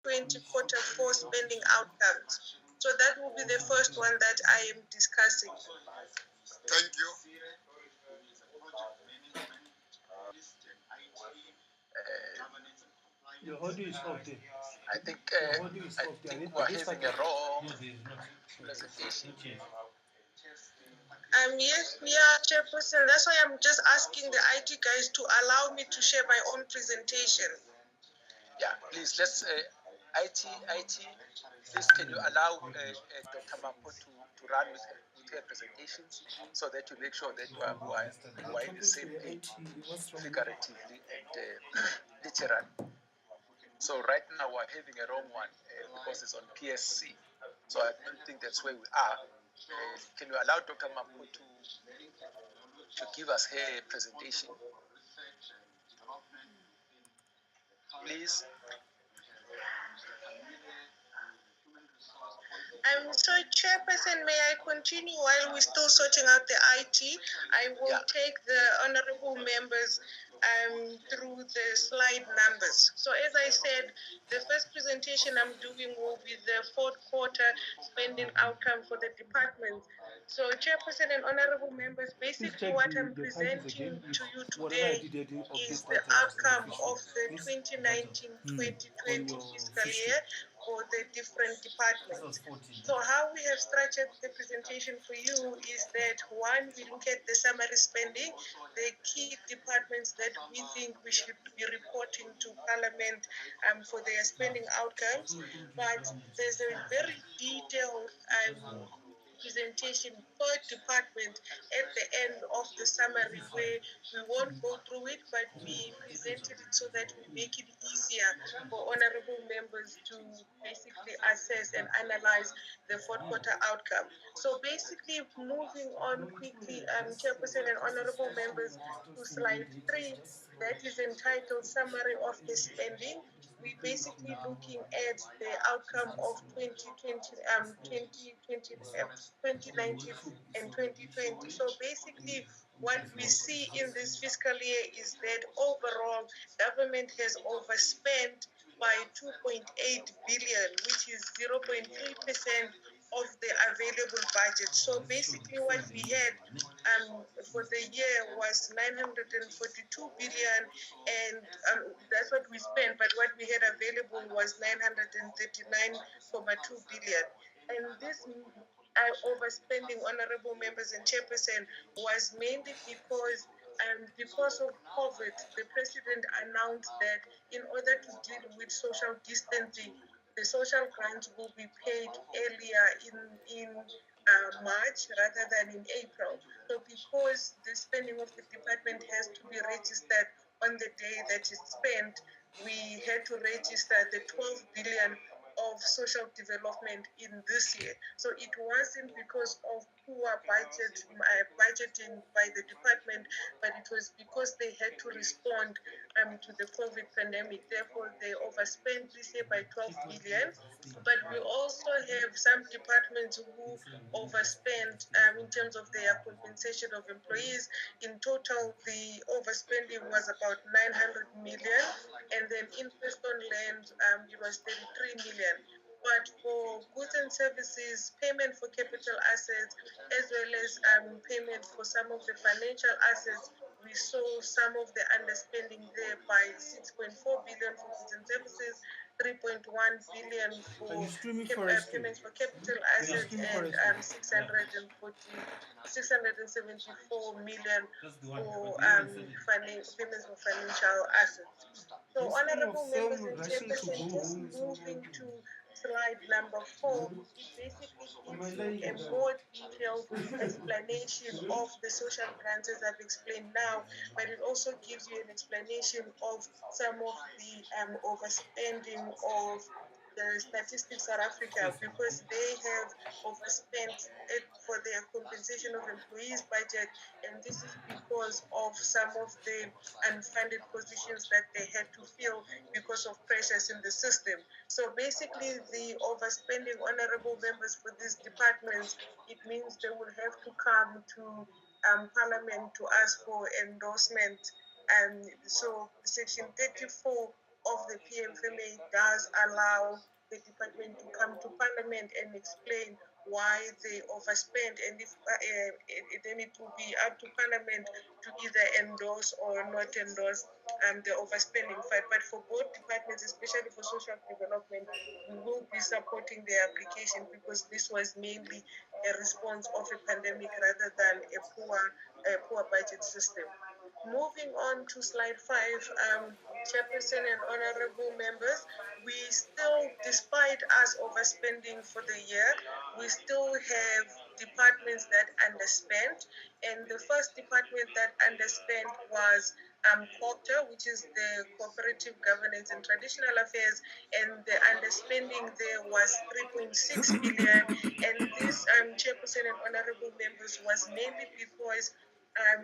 2020 quarter four spending outcomes. So that will be the first one that I am discussing. Thank you. Your audio is off there. I think Your audio is off there. we're having a wrong presentation. Yes, yeah, Chairperson. That's why I'm just asking the IT guys to allow me to share my own presentation. Yeah, please, let's, IT, please can you allow Dr. Mampo to run with her presentations so that you make sure that we're in the same page, figuratively and literally. So right now we're having a wrong one because it's on PSC. So I don't think that's where we are. Can you allow Dr. Mampo to give us her presentation? Please. So, Chairperson, may I continue while we're still sorting out the IT? I will take the honorable members through the slide numbers. So, as I said, the first presentation I'm doing will be the fourth quarter spending outcome for the department. So, Chairperson and honorable members, basically what I'm presenting to you today is the outcome of the 2019-2020 fiscal year for the different departments. So how we have structured the presentation for you is that one, we look at the summary spending, the key departments that we think we should be reporting to Parliament for their spending outcomes. But there's a very detailed presentation per department at the end of the summary where we won't go through it, but we presented it so that we make it easier for honorable members to basically assess and analyze the fourth quarter outcome. So basically, moving on quickly, Chairperson and honorable members, to slide 3, that is entitled Summary of the Spending. We basically looking at the outcome of 2019 and 2020. So basically, what we see in this fiscal year is that overall, government has overspent by 2.8 billion, which is 0.3% of the available budget. So basically, what we had for the year was 942 billion, and that's what we spent. But what we had available was 939.2 billion, and this overspending, honorable members and chairperson, was mainly because of COVID. The president announced that in order to deal with social distancing, the social grants will be paid earlier in March rather than in April. So because the spending of the department has to be registered on the day that it's spent, we had to register the 12 billion of social development in this year. So it wasn't because of poor budgeting by the department, but it was because they had to respond to the COVID pandemic. Therefore, they overspent this year by 12 billion. But we also have some departments who overspent in terms of their compensation of employees. In total, the overspending was about 900 million, and then interest on land, it was 33 million. But for goods and services, payment for capital assets, as well as payment for some of the financial assets, we saw some of the underspending there by 6.4 billion for goods and services, 3.1 billion for payments for capital assets, and 674 million for payments for financial assets. So, honorable members and chairperson, just moving to slide number 4, it basically gives you a more detailed explanation of the social grants as I've explained now, but it also gives you an explanation of some of the overspending of the Statistics South Africa, because they have overspent it for their compensation of employees budget, and this is because of some of the unfunded positions that they had to fill because of pressures in the system. So basically, the overspending, honorable members, for these departments, it means they will have to come to Parliament to ask for endorsement. And so Section 34 of the PMFMA does allow the department to come to Parliament and explain why they overspent, and if then it will be up to Parliament to either endorse or not endorse the overspending fight. But for both departments, especially for social development, we will be supporting their application because this was mainly a response of a pandemic rather than a poor budget system. Moving on to slide 5, Chairperson and honorable members, we still, despite us overspending for the year, we still have departments that underspent. And the first department that underspent was COPTA, which is the Cooperative Governance and Traditional Affairs, and the underspending there was 3.6 billion. And this, Chairperson and honorable members, was mainly because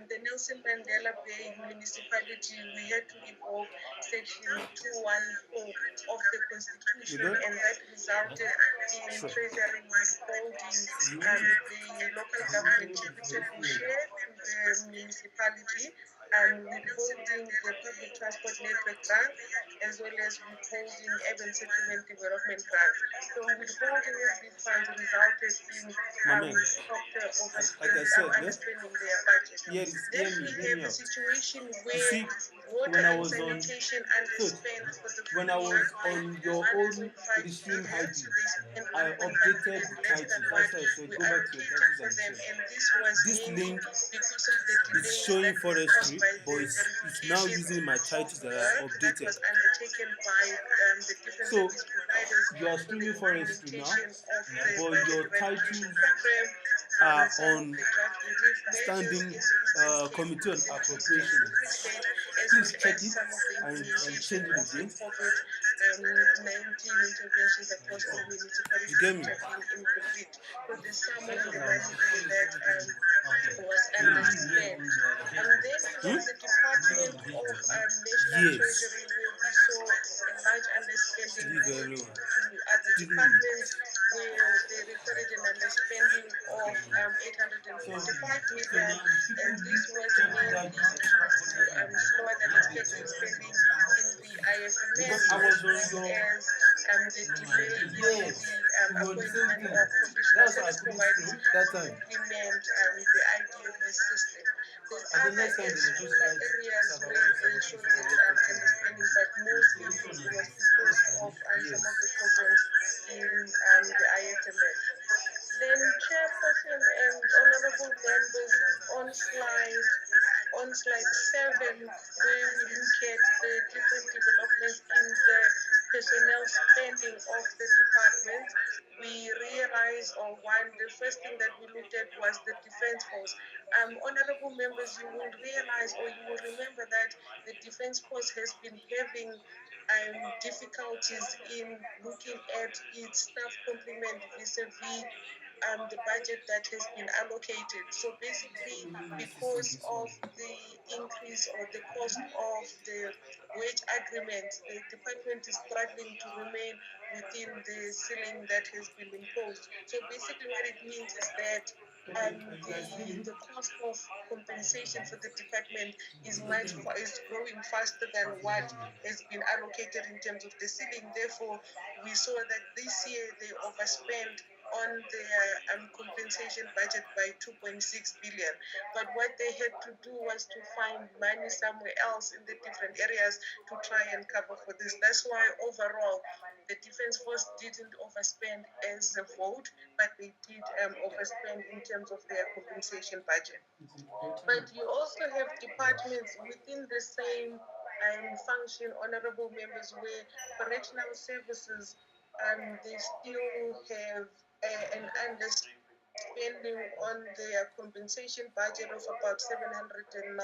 the Nelson Mandela Bay municipality, we had to invoke section 214 of the Constitution, and that resulted in Treasury withholding the local government chairperson who shared to the municipality, withholding the public transport network grant, as well as withholding urban settlement development grants. So withholding of these funds resulted in sector overspending their budget. Then we have a situation where water and sanitation underspent for the full when I year was by on your own 1.5 restream billion. ID, So they spent I 1.5 updated billion the less than titles. what That's why I said we go back to your allocated titles for and them, check. and this was This mainly link because of the is delays showing that were caused forestry, by but the it's now verification using my titles that I work that updated. was undertaken by the different So service providers you are for the streaming forestry now, implementation of the but budget your verification titles program. are Some of on the draft relief measures, standing SAPs, committee on came appropriations. from state, as Please well check as it some of the and implementation change it of the again. COVID-19 interventions across all municipalities You get me? which have been incomplete. So there's some of the money there that was underspent. And then we have the Department of National Yes. Treasury, where we saw a large underspending Leave due alone. to other Didn't departments, where they recorded an underspending of 855 million, and this was mainly due to slower than expected spending in the IFMS, because I was as on well your as the delay in yes, the we were the same appointment thing. of professional That's why I service couldn't providers stream that to time. implement the IDMS system. There's I think other next time they will just write areas where they showed that underspending, but mostly it was because of some of the programs in the IFMS. Then, Chairperson and honorable members, on slide 7, where we look at the different developments in the personnel spending of the department, we realize, the first thing that we looked at was the defense force. Honorable members, you will realize, or you will remember, that the defense force has been having difficulties in looking at its staff complement vis-a-vis the budget that has been allocated. So basically, because of the increase or the cost of the wage agreement, the department is struggling to remain within the ceiling that has been imposed. So basically, what it means is that the cost of compensation for the department is growing faster than what has been allocated in terms of the ceiling. Therefore, we saw that this year they overspent on their compensation budget by 2.6 billion. But what they had to do was to find money somewhere else in the different areas to try and cover for this. That's why overall the defense force didn't overspend as a vote, but they did overspend in terms of their compensation budget. But you also have departments within the same function, honorable members, where correctional services, they still have an underspending on their compensation budget of about 709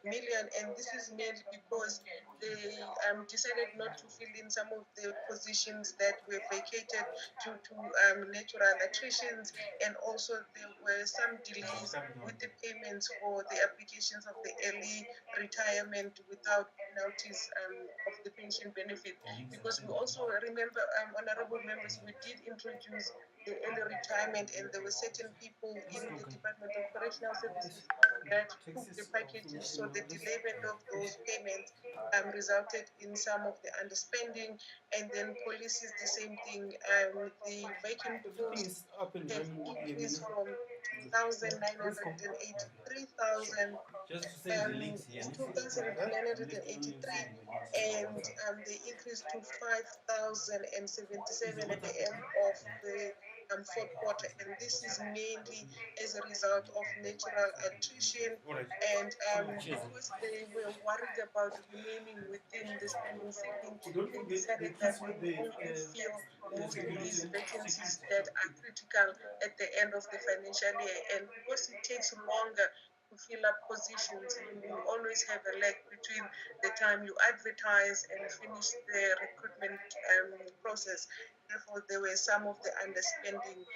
million, and this is mainly because they decided not to fill in some of the positions that were vacated due to natural attritions, and also there were some delays with the payments for the applications of the early retirement without penalties of the pension benefit. Because we also remember, honorable members, we did introduce the early retirement, and there were certain people in the Department of Correctional Services that took the packages. So the delayment of those payments resulted in some of the underspending, and then police is the same thing. The vacant posts have increased from 2,983,000 Just to send the links here. 2,983, and they increased to 5,077 at the end of the fourth quarter. And this is mainly as a result of natural attrition, and because they were worried about remaining within the standing ceiling, they decided that they will only fill most of these vacancies that are critical at the end of the financial year. And because it takes longer to fill up positions, you will always have a lag between the time you advertise and finish the recruitment process. Therefore, there were some of the underspending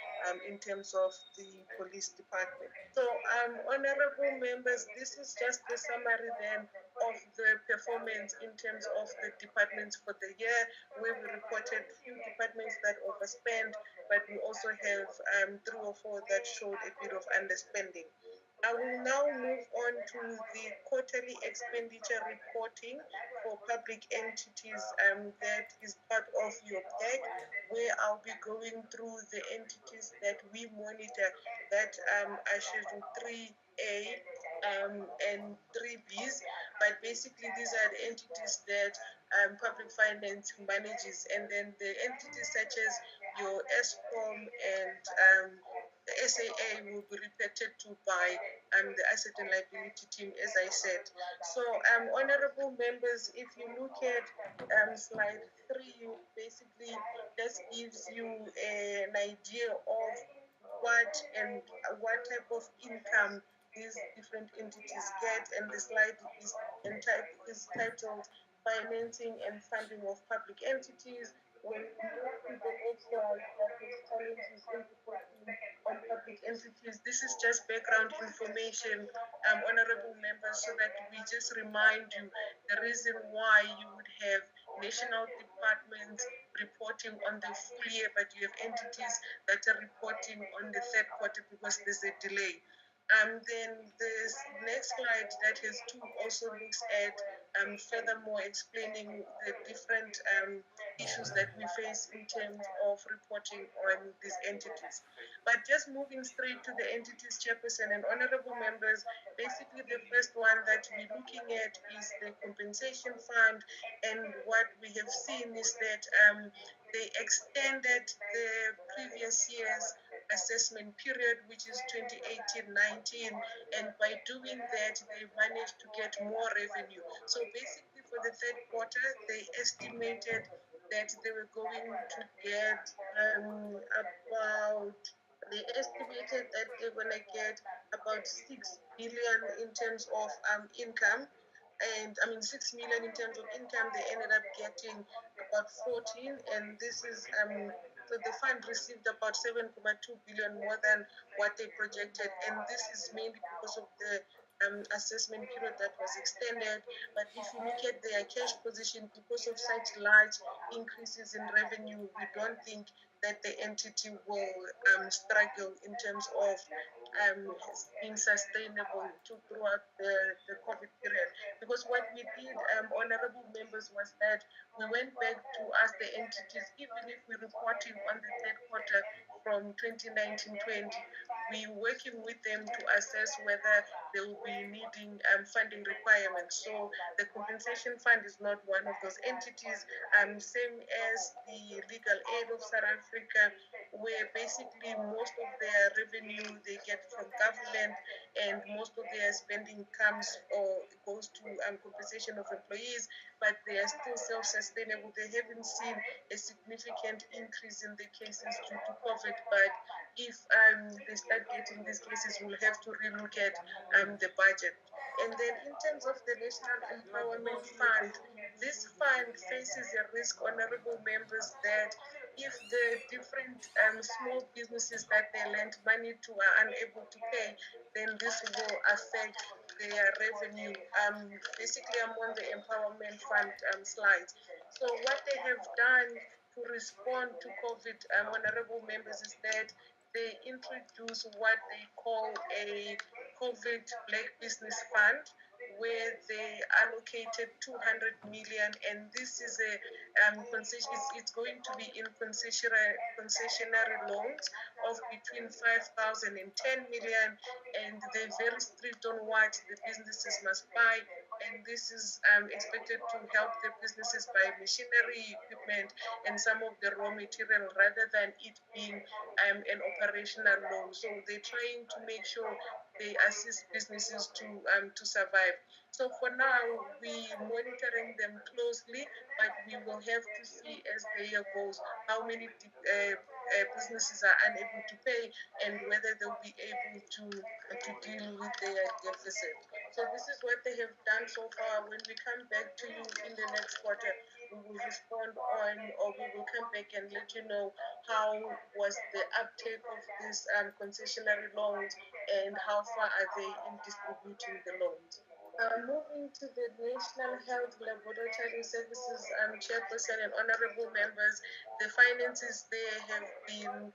in terms of the police department. So, honorable members, this is just the summary then of the performance in terms of the departments for the year, where we reported few departments that overspent, but we also have 3 or 4 that showed a bit of underspending. I will now move on to the quarterly expenditure reporting for public entities that is part of your pack, where I'll be going through the entities that we monitor that are Schedule 3A and 3Bs. But basically, these are the entities that public finance manages, and then the entities such as your ESCOM and the SAA will be reported to by the asset and liability team, as I said. So, honorable members, if you look at slide 3, basically this gives you an idea of what type of income these different entities get, and the slide is titled Financing and Funding of Public Entities. When we move to the next slide, that is challenges in reporting on public entities. This is just background information, honorable members, so that we just remind you the reason why you would have national departments reporting on the full year, but you have entities that are reporting on the third quarter because there's a delay. Then this next slide that has 2 also looks at furthermore explaining the different issues that we face in terms of reporting on these entities. But just moving straight to the entities, chairperson and honorable members, basically the first one that we're looking at is the compensation fund. And what we have seen is that they extended the previous year's assessment period, which is 2018-19, and by doing that, they managed to get more revenue. So basically, for the third quarter, they estimated that they were going to get about. They estimated that they're going to get about 6 billion in terms of income, and I mean 6 million in terms of income. They ended up getting about 14, and this is so the fund received about 7.2 billion more than what they projected, and this is mainly because of the assessment period that was extended. But if you look at their cash position, because of such large increases in revenue, we don't think that the entity will struggle in terms of being sustainable throughout the COVID period. Because what we did, honorable members, was that we went back to ask the entities, even if we're reporting on the third quarter from 2019-20, we're working with them to assess whether they will be needing funding requirements. So the compensation fund is not one of those entities, same as the legal aid of South Africa, where basically most of their revenue they get from government, and most of their spending comes or goes to compensation of employees, but they are still self-sustainable. They haven't seen a significant increase in the cases due to COVID, but if they start getting these cases, we'll have to relook at the budget. And then in terms of the National Empowerment Fund, this fund faces a risk, honorable members, that if the different small businesses that they lent money to are unable to pay, then this will affect their revenue. Basically, I'm on the Empowerment Fund slide. So what they have done to respond to COVID, honorable members, is that they introduce what they call a COVID Black Business Fund, where they allocated 200 million, and this is a concession. It's going to be in concessionary loans of between 5,000 and 10 million, and they're very strict on what the businesses must buy. And this is expected to help the businesses buy machinery, equipment, and some of the raw material rather than it being an operational loan. So they're trying to make sure they assist businesses to survive. So for now, we're monitoring them closely, but we will have to see as the year goes how many businesses are unable to pay and whether they'll be able to deal with their deficit. So this is what they have done so far. When we come back to you in the next quarter, we will respond on, or we will come back and let you know how was the uptake of these concessionary loans and how far are they in distributing the loans. Moving to the National Health Laboratory Services Chairperson and honorable members, the finances there have been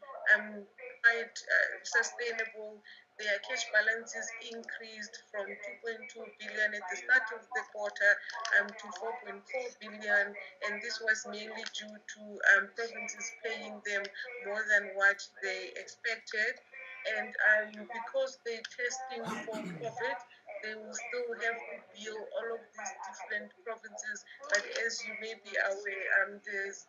quite sustainable. Their cash balances increased from 2.2 billion at the start of the quarter to 4.4 billion, and this was mainly due to provinces paying them more than what they expected. And because they're testing for COVID, they will still have to bill all of these different provinces. But as you may be aware, there's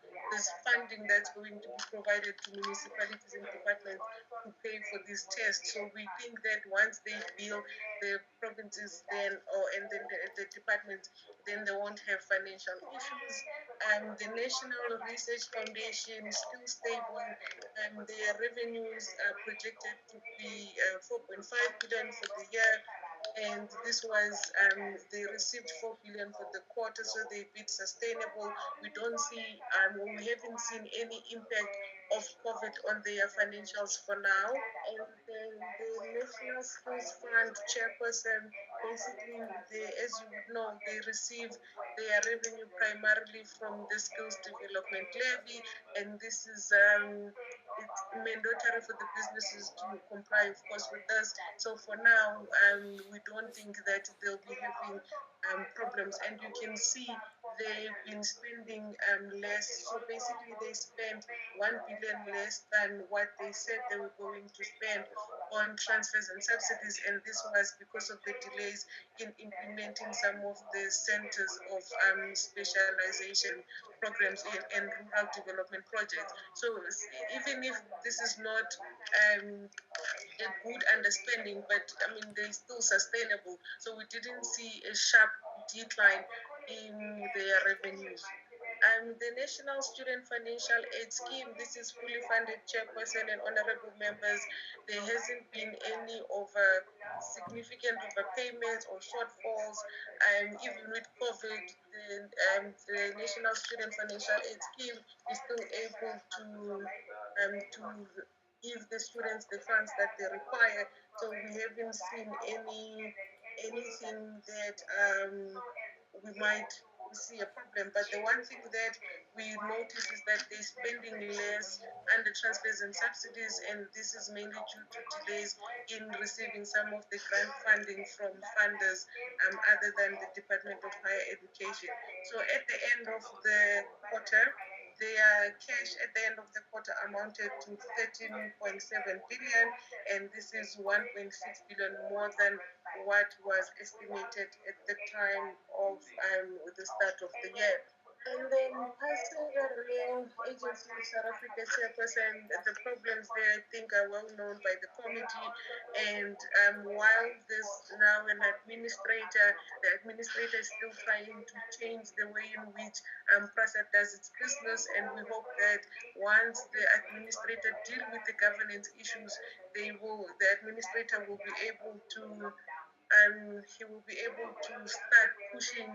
funding that's going to be provided to municipalities and departments to pay for these tests. So we think that once they bill the provinces, then and then the departments, then they won't have financial issues. The National Research Foundation is still stable, and their revenues are projected to be 4.5 billion for the year, and this was they received 4 billion for the quarter, so they bit sustainable. We don't see we haven't seen any impact of COVID on their financials for now. And then the National Skills Fund chairperson, basically, as you would know, they receive their revenue primarily from the skills development levy, and this is it's mandatory for the businesses to comply, of course, with us. So for now, we don't think that they'll be having problems. And you can see they've been spending less. So basically, they spent 1 billion less than what they said they were going to spend on transfers and subsidies. And this was because of the delays in implementing some of the centers of specialization programs and rural development projects. So even if this is not a good understanding, but I mean they're still sustainable. So we didn't see a sharp decline in their revenues. The National Student Financial Aid Scheme, this is fully funded, chairperson and honorable members. There hasn't been any significant overpayments or shortfalls. Even with COVID, the National Student Financial Aid Scheme is still able to give the students the funds that they require. So we haven't seen anything that we might see a problem. But the one thing that we notice is that they're spending less under transfers and subsidies, and this is mainly due to delays in receiving some of the grant funding from funders other than the Department of Higher Education. So at the end of the quarter, their cash at the end of the quarter amounted to 13.7 billion, and this is 1.6 billion more than what was estimated at the time of the start of the year. And then passenger rail agency of South Africa chairperson, the problems there I think are well known by the committee. And while there's now an administrator, the administrator is still trying to change the way in which PRASA does its business. And we hope that once the administrator deal with the governance issues, the administrator will be able to he will be able to start pushing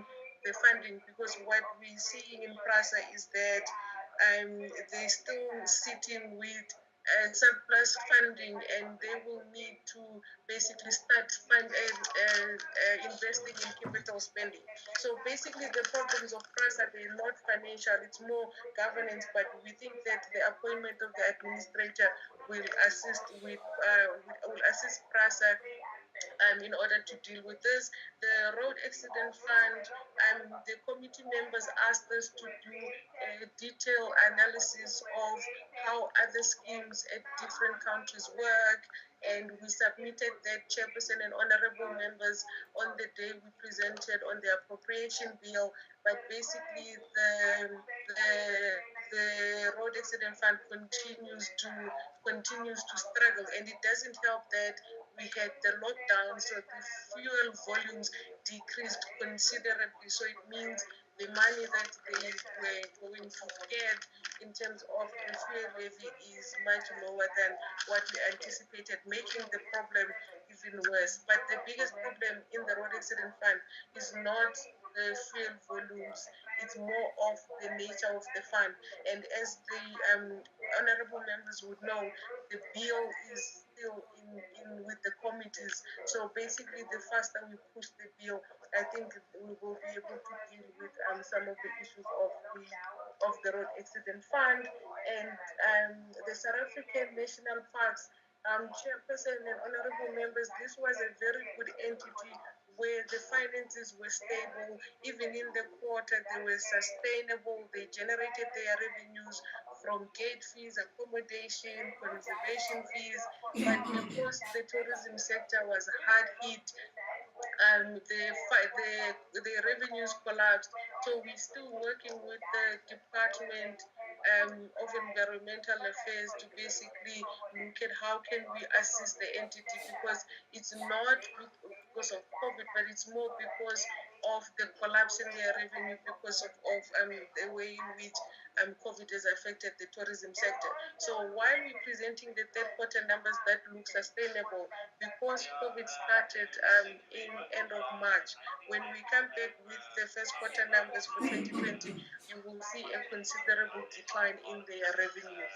the funding, because what we're seeing in PRASA is that they're still sitting with surplus funding, and they will need to basically start investing in capital spending. So basically, the problems of PRASA, they're not financial; it's more governance. But we think that the appointment of the administrator will assist will assist PRASA in order to deal with this. The road accident fund, the committee members asked us to do a detailed analysis of how other schemes at different countries work, and we submitted that, chairperson and honorable members, on the day we presented on the appropriation bill. But basically, the road accident fund continues to struggle, and it doesn't help that we had the lockdown, so the fuel volumes decreased considerably. So it means the money that they were going to get in terms of the fuel levy is much lower than what we anticipated, making the problem even worse. But the biggest problem in the road accident fund is not the fuel volumes, it's more of the nature of the fund. And as the honorable members would know, the bill is still in with the committees. So basically, the faster we push the bill, I think we will be able to deal with some of the issues of the road accident fund and the South African National Parks. Chairperson and honorable members, this was a very good entity where the finances were stable. Even in the quarter, they were sustainable. They generated their revenues from gate fees, accommodation, conservation fees. But because the tourism sector was hard hit, the revenues collapsed. So we're still working with the Department of Environmental Affairs to basically look at how can we assist the entity, because it's not because of COVID, but it's more because of the collapse in their revenue because of the way in which COVID has affected the tourism sector. So while we're presenting the third quarter numbers that look sustainable, because COVID started in end of March, when we come back with the first quarter numbers for 2020, you will see a considerable decline in their revenue.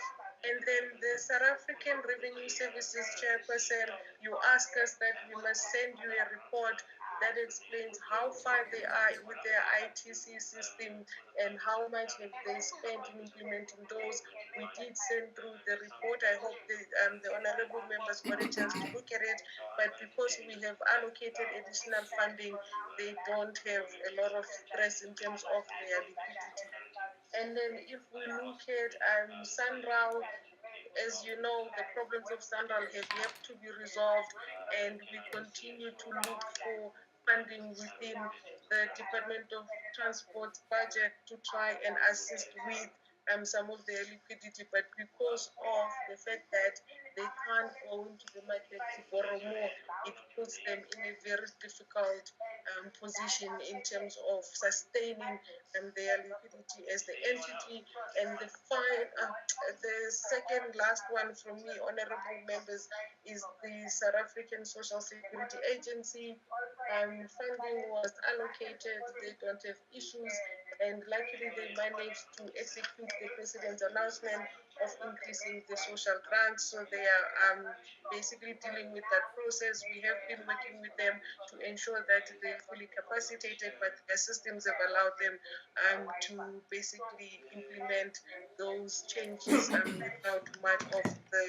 And then the South African Revenue Services chairperson, you ask us that we must send you a report that explains how far they are with their ITC system and how much have they spent in implementing those. We did send through the report. I hope the honorable members got a chance to look at it. But because we have allocated additional funding, they don't have a lot of stress in terms of their liquidity. And then if we look at Sunral, as you know, the problems of Sunral have yet to be resolved, and we continue to look for funding within the Department of Transport's budget to try and assist with some of their liquidity. But because of the fact that they can't go into the market to borrow more, it puts them in a very difficult position in terms of sustaining their liquidity as the entity. And the second last one from me, honorable members, is the South African Social Security Agency. Funding was allocated, they don't have issues, and luckily they managed to execute the president's announcement of increasing the social grants. So they are basically dealing with that process. We have been working with them to ensure that they're fully capacitated, but their systems have allowed them to basically implement those changes without much of the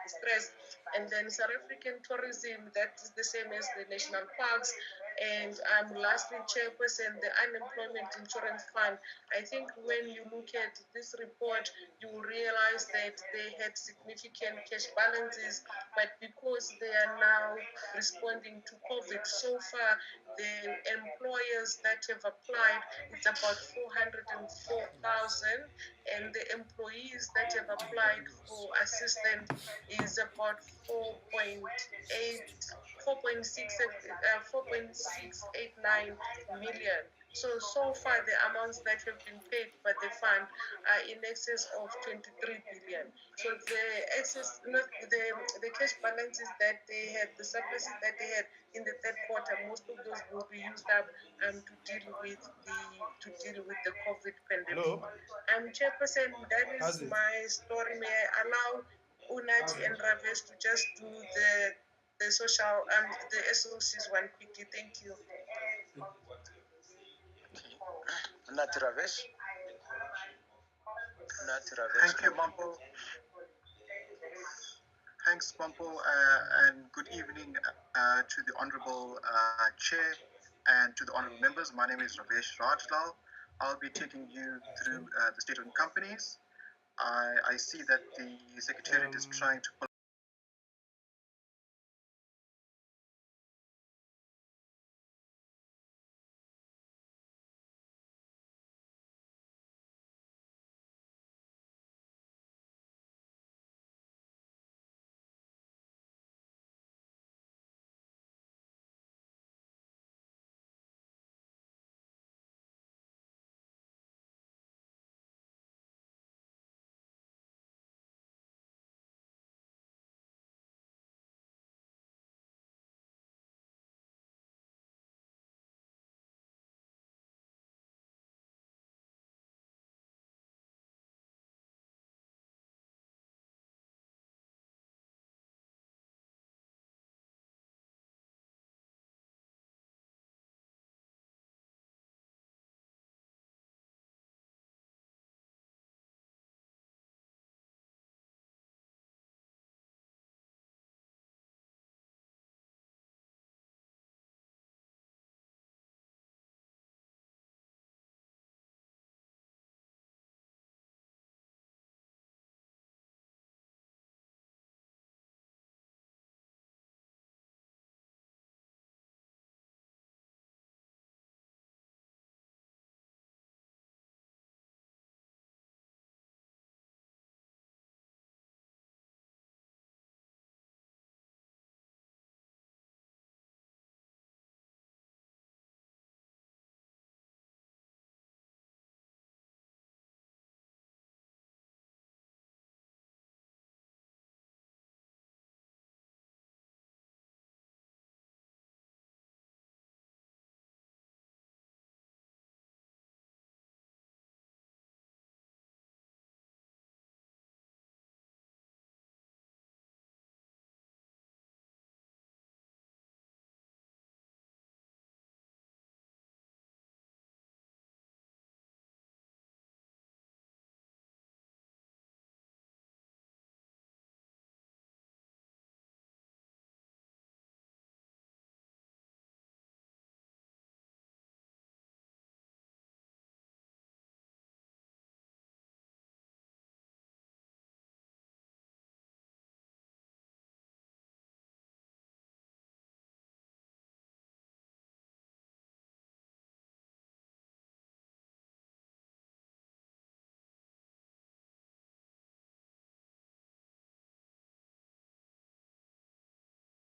stress. And then South African tourism, that is the same as the national parks. And lastly, chairperson, the unemployment insurance fund. I think when you look at this report, you will realize that they had significant cash balances, but because they are now responding to COVID, so far the employers that have applied, it's about 404,000, and the employees that have applied for assistance is about 4.689 million. So far, the amounts that have been paid by the fund are in excess of 23 billion. So the cash balances that they had, the surpluses that they had in the third quarter, most of those will be used up to deal with the COVID pandemic. Hello? Chairperson, that is How's it? my story. May I allow Unati and Ravesh to just do the social the SOCs one quickly. Thank you. Nati Ravesh. Thank you, Bumpo. Thanks, Bumpo, and good evening to the Honorable Chair and to the Honorable members. My name is Ravesh Rajlal. I'll be taking you through the state-owned companies. I see that the Secretariat is trying to pull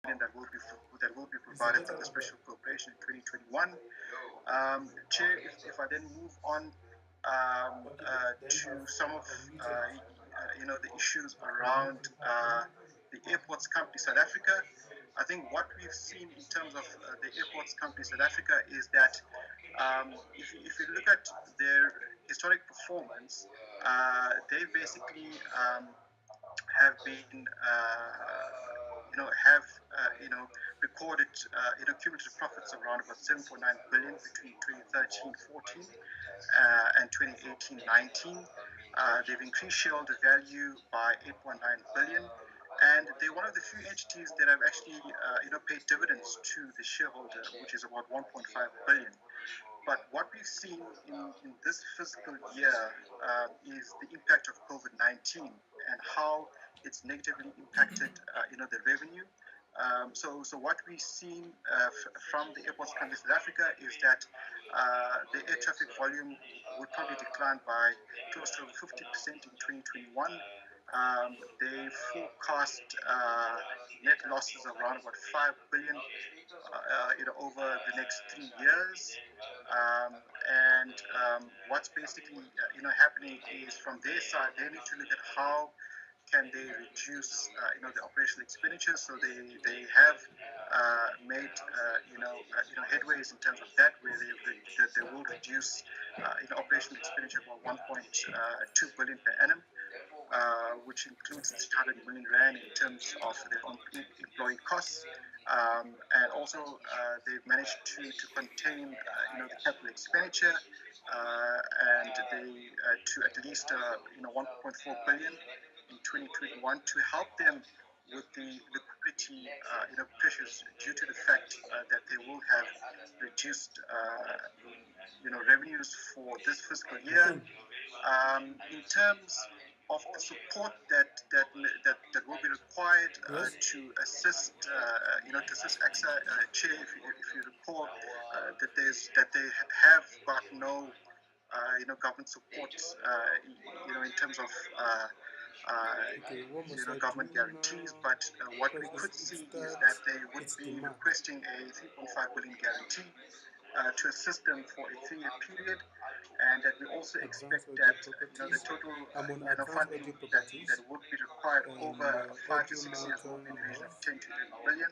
that will be provided from the special appropriation in 2021. Chair, if I then move on to some of the issues around the Airports Company South Africa. I think what we've seen in terms of the Airports Company South Africa is that if you look at their historic performance, they basically have been recorded cumulative profits of around about 7.9 billion between 2013-14 and 2018-19. They've increased shareholder value by 8.9 billion, and they're one of the few entities that have actually paid dividends to the shareholder, which is about 1.5 billion. But what we've seen in this fiscal year is the impact of COVID-19 and how it's negatively impacted, the revenue. So what we've seen from the Airports Company South Africa is that the air traffic volume would probably decline by close to 50% in 2021. They forecast net losses of around about 5 billion over the next 3 years. What's basically happening is from their side, they need to look at how can they reduce the operational expenditure. So they have made headways in terms of that, where they will reduce operational expenditure by 1.2 billion per annum. which includes 300 million rand in terms of their own employee costs. And also, they've managed to contain, the capital expenditure, and they to at least 1.4 billion in 2021 to help them with the liquidity pressures due to the fact that they will have reduced revenues for this fiscal year. In terms of the support that will be required to assist AXA, Chair, if you recall, that they have got no government support in terms of government guarantees, but what we could see is that they would be requesting a 3.5 billion guarantee to assist them for a 3-year period, and that we also expect that the total funding that would be required over 5 to 6 years will be in the region of 10 to 11 billion.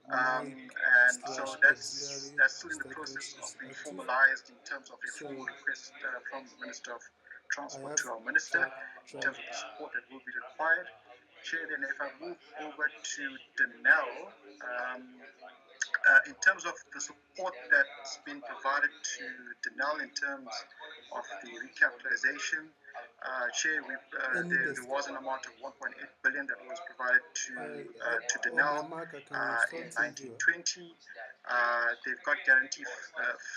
And so that's still in the process of being formalized in terms of a formal request from the Minister of Transport to our Minister in terms of the support that will be required. Chair, then if I move over to Danelle, in terms of the support that's been provided to Danelle in terms of the recapitalization, Chair, there was an amount of 1.8 billion that was provided to Danelle in 1920. They've got guarantee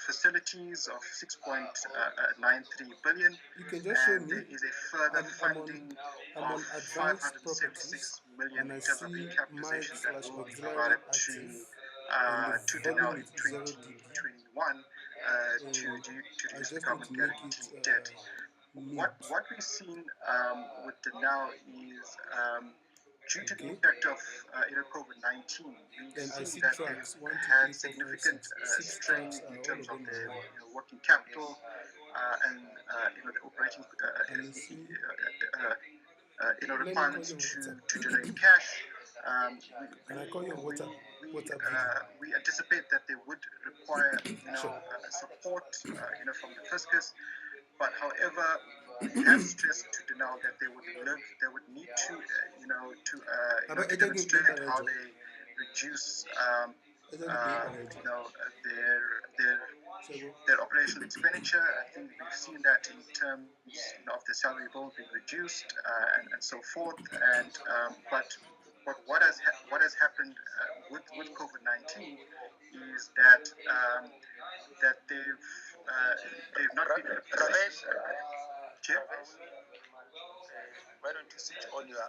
facilities of 6.93 billion, and there is a further funding of 576 million in terms of recapitalization that will be provided to Danelle in 2021 to reduce the government guarantee debt. What we've seen with Danelle is due to the impact of COVID-19, we've seen that they've had significant strain in terms of their working capital and the operating requirements to generate cash. We anticipate that they would require support from the fiscus, but however, we have stressed to Danelle that they would need to to demonstrate how they reduce their operational expenditure. I think we've seen that in terms of the salary bill being reduced and so forth. And but what has happened with COVID-19 is that they've not been in a position. Why don't you switch on your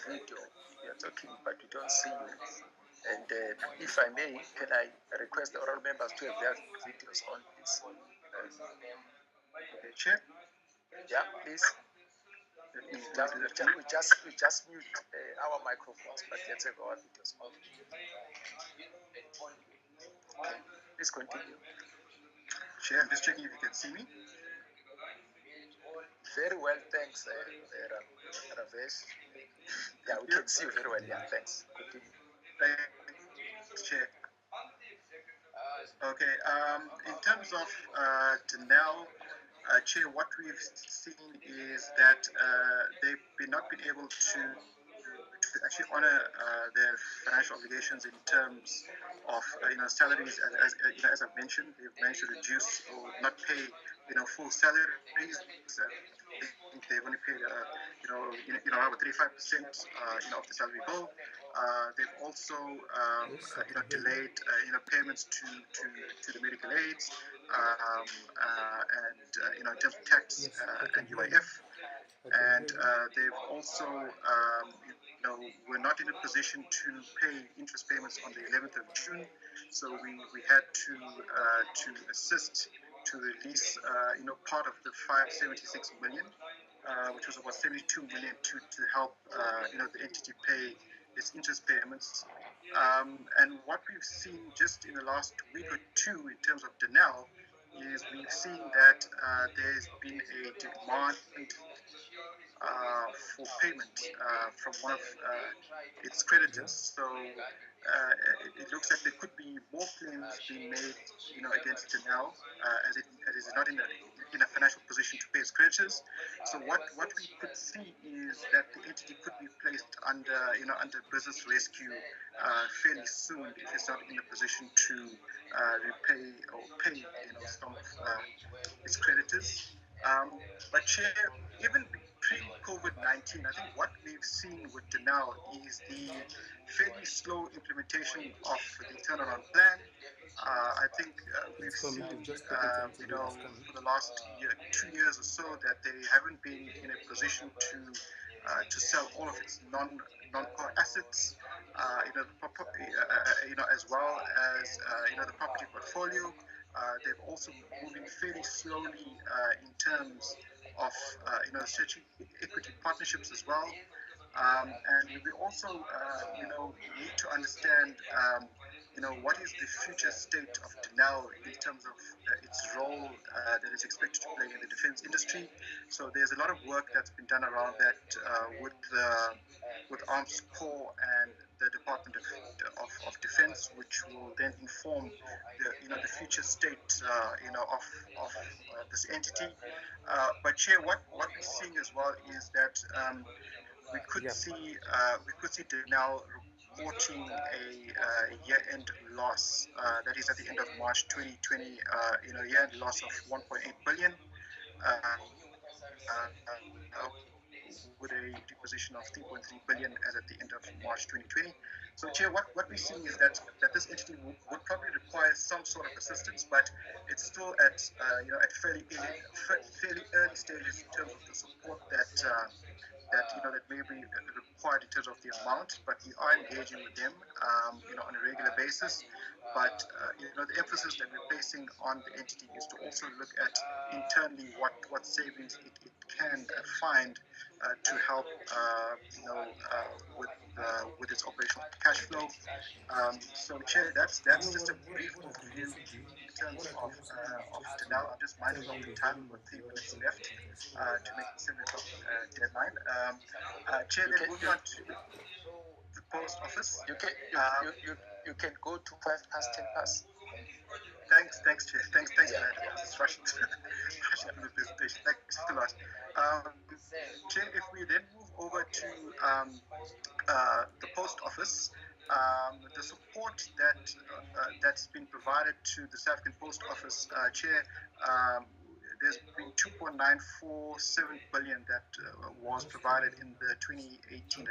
video? We are talking, but we don't see you. And if I may, can I request the oral members to have their videos on, please? Chair? Yeah, please. We just mute our microphones, but let's have our videos on. Okay, please continue. Chair, I'm just checking if you can see me. Very well, thanks, Ravesh. Yeah, we can see you very well. Yeah, thanks. Continue. Thanks, Chair. Okay, in terms of Danelle, Chair, what we've seen is that they've not been able to actually honor their financial obligations in terms of salaries. As I've mentioned, they've managed to reduce or not pay full salaries. They've only paid about 35% of the salary bill. They've also delayed payments to the medical aids and in terms of tax and UIF. And they've also were not in a position to pay interest payments on the 11th of June, so we had to assist to release part of the 576 million, which was about 72 million to help the entity pay its interest payments. And what we've seen just in the last week or two in terms of Danelle is we've seen that there's been a demand for payment from one of its creditors. So it looks like there could be more claims being made, against Danelle, as it is not in a financial position to pay its creditors. So what we could see is that the entity could be placed under business rescue fairly soon if it's not in a position to repay or pay some of its creditors. But Chair, even pre-COVID-19, I think what we've seen with Denel is the fairly slow implementation of the turnaround plan. I think we've seen, for the last 2 years or so, that they haven't been in a position to sell all of its non-core assets. As well as the property portfolio. They've also moving fairly slowly in terms of stretching equity partnerships as well. And we also need to understand what is the future state of Denel in terms of its role that is expected to play in the defense industry. So there's a lot of work that's been done around that with Arms Corps and the Department of Defense, which will then inform the future state of this entity. But Chair, what we're seeing as well is that we could see Denel reporting a year-end loss that is at the end of March 2020, year-end loss of 1.8 billion. With a position of 3.3 billion as at the end of March 2020. So, Chair, what we're seeing is that this entity would probably require some sort of assistance, but it's still at fairly early stages in terms of the support that may be required in terms of the amount. But we are engaging with them, on a regular basis. But the emphasis that we're placing on the entity is to also look at internally what savings it can find to help with its operational cash flow. So, Chair, that's just a brief overview in terms of Denel. I'm just mindful of the time. We've got 3 minutes left to make the 7 o'clock deadline. Chair, then moving on to the post office. You can go to 5 past, 10 past. Thanks, Chair. Thanks, man. I was just rushing through the presentation. Thanks a lot. Chair, if we then move over to the post office, the support that's been provided to the South African Post Office, Chair, there's been 2.947 billion that was provided in the 2018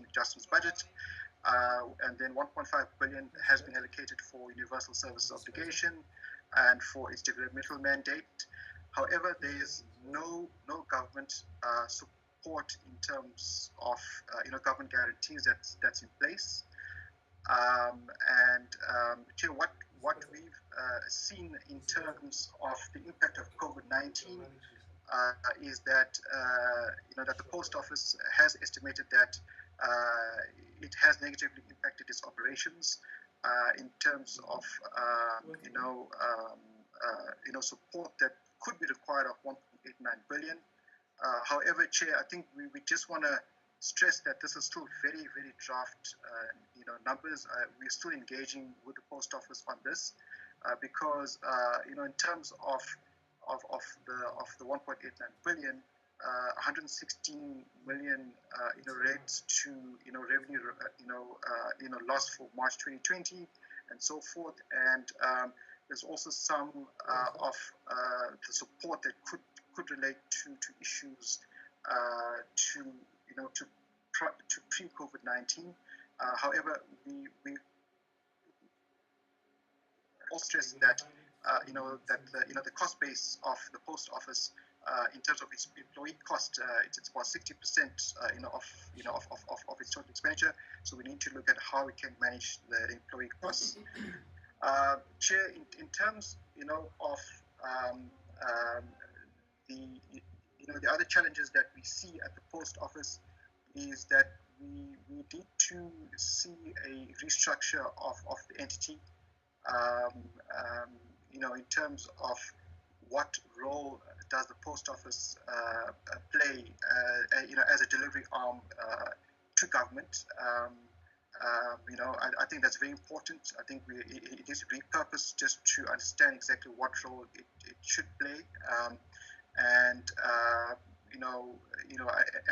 adjustments budget. And then 1.5 billion has been allocated for universal services obligation and for its developmental mandate. However, there is no government support in terms of government guarantees that's in place. Chair, what we've seen in terms of the impact of COVID-19 is that that the post office has estimated that it has negatively impacted its operations in terms of support that could be required of 1.89 billion. However, Chair, I think we just want to stress that this is still very, very draft numbers. We're still engaging with the post office on this because in terms of the 1.89 billion, 116 million relates to revenue loss for March 2020 and so forth, and there's also some of the support that could relate to issues to pre-COVID-19. However, we all stress that the cost base of the post office in terms of its employee cost, it's about 60% of its total expenditure. So we need to look at how we can manage the employee costs. Chair, in terms of the other challenges that we see at the post office is that we need to see a restructure of the entity. In terms of what role does the post office play, as a delivery arm to government. I think that's very important. I think it is repurposed just to understand exactly what role it should play. And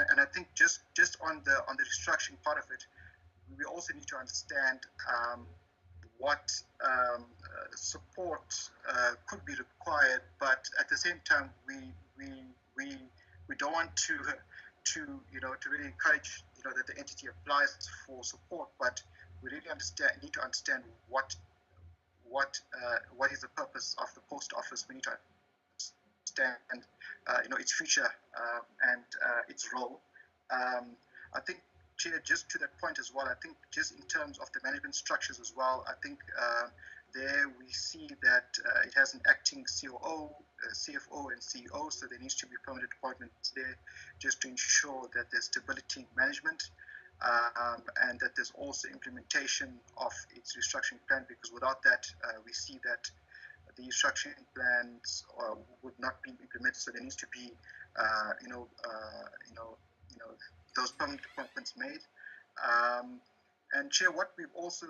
and I think just on the restructuring part of it, we also need to understand what support could be required, but at the same time, we don't want to really encourage that the entity applies for support, but we really need to understand what is the purpose of the post office. We need to understand its future and its role. I think, Chair, just to that point as well, I think just in terms of the management structures as well, I think there we see that it has an acting COO, CFO, and CEO, so there needs to be permanent appointments there just to ensure that there's stability in management. And that there's also implementation of its restructuring plan, because without that, we see that the restructuring plans would not be implemented. So there needs to be, those permanent appointments made. And Chair, what we've also,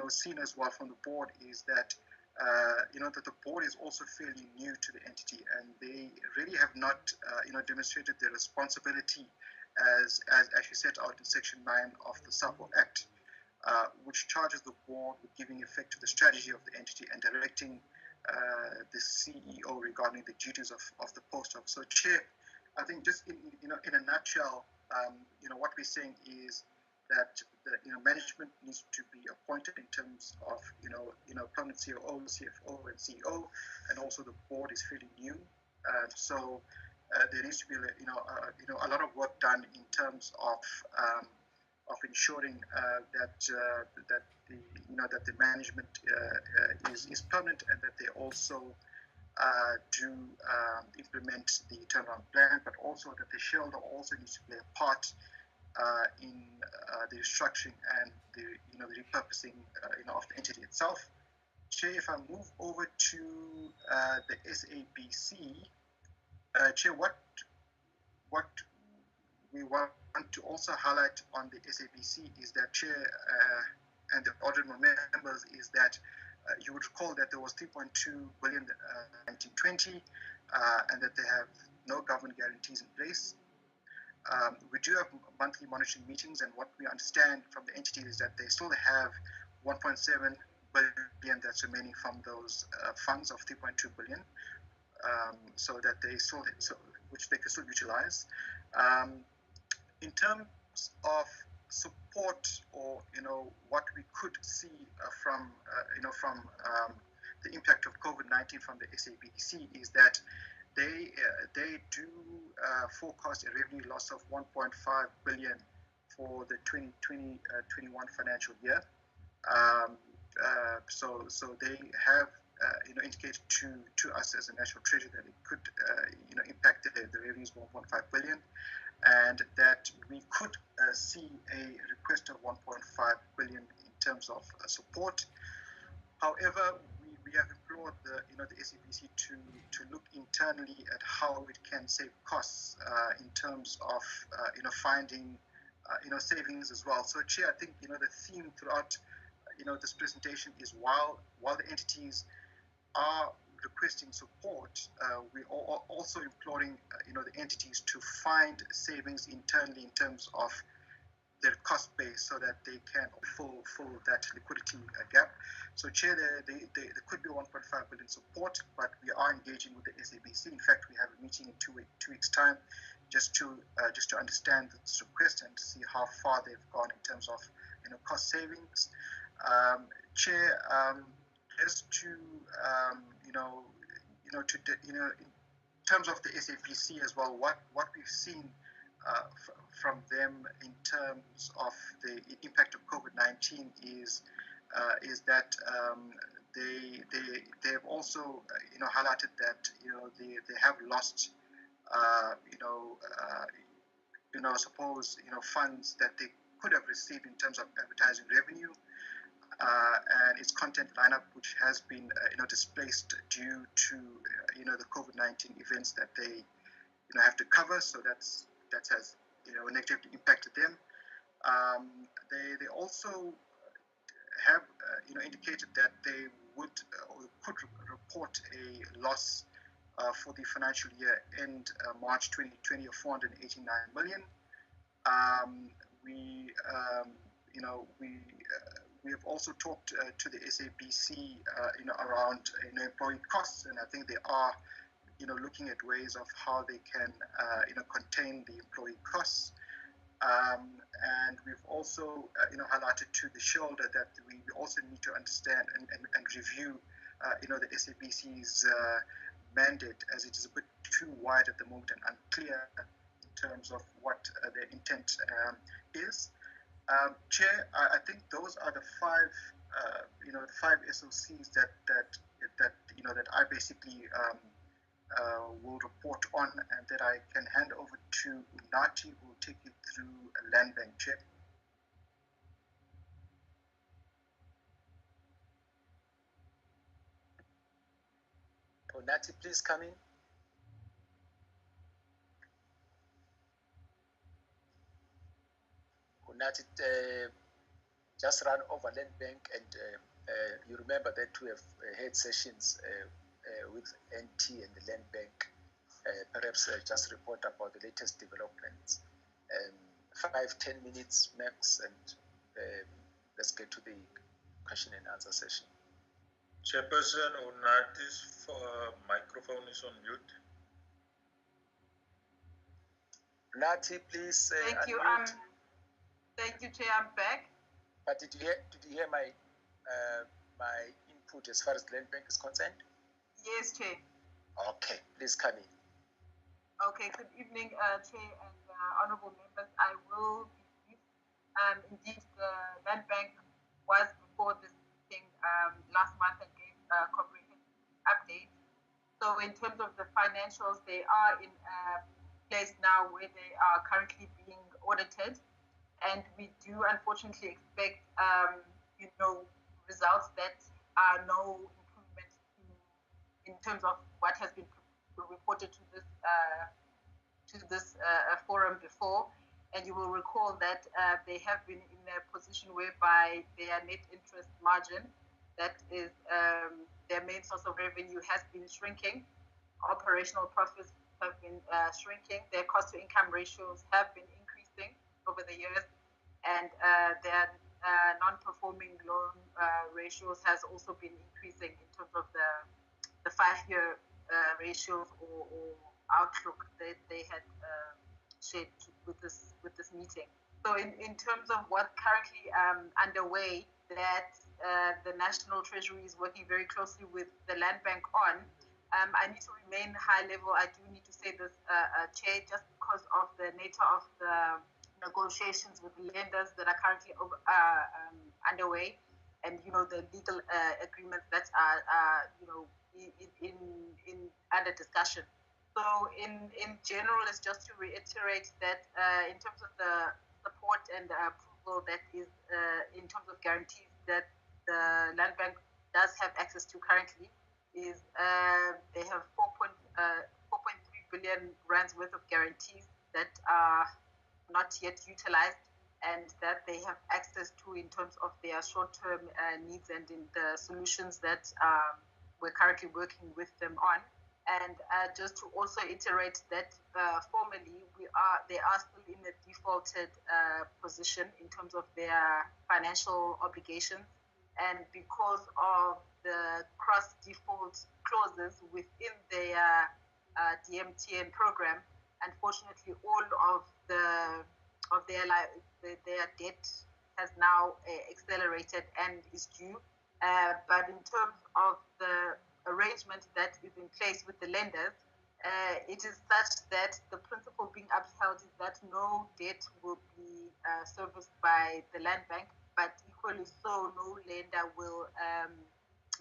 seen as well from the board is that, that the board is also fairly new to the entity, and they really have not, demonstrated their responsibility as actually set out in Section 9 of the SAPO Act, which charges the board with giving effect to the strategy of the entity and directing the CEO regarding the duties of the post office. So, Chair, I think just in a nutshell, what we're saying is that the management needs to be appointed in terms of permanent COO, CFO, and CEO, and also the board is fairly new, so. There needs to be, a lot of work done in terms of ensuring that the management is permanent, and that they also do implement the turnaround plan, but also that the shareholder also needs to play a part in the restructuring and the repurposing of the entity itself. Chair, if I move over to the SABC. Chair, what we want to also highlight on the SABC is that, Chair, and the honourable members, is that you would recall that there was 3.2 billion in 1920, and that they have no government guarantees in place. We do have monthly monitoring meetings, and what we understand from the entity is that they still have 1.7 billion that's remaining from those funds of 3.2 billion. So that which they can still utilize. In terms of support, or what we could see from the impact of COVID-19 from the SABC, is that they do forecast a revenue loss of 1.5 billion for the 2020-21 financial year. So they have indicated to us as a National Treasury that it could impact the revenues of 1.5 billion, and that we could see a request of 1.5 billion in terms of support. However, we have implored the SABC to look internally at how it can save costs in terms of finding savings as well. So, Chair, I think the theme throughout this presentation is while the entities are requesting support, we are also imploring the entities to find savings internally in terms of their cost base, so that they can fill that liquidity gap. So, Chair, there could be 1.5 billion support, but we are engaging with the SABC. In fact, we have a meeting in two weeks' time, just to understand this request and to see how far they've gone in terms of cost savings. Chair, just to in terms of the SABC as well, what we've seen from them in terms of the impact of COVID-19 is that they have also highlighted that they have lost suppose funds that they could have received in terms of advertising revenue, and its content lineup, which has been displaced due to the COVID-19 events that they have to cover. So that has negatively impacted them. They also have indicated that they would or could report a loss for the financial year end March 2020 of 489 million. We have also talked to the SABC, around employee costs, and I think they are, looking at ways of how they can, contain the employee costs. And we've also, highlighted to the shareholder that we also need to understand and review, the SABC's mandate, as it is a bit too wide at the moment and unclear in terms of what their intent is. Chair, I think those are the five, the five SOCs that I basically will report on, and that I can hand over to Unati, who will take you through Land Bank, Chair. Unati, please come in. Unati, just run over Land Bank, and you remember that we have had sessions with NT and the Land Bank. Perhaps just report about the latest developments. 5-10 minutes max, and let's get to the question and answer session. Chairperson Unati's microphone is on mute. Unati, please. Thank you. Unmute. Thank you, Chair. I'm back. But did you hear my my input as far as Land Bank is concerned? Yes, Chair. Okay, please come in. Okay. Good evening, Chair and honourable members. I will be brief. Indeed, the Land Bank was before this meeting last month and gave a comprehensive update. So, in terms of the financials, they are in a place now where they are currently being audited. And we do unfortunately expect, results that are no improvement in terms of what has been reported to this forum before. And you will recall that they have been in a position whereby their net interest margin, that is their main source of revenue, has been shrinking. Operational profits have been shrinking. Their cost-to-income ratios have been increasing over the years, and their non-performing loan ratios has also been increasing in terms of the 5-year ratios or outlook that they had shared with this meeting. So in terms of what currently underway, that the National Treasury is working very closely with the Land Bank on, I need to remain high level. I do need to say this, Chair, just because of the nature of the negotiations with lenders that are currently underway, and the legal agreements that are in under discussion. So in general, it's just to reiterate that in terms of the support and approval that is in terms of guarantees that the Land Bank does have access to currently, is they have 4.3 billion rands worth of guarantees that are not yet utilized, and that they have access to in terms of their short-term needs and in the solutions that we're currently working with them on. And just to also iterate that formally, they are still in a defaulted position in terms of their financial obligations, and because of the cross-default clauses within their DMTN program, unfortunately, all of their debt has now accelerated and is due. But in terms of the arrangement that is in place with the lenders, it is such that the principle being upheld is that no debt will be serviced by the Land Bank, but equally so, no lender will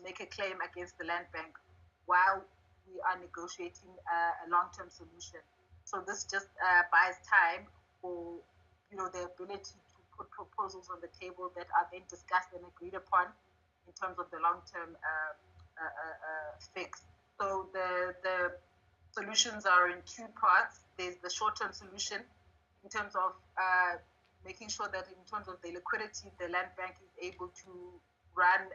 make a claim against the Land Bank while we are negotiating a long-term solution. So this just buys time for the ability to put proposals on the table that are then discussed and agreed upon in terms of the long-term fix. So the solutions are in two parts. There's the short-term solution in terms of making sure that in terms of the liquidity, the Land Bank is able to run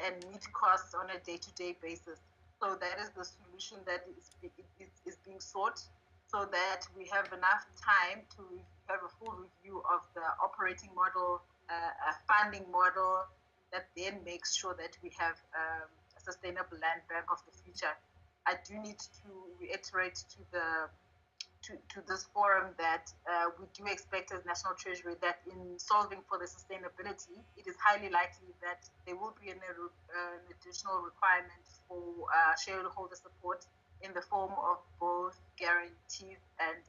and meet costs on a day-to-day basis. So that is the solution that is being sought, so that we have enough time to have a full review of the operating model, a funding model that then makes sure that we have a sustainable land bank of the future. I do need to reiterate to this forum that we do expect as National Treasury that in solving for the sustainability, it is highly likely that there will be an additional requirement for shareholder support in the form of both guarantees and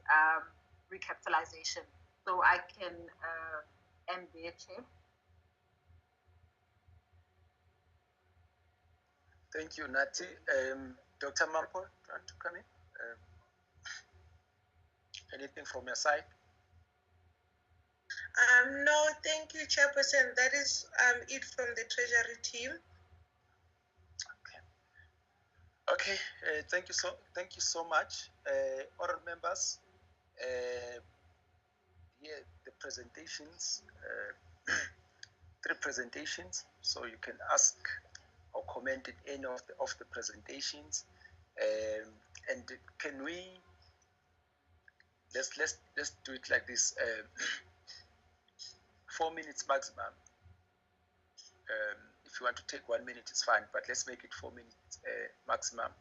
recapitalization. So I can end there, Chair. Thank you, Nati. Dr. Mampo, do you want to come in? Anything from your side? No, thank you, Chairperson. That is it from the Treasury team. Okay. Thank you so much, honourable members. Here the presentations, 3 presentations. So you can ask or comment in any of the presentations. And can we let's do it like this. 4 minutes maximum. If you want to take 1 minute, it's fine, but let's make it 4 minutes maximum,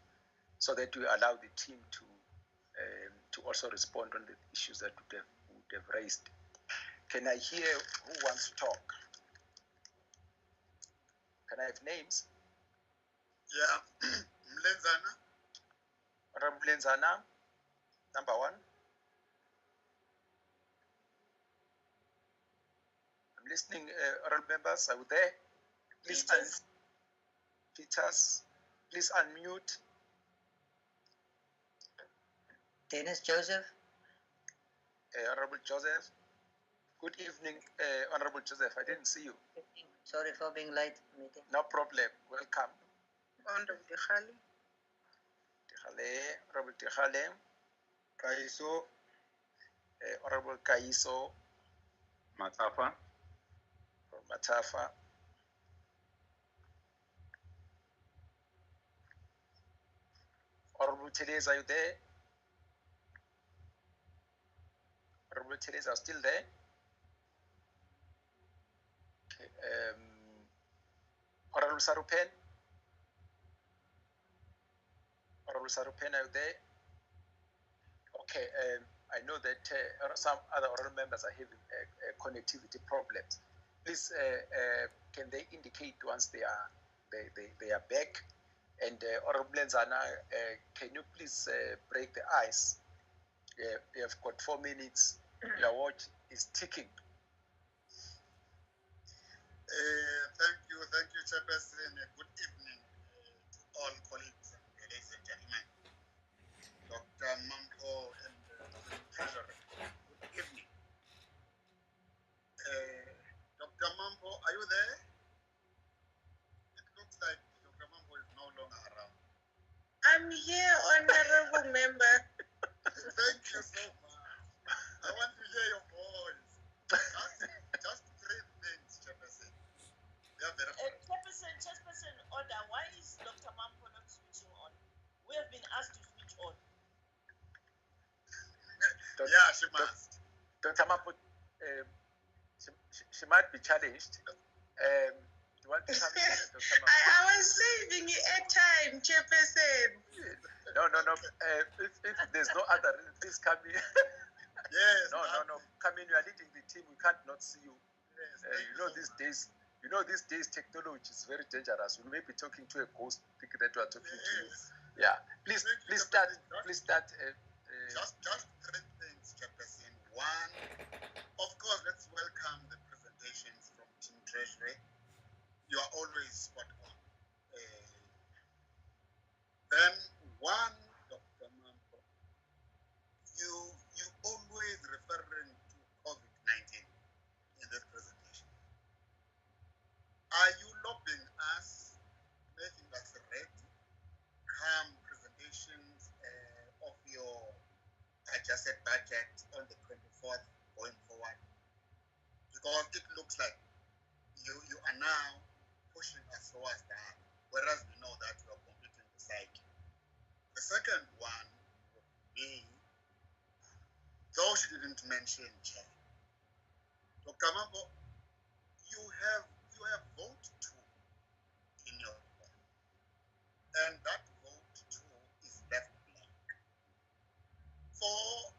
so that we allow the team to also respond on the issues that would have raised. Can I hear who wants to talk? Can I have names? Yeah, Mlenzana. Honorable Mlenzana, number 1. I'm listening, honorable members. Are you there? Please, Peters, please unmute. Dennis Joseph. Honorable Joseph. Good evening, Honorable Joseph. I didn't see you. Sorry for being late. Meeting. No problem. Welcome. Honorable Dihali. Honorable Dihale. Kaiso. Honorable Kaiso. Matafa. Matafa. Honorable Teresa, are you there? Honorable Teresa are still there? Okay. Honorable Sarupen? Honorable Sarupen, are you there? Okay. I know that some other honorable members are having connectivity problems. Please, can they indicate once they are back? And Honorable Nzana, can you please break the ice? We have got 4 minutes. Your watch is ticking. Thank you, Chairperson. Good evening to all colleagues and ladies and gentlemen. Dr. Mampo and the Treasurer. Good evening. Dr. Mampo, are you there? It looks like Dr. Mampo is no longer around. I'm here, honorable member. Thank you so much. I want to hear your voice. Just 3 things, Chairperson. Chairperson, order. Why is Dr. Mampo not switching on? We have been asked to switch on. Yeah, she must. Dr. Mampo, she might be challenged. You want to come in, Dr. Mampo? I was saving airtime, Chairperson. No. If there's no other, please come in. Yes. No. Come in. You are leading the team. We can't not see you. Yes, You know these days technology is very dangerous. We may be talking to a ghost, thinking that we are talking to you. Yeah. Please start. Just 3 things, Chairperson. One, of course, let's welcome the presentations from Team Treasury. You are always spot on. Then one, Dr. Mampo, you always referring to COVID-19 in this presentation. Are you lobbying us, making us ready, come presentations of your adjusted budget on the 24th going forward? Because it looks like you are now pushing as low as that, whereas we know that we are completing the cycle. The second one would be, though she didn't mention Chair, Dr. Mambo, you have vote 2 in your report, and that vote 2 is left blank. For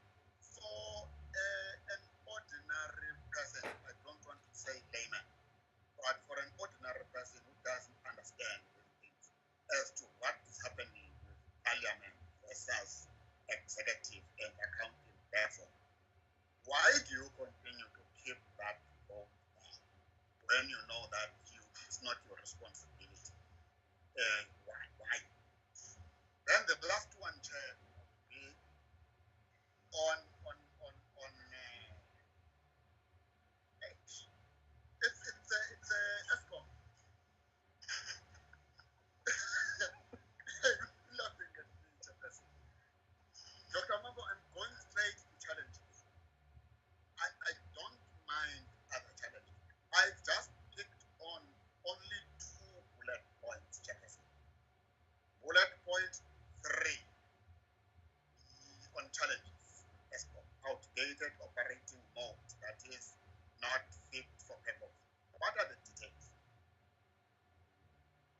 an ordinary person, I don't want to say layman, but for an ordinary person who doesn't understand these things as to what is happening with parliament versus executive and accounting, therefore, why do you continue to keep that vote there when you know that it's not your responsibility? Why? Then the last one, Chair, would be on it's a ESCOM. You're laughing at me, Chairperson. Dr. Mambo, I'm going straight to challenges. I don't mind other challenges. I've just picked on only 2 bullet points, Chairperson. Bullet point 3 on challenges. ESCOM, outdated operating mode that is not fit for purpose. What are the details?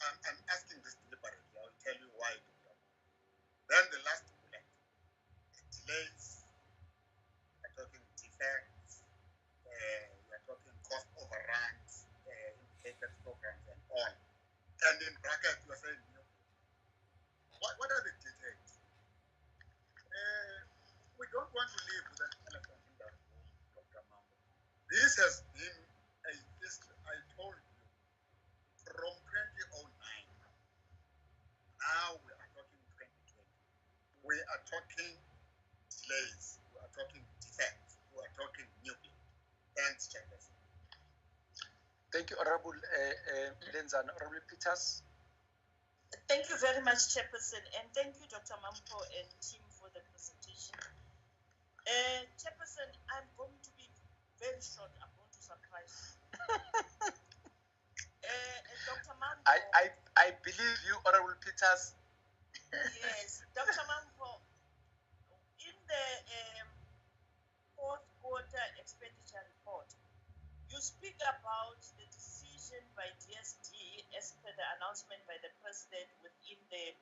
I'm asking this deliberately. I'll tell you why. Then the last bullet, delays, we're talking defects, we're talking cost overruns, indicated programs and all. And in brackets, you're saying, what are the details? We don't want to live with an elephant in that room, Dr. Mambo. This has been a history, I told you, from 2009. Now we are talking 2020. We are talking delays. We are talking defects. We are talking new build. Thanks, Chairperson. Thank you, Honorable Lenzan. Honorable Peters. Thank you very much, Chairperson, and thank you, Dr. Mampo and team, for the presentation. Chairperson, I'm going to be very short. I'm going to surprise you. Dr. Mampo. I believe you, Honorable Peters. Yes, Dr. Mampo, in the fourth quarter expenditure report, you speak about the decision by DSD as per the announcement by the President within the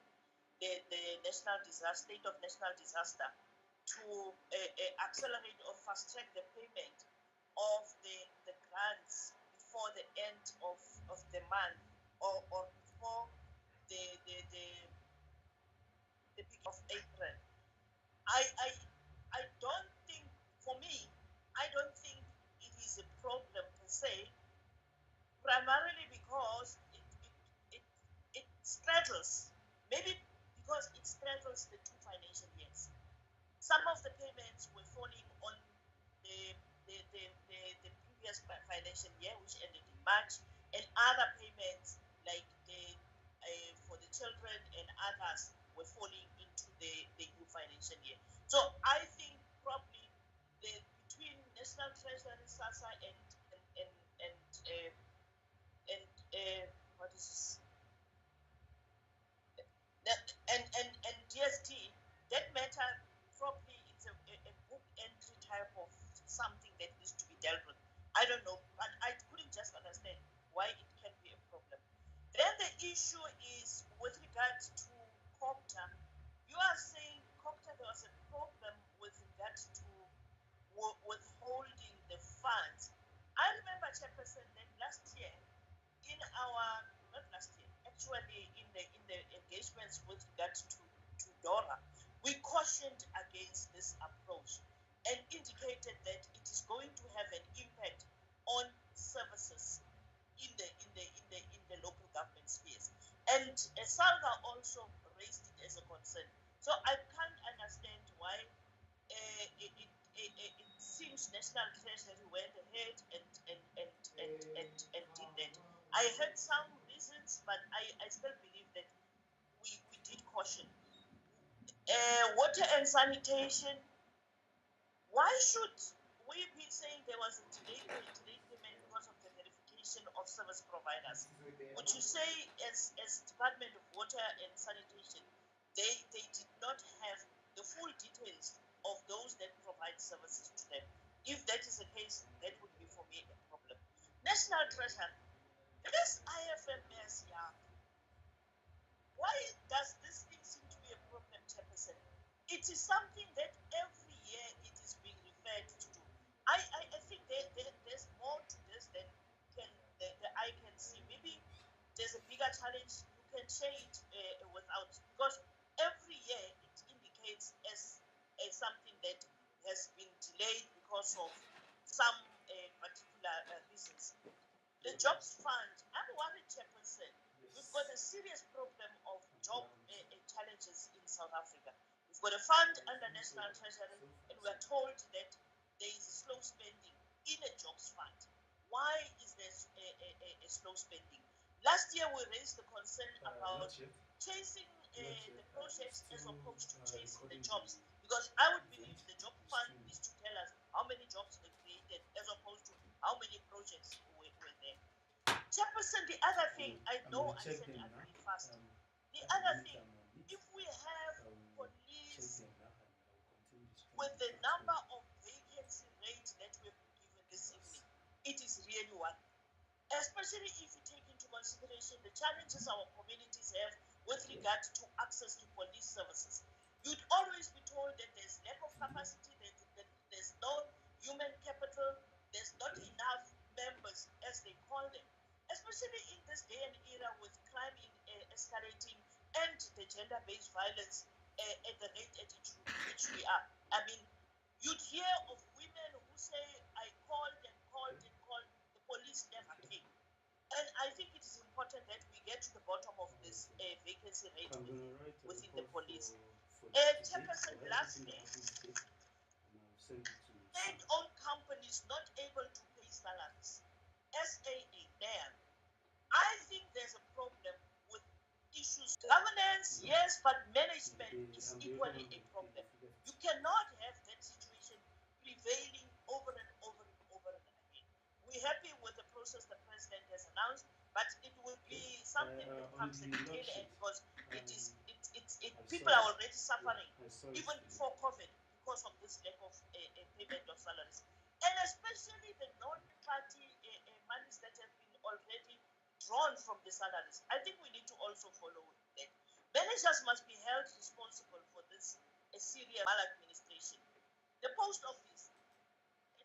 national disaster, state of national disaster, to accelerate or fast track the payment of the grants before the end of the month or before the beginning of April. I don't think, for me, I don't think it is a problem per se, primarily because it straddles, maybe because it straddles the 2 financial years. Some of the payments were falling on the previous financial year, which ended in March, and other payments like for the children and others were falling into the new financial year. So I think probably between National Treasury, SASSA, and what is this? And DST, that matter probably it's a book entry type of something that needs to be dealt with. I don't know, but I couldn't just understand why it can be a problem. Then the issue is with regards to COPTA. You are saying COPTA, there was a problem with regards to withholding the funds. I remember, Chairperson, that last year, not last year, actually in the engagements with regards to DORA, we cautioned against this approach and indicated that it is going to have an impact on services in the local government spheres. And SALGA also raised it as a concern. So I can't understand why it seems National Treasury went ahead and did that. I heard some reasons, but I still believe that we did caution. Water and sanitation. Why should we be saying there was a delayed payment because of the verification of service providers. Would you say, as Department of Water and Sanitation, they did not have the full details of those that provide services to them? If that is the case, that would be for me a problem. National Treasury, this IFMS, yeah. Why does this thing seem to be a problem, Chairperson? It is something that every year it is being referred to. I think there's more to this than the eye can see. Maybe there's a bigger challenge. You can share it without, because every year it indicates as something that has been delayed because of some particular reasons. The Jobs Fund, I'm worried, Chairperson. We've got a serious problem of job challenges in South Africa. We've got a fund under National Treasury, and we are told that there is slow spending in a jobs fund. Why is there a slow spending? Last year, we raised the concern about chasing the projects as opposed to chasing the jobs, because I would believe the job fund is to tell us how many jobs were created as opposed to how many projects were there. Chairperson, the other thing, I know I said agree fast. The other thing, if we have police with the number of vacancy rates that we've been given this evening, it is really one. Especially if you take into consideration the challenges our communities have with regard to access to police services. You'd always be told that there's lack of capacity, that there's no human capital, there's not enough members, as they call them. Especially in this day and era with crime escalating and the gender-based violence at the rate at which we are. I mean, you'd hear of women who say, I called and called and called, the police never came. And I think it is important that we get to the bottom of this vacancy rate within the police. Chairperson, lastly, state-owned companies not able to pay salaries. SAA, NAM. I think there's a problem with issues. Governance, yes, but management is equally a problem. You cannot have that situation prevailing over and over and over and again. We're happy with the process the president has announced, but it will be something that comes at the tail end, because people are already suffering, even before COVID, because of this lack of payment of salaries. And especially the non-party monies that have been already drawn from the salaries. I think we need to also follow that. Managers must be held responsible for this serious maladministration. The post office,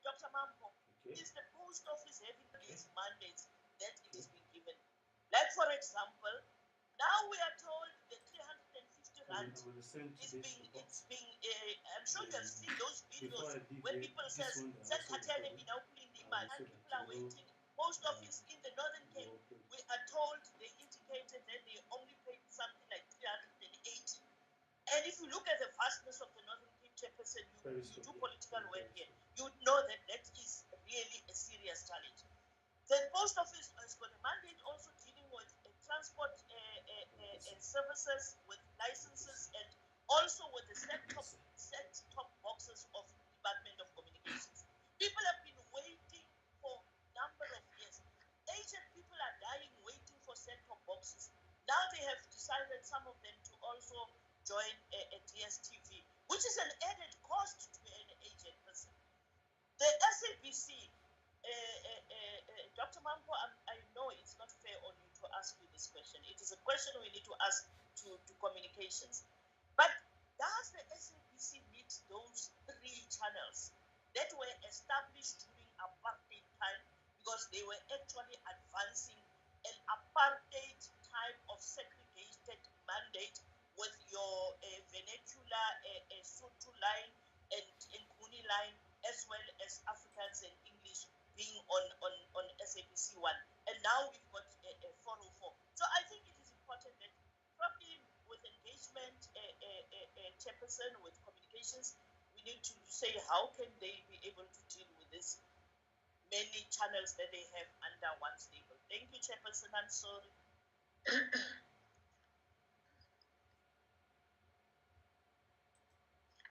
Dr. Mampo, is the post office having these mandates that it has been given? Like, for example, now we are told the 350 rand is being I'm sure you have seen those videos when people say, people are waiting. Post office in the Northern Cape, we are told they indicated that they only paid something like 380. And if you look at the vastness of the Northern Cape, Chairperson, you do political work here, you would know that that is really a serious challenge. The post office has got a mandate also dealing with transport services, with licenses, and also with the set-top boxes of Department of Communications. People have been waiting for a number of years. Asian people are dying waiting for set-top boxes. Now they have decided, some of them, to also join a DSTV, which is an added cost to an Asian person. The SABC, Dr. Mampo, I know it's not fair on you to ask you this question. It is a question we need to ask to communications. But does the SABC meet those 3 channels that were established during apartheid time, because they were actually advancing an apartheid type of segregated mandate with your vernacular Sotho line and Nguni line, as well as Afrikaans and English being on SABC 1. And now we've got a 404. So I think it is important that probably with engagement, Chairperson, with communications, we need to say how can they be able to deal with this many channels that they have under one stable. Thank you, Chairperson. I'm sorry.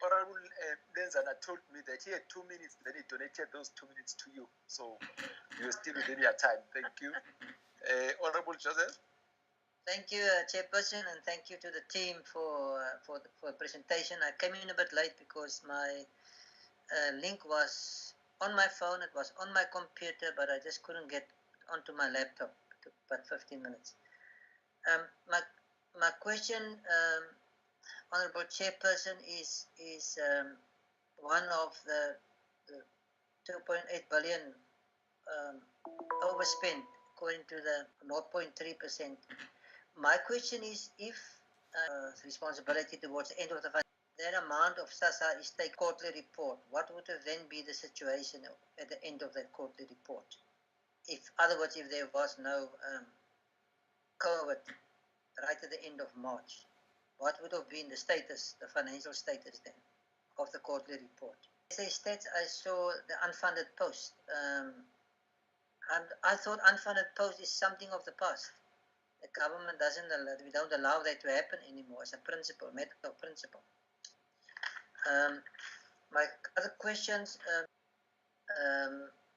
Honorable Lenzana told me that he had 2 minutes, then he donated those 2 minutes to you. So you're still within your time. Thank you. Honorable Joseph. Thank you, Chairperson, and thank you to the team for the presentation. I came in a bit late because my link was on my phone, it was on my computer, but I just couldn't get onto my laptop. It took about 15 minutes. My question, Honorable Chairperson, is one of the 2.8 billion overspent according to the 0.3%. My question is, if responsibility towards the end of the fund, that amount of SASSA is take quarterly report, what would then be the situation at the end of that quarterly report? If, other words, if there was no COVID right at the end of March, what would have been the status, the financial status then of the quarterly report? As I stats, I saw the unfunded post. And I thought unfunded post is something of the past. The government doesn't allow, we don't allow that to happen anymore as a principle, matter of principle. My other questions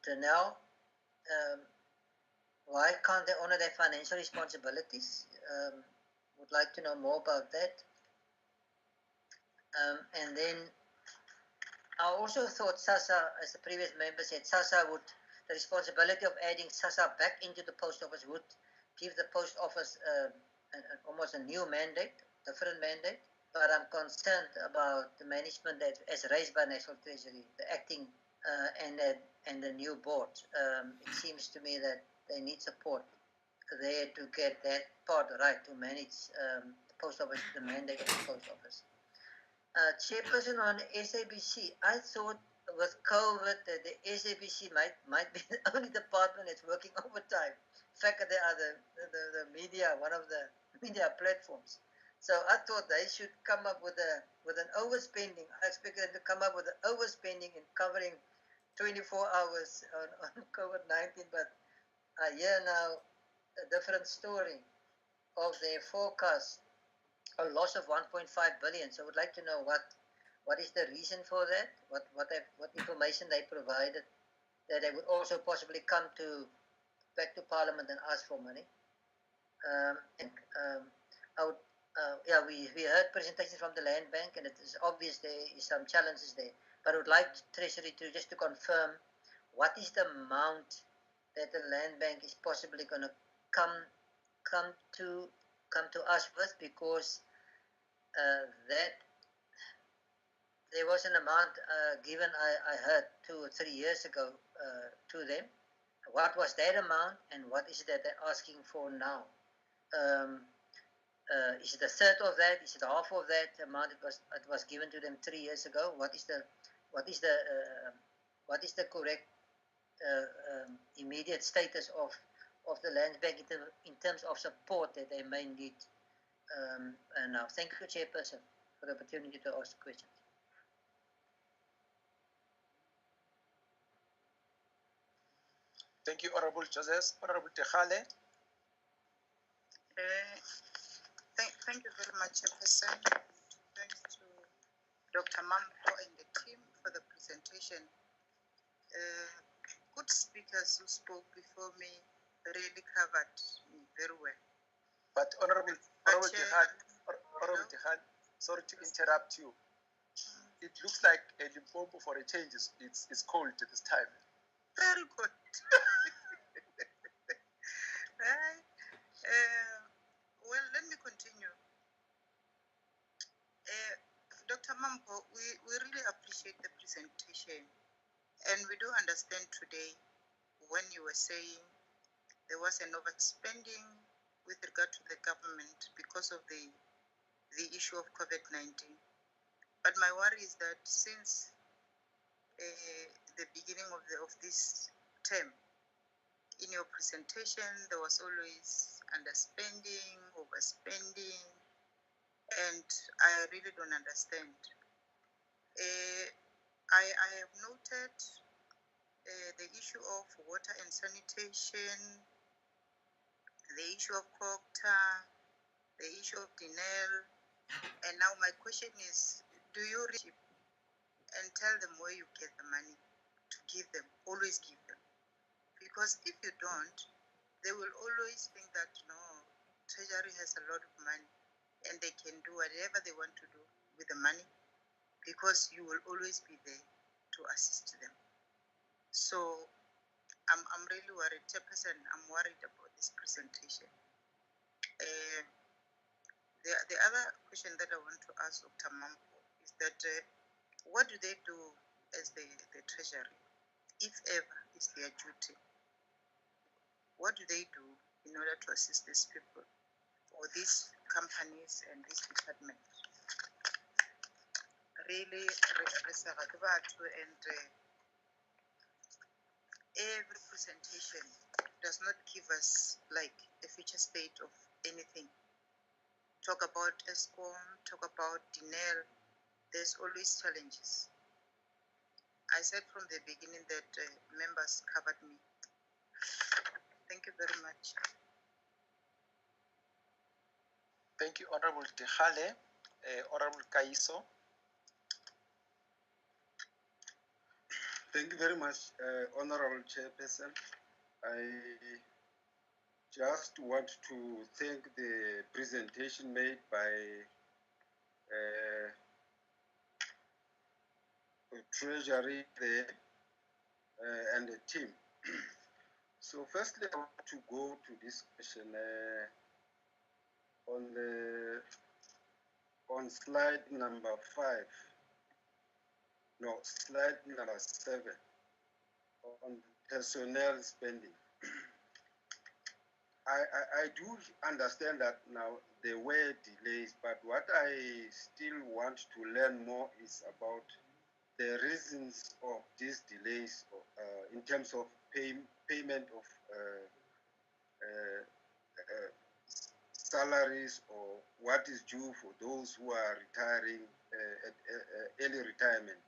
to now, why can't they honor their financial responsibilities? Would like to know more about that. And then I also thought SASSA, as the previous member said, SASSA would, the responsibility of adding SASSA back into the post office would give the post office almost a new mandate, different mandate. But I'm concerned about the management that, as raised by National Treasury, the acting and the new board. It seems to me that they need support there to get that part right, to manage the post office, the mandate of the post office. Chairperson on SABC, I thought with COVID that the SABC might be the only department that's working overtime. In fact, they are the media, one of the media platforms. So I thought they should come up with an overspending. I expected them to come up with an overspending in covering 24 hours on COVID-19, but I hear now a different story of their forecast, a loss of 1.5 billion. So I would like to know what is the reason for that, what information they provided, that they would also possibly come back to Parliament and ask for money. We heard presentations from the Land Bank, and it is obvious there is some challenges there. But I would like Treasury to confirm what is the amount that the Land Bank is possibly going to come to us with, because that there was an amount given, I heard 2 or 3 years ago to them. What was that amount, and what is it that they're asking for now? Is it a third of that? Is it half of that amount it was given to them 3 years ago? What is the correct immediate status of the Land Bank in terms of support that they may need now? Thank you, Chairperson, for the opportunity to ask questions. Thank you, Honorable Joseph. Honorable Techale. Thank you very much, Chairperson. Thanks to Dr. Mampo and the team for the presentation. Good speakers who spoke before me really covered me very well. But Honorable Techale, sorry to interrupt you. It looks like Limpopo, for a change, is cold at this time. Very good. Right. Well, let me continue. Dr. Mampo, we really appreciate the presentation, and we do understand today when you were saying there was an overspending with regard to the government because of the issue of COVID-19. But my worry is that since the beginning of this term, in your presentation, there was always underspending, overspending, and I really don't understand. I have noted the issue of water and sanitation, the issue of COCTA, the issue of Dinel, and now my question is, do you and tell them where you get the money to give them. Always give them. Because if you don't, they will always think that no, Treasury has a lot of money and they can do whatever they want to do with the money because you will always be there to assist them. So I'm really worried. Chairperson, I'm worried about this presentation. The other question that I want to ask Dr. Mampo is that what do they do as the Treasury, if ever is their duty? What do they do in order to assist these people or these companies and these departments? Really, and every presentation does not give us like a future state of anything. Talk about ESCOM, talk about DINEL, there's always challenges. I said from the beginning that members covered me. Thank you very much. Thank you, Honorable Tejale. Honorable Kaiso. Thank you very much, Honorable Chairperson. I just want to thank the presentation made by Treasury and the team. So firstly, I want to go to this question on slide number 5. No, slide number 7 on personnel spending. I do understand that now there were delays, but what I still want to learn more is about the reasons of these delays in terms of payment of salaries or what is due for those who are retiring at early retirement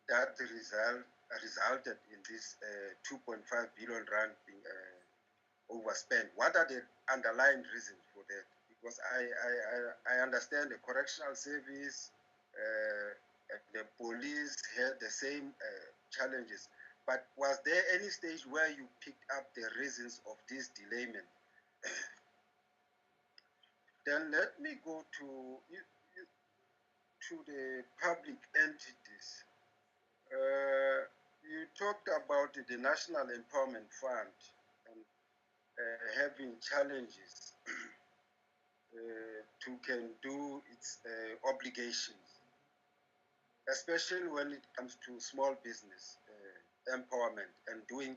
that resulted in this 2.5 billion rand being overspent. What are the underlying reasons for that? Because I understand the correctional service and the police had the same challenges. But was there any stage where you picked up the reasons of this delayment? Then let me go to the public entities. You talked about the National Empowerment Fund and having challenges to can do its obligations, especially when it comes to small business empowerment and doing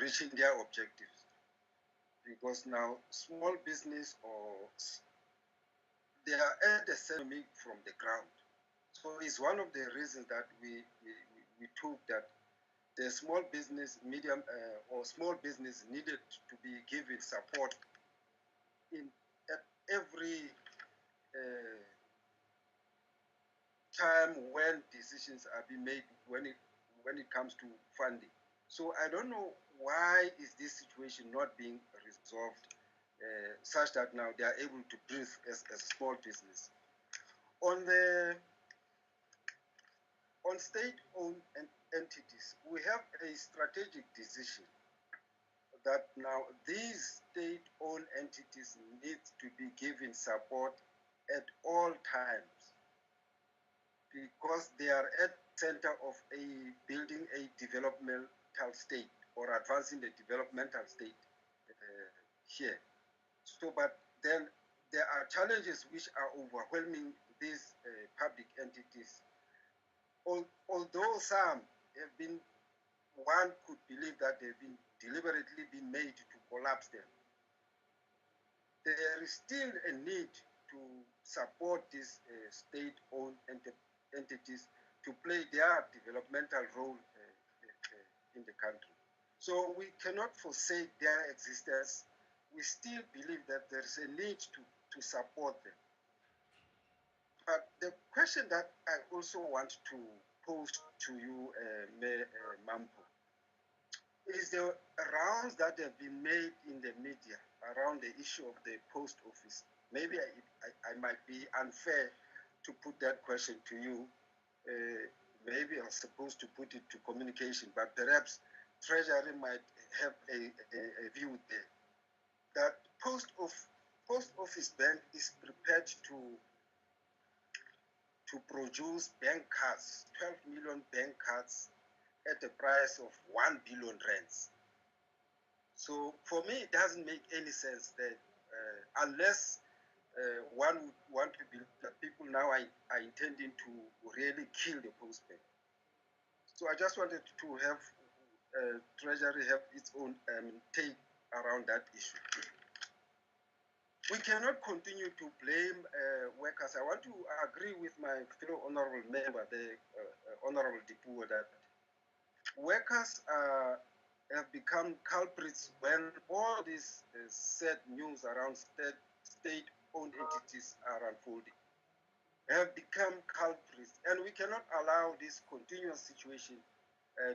reaching their objectives. Because now small business they are at the economy from the ground. So it's one of the reasons that we took that the small business, medium or small business needed to be given support at every time when decisions are being made when it comes to funding. So I don't know why is this situation not being resolved such that now they are able to breathe as a small business. On state-owned entities, we have a strategic decision that now these state-owned entities need to be given support at all times because they are at the center of building a developmental state or advancing the developmental state here. So, but then there are challenges which are overwhelming these public entities. Although some have been, one could believe that they've been deliberately been made to collapse them. There is still a need to support these state-owned entities to play their developmental role in the country. So we cannot forsake their existence. We still believe that there is a need to support them. But the question that I also want to pose to you, Mampo, is the rounds that have been made in the media around the issue of the post office. Maybe I might be unfair to put that question to you, maybe I'm supposed to put it to communication, but perhaps Treasury might have a view there. That Post Office Bank is prepared to produce bank cards, 12 million bank cards at a price of 1 billion rands. So for me, it doesn't make any sense that unless one would want to believe that people now are intending to really kill the Post Bank. So I just wanted to have Treasury have its own take around that issue. We cannot continue to blame workers. I want to agree with my fellow honorable member, the Honorable Dipuo, that workers have become culprits when all this sad news around state-owned entities are unfolding. Have become culprits, and we cannot allow this continuous situation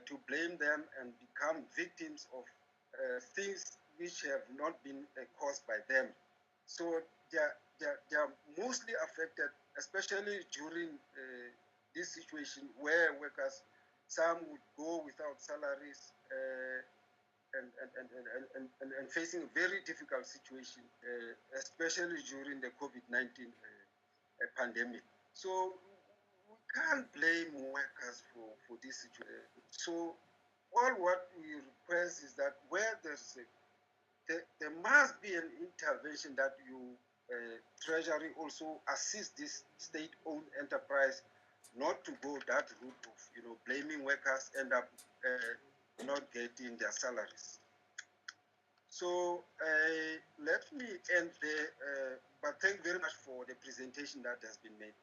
to blame them and become victims of things which have not been caused by them. So they are mostly affected, especially during this situation where workers, some would go without salaries and facing a very difficult situation, especially during the COVID-19 pandemic. So we can't blame workers for this situation. So all what we request is that where there must be an intervention that you Treasury also assist this state-owned enterprise not to go that route of blaming workers, end up not getting their salaries. So let me end there, but thank you very much for the presentation that has been made.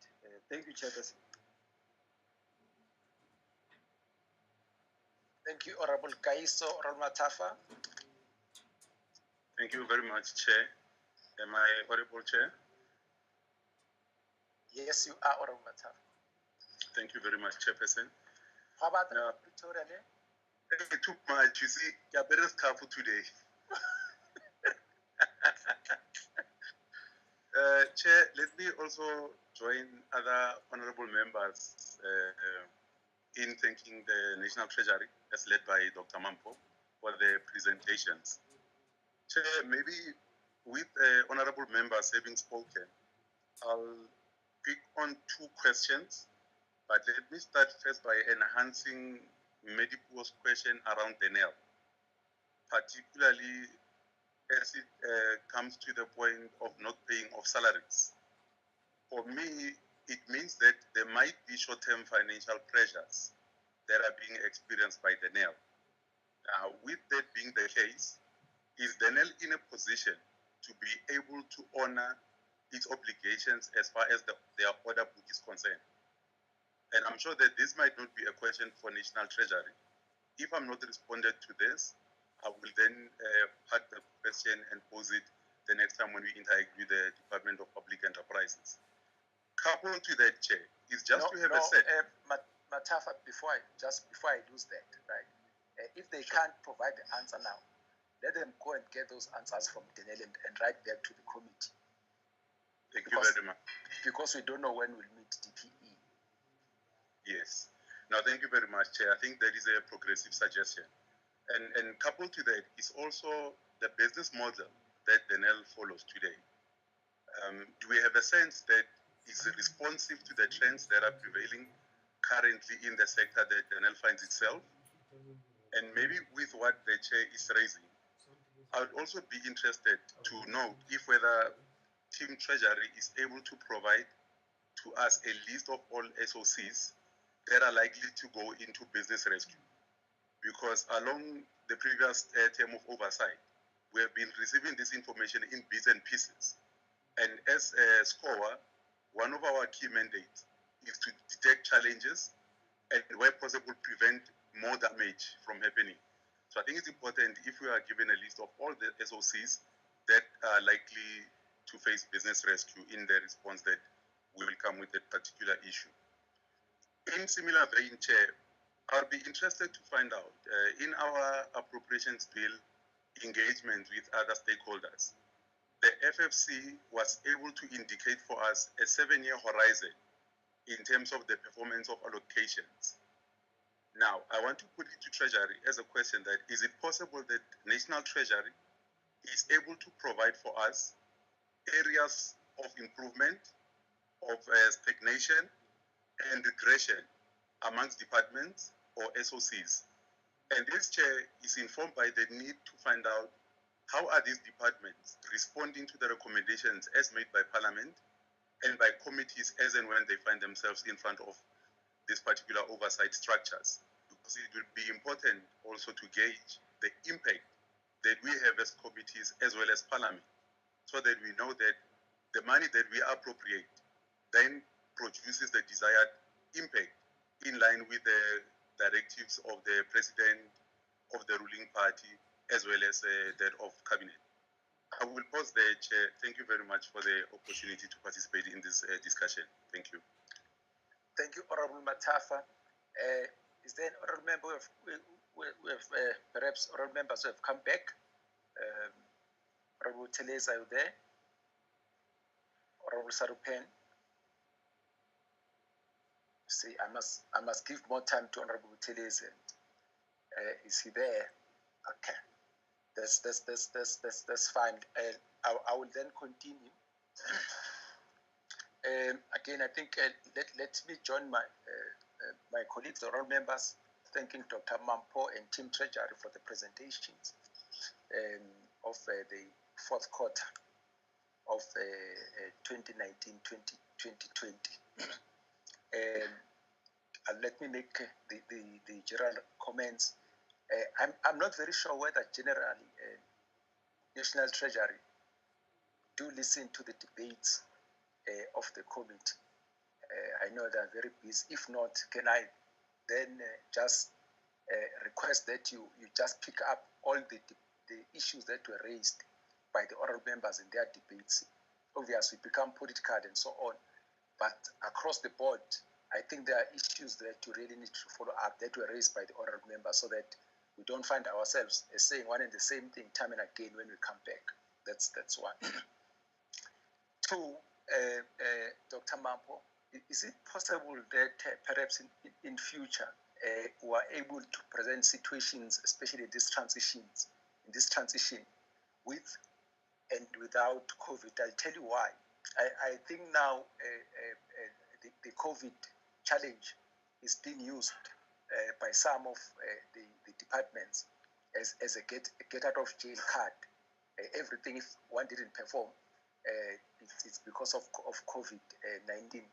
Thank you, Chairperson. Thank you, Honorable Kaiso Matafa. Thank you very much, Chair. Am I audible, Chair? Yes, you are, Honorable Matafa. Thank you very much, Chairperson. How about Pretoria? It took much. You see, you're very careful today. Chair, let me also join other honorable members in thanking the National Treasury, as led by Dr. Mampo, for the presentations. Chair, maybe with honorable members having spoken, I'll pick on two questions, but let me start first by enhancing Medipo's question around Denel, particularly as it comes to the point of not paying of salaries. For me, it means that there might be short-term financial pressures that are being experienced by Denel. With that being the case, is Denel in a position to be able to honor its obligations as far as their order book is concerned? And I'm sure that this might not be a question for National Treasury. If I'm not responded to this, I will then pack the question and pose it the next time when we interact with the Department of Public Enterprises. Coupled to that, Chair, is just to have a set. Matafa, before I lose that, right? If they can't provide the answer now, let them go and get those answers from Denel and write back to the committee. Thank you very much. Because we don't know when we'll meet DPE. Yes. Now, thank you very much, Chair. I think that is a progressive suggestion. And coupled to that is also the business model that Denel follows today. Do we have a sense that is responsive to the trends that are prevailing currently in the sector that Denel finds itself? And maybe with what the Chair is raising, I would also be interested to know if whether Team Treasury is able to provide to us a list of all SOCs that are likely to go into business rescue. Because along the previous term of oversight, we have been receiving this information in bits and pieces. And as a SCOA, one of our key mandates is to detect challenges and where possible prevent more damage from happening. So I think it's important if we are given a list of all the SOCs that are likely to face business rescue in the response that will come with that particular issue. In similar vein, Chair, I'll be interested to find out in our appropriations bill engagement with other stakeholders, the FFC was able to indicate for us a 7-year horizon in terms of the performance of allocations. Now, I want to put it to Treasury as a question that is it possible that National Treasury is able to provide for us areas of improvement, of stagnation and regression amongst departments or SOCs? And this chair is informed by the need to find out how are these departments responding to the recommendations as made by Parliament and by committees as and when they find themselves in front of these particular oversight structures. Because it will be important also to gauge the impact that we have as committees as well as Parliament, so that we know that the money that we appropriate then produces the desired impact in line with the directives of the President of the ruling party as well as that of Cabinet. I will pause there, Chair. Thank you very much for the opportunity to participate in this discussion. Thank you. Thank you, Honorable Matafa. Is there an honorable member perhaps honorable members who have come back? Honorable Teleza, are you there? Honorable Sarupen? See, I must give more time to Honorable Teleza. Is he there? Okay. That's fine. I will then continue. Again, I think let me join my colleagues, the honorable members, thanking Dr. Mampo and Team Treasury for the presentations of the fourth quarter of 2019-2020. Let me make the general comments. I'm not very sure whether generally National Treasury do listen to the debates of the committee. I know they're very busy. If not, can I then just request that you just pick up all the issues that were raised by the oral members in their debates? Obviously, become political and so on. But across the board, I think there are issues that you really need to follow up that were raised by the oral members, so that we don't find ourselves saying one and the same thing time and again when we come back. That's one. Two, Dr. Mampo, is it possible that perhaps in future we are able to present situations, especially in this transition, with and without COVID? I'll tell you why. I think now the COVID challenge is being used by some of the departments as a get out of jail card. Everything, if one didn't perform, it's because of COVID-19.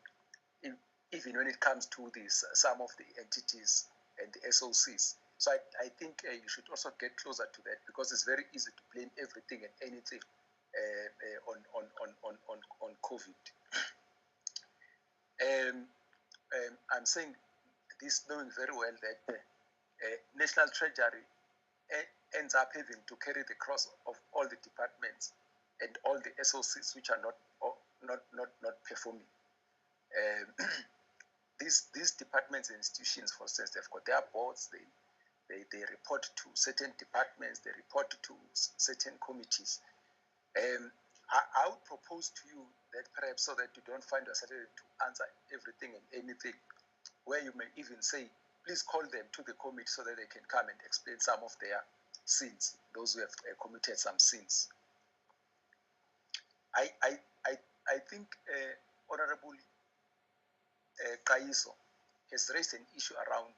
Even when it comes to this, some of the entities and the SOCs. So I think you should also get closer to that, because it's very easy to blame everything and anything on COVID. I'm saying this knowing very well that National Treasury ends up having to carry the cross of all the departments and all the SOCs which are not performing. These departments and institutions, for instance, they've got their boards. They report to certain departments. They report to certain committees. I would propose to you that perhaps, so that you don't find yourself to answer everything and anything, where you may even say, please call them to the committee so that they can come and explain some of their sins, those who have committed some sins. I think Honorable Kaiso has raised an issue around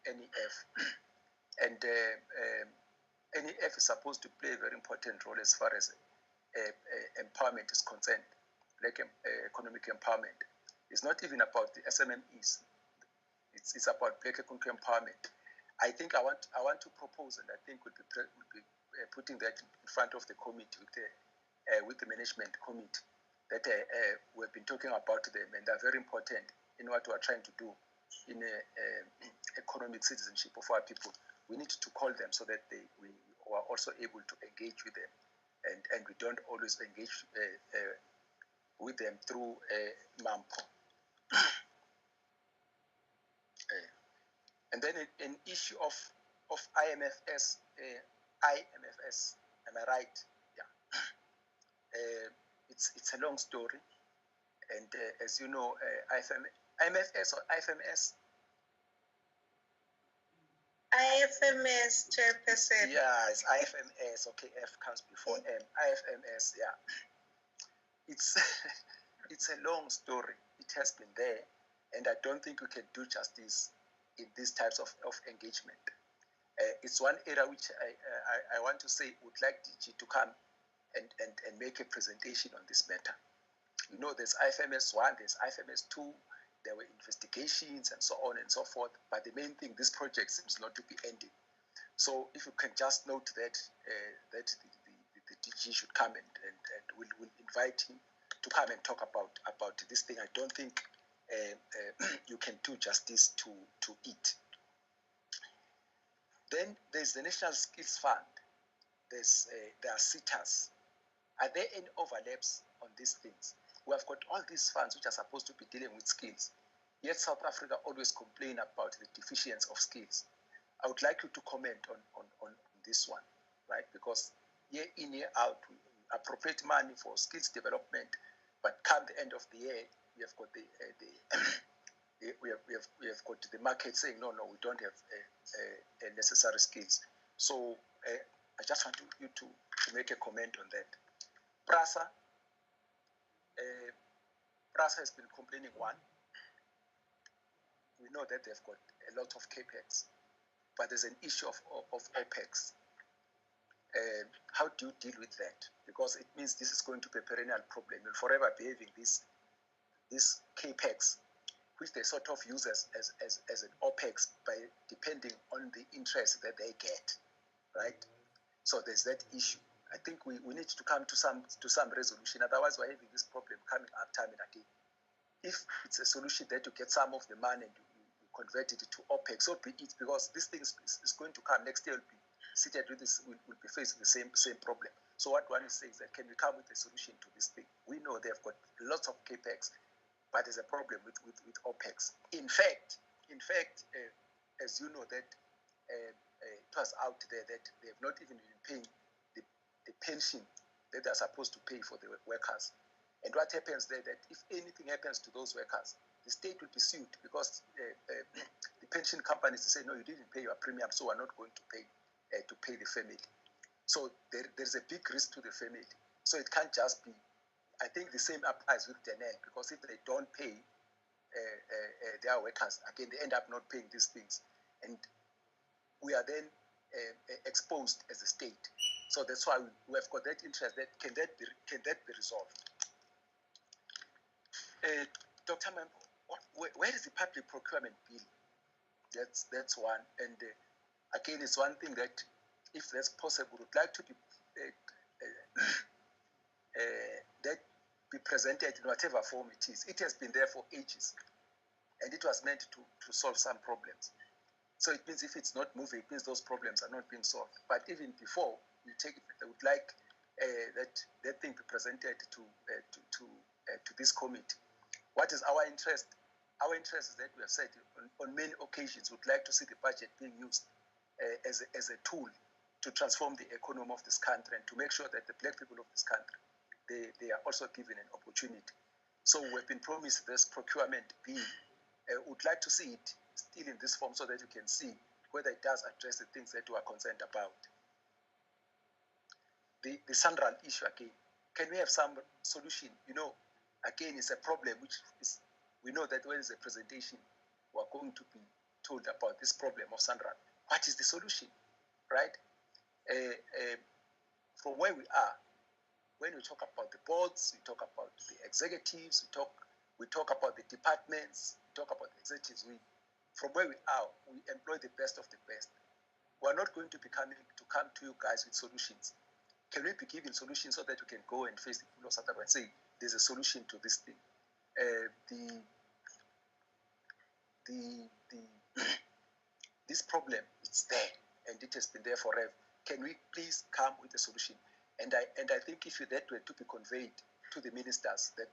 NEF. And NEF is supposed to play a very important role as far as empowerment is concerned, like economic empowerment. It's not even about the SMMEs. It's about black economic empowerment. I think I want to propose, and I think we'll be putting that in front of the committee with the management committee, that we've been talking about them, and they're very important in what we're trying to do in economic citizenship of our people. We need to call them so that we are also able to engage with them, and we don't always engage with them through MAMPO. And then an issue of IMFS, am I right? Yeah. It's a long story. And as you know, IMFS or IFMS? IFMS, Chairperson. Yeah, it's IFMS. Okay, F comes before M. IFMS, yeah. It's it's a long story. It has been there, and I don't think we can do justice in these types of engagement. It's one area which I want to say would like DG to come and make a presentation on this matter. You know, there's IFMS 1, there's IFMS 2, there were investigations and so on and so forth, but the main thing, this project seems not to be ending. So if you can just note that that the DG should come and we'll invite him to come and talk about this thing. I don't think you can do justice to it. Then there's the National Skills Fund. There are SITAs. Are there any overlaps on these things? We have got all these funds which are supposed to be dealing with skills. Yet South Africa always complain about the deficiency of skills. I would like you to comment on this one, right? Because year in, year out, we appropriate money for skills development, but come the end of the year, we have got we have got the market saying no, we don't have necessary skills. So I just want you to make a comment on that. PRASA has been complaining one. We know that they've got a lot of capex, but there's an issue of OPEX. How do you deal with that? Because it means this is going to be a perennial problem. You'll forever be having this capex, which they sort of use as an OPEX by depending on the interest that they get, right? So there's that issue. I think we need to come to some resolution. Otherwise, we're having this problem coming up time and again. If it's a solution that you get some of the money and you convert it to OPEX, so be it, because this thing is going to come next year. Will be seated with this. Will be facing the same problem. So what one is saying is that can we come with a solution to this thing? We know they've got lots of capex, but there's a problem with OPEX. In fact, as you know that it was out there that they have not even been paying the pension that they're supposed to pay for the workers. And what happens there, that if anything happens to those workers, the state will be sued because the pension companies say, no, you didn't pay your premium, so we're not going to pay the family. So there's a big risk to the family. So it can't just be, I think the same applies with Denel, because if they don't pay their workers, again, they end up not paying these things. And we are then exposed as a state. So that's why we have got that interest. That can that be resolved? Dr. Mambo, where is the public procurement bill? That's one. And again, it's one thing that, if that's possible, would like to be that be presented in whatever form it is. It has been there for ages, and it was meant to solve some problems. So it means if it's not moving, it means those problems are not being solved. But even before you take it, I would like that thing be presented to this committee. What is our interest? Our interest is that we have said on many occasions would like to see the budget being used as a tool to transform the economy of this country and to make sure that the black people of this country, they are also given an opportunity. So we've been promised this procurement bill. Would like to see it still in this form so that you can see whether it does address the things that you are concerned about. The Sandral issue again. Can we have some solution? You know, again, it's a problem which is, we know that when there's a presentation, we're going to be told about this problem of Sandral. What is the solution, right? From where we are, when we talk about the boards, we talk about the executives, we talk about the departments, we talk about the executives. From where we are, we employ the best of the best. We're not going to be come to you guys with solutions. Can we be given solutions so that we can go and face the people of South Africa and say there's a solution to this thing? This problem, it's there and it has been there forever. Can we please come with a solution? And I think if that were to be conveyed to the ministers, that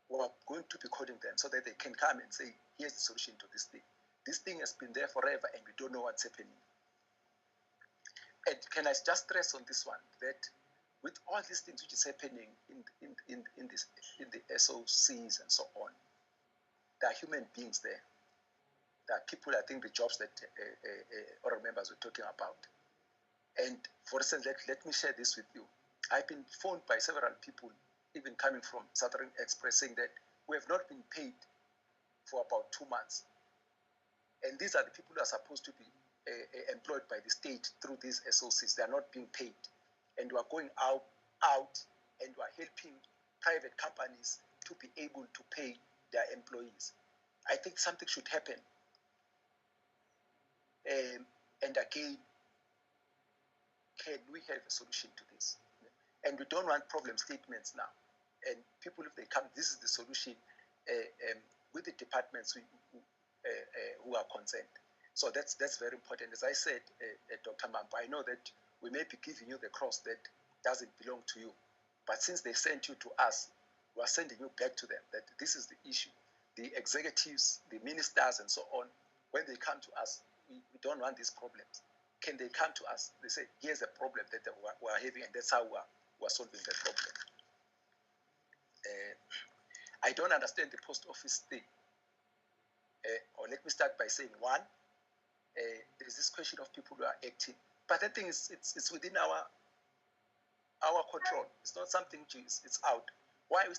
we're going to be calling them so that they can come and say, here's the solution to this thing. This thing has been there forever and we don't know what's happening. And can I just stress on this one that with all these things which is happening in the SOCs and so on, there are human beings there. There are people, I think, the jobs that our members were talking about. And for instance, let me share this with you. I've been phoned by several people, even coming from Southern Express, saying that we have not been paid for about 2 months. And these are the people who are supposed to be employed by the state through these SOCs. They are not being paid. And we are going out and we are helping private companies to be able to pay their employees. I think something should happen. And again, can we have a solution to this? And we don't want problem statements now. And people, if they come, this is the solution with the departments who are concerned. So that's very important. As I said, Dr. Mampa, I know that we may be giving you the cross that doesn't belong to you. But since they sent you to us, we are sending you back to them, that this is the issue. The executives, the ministers, and so on, when they come to us, we don't want these problems. Can they come to us? They say, here's a problem that we are having, and that's how we are solving the problem. I don't understand the post office thing. Or let me start by saying, one, there's this question of people who are acting. But I think it's within our control. It's not something which it's out. Why are we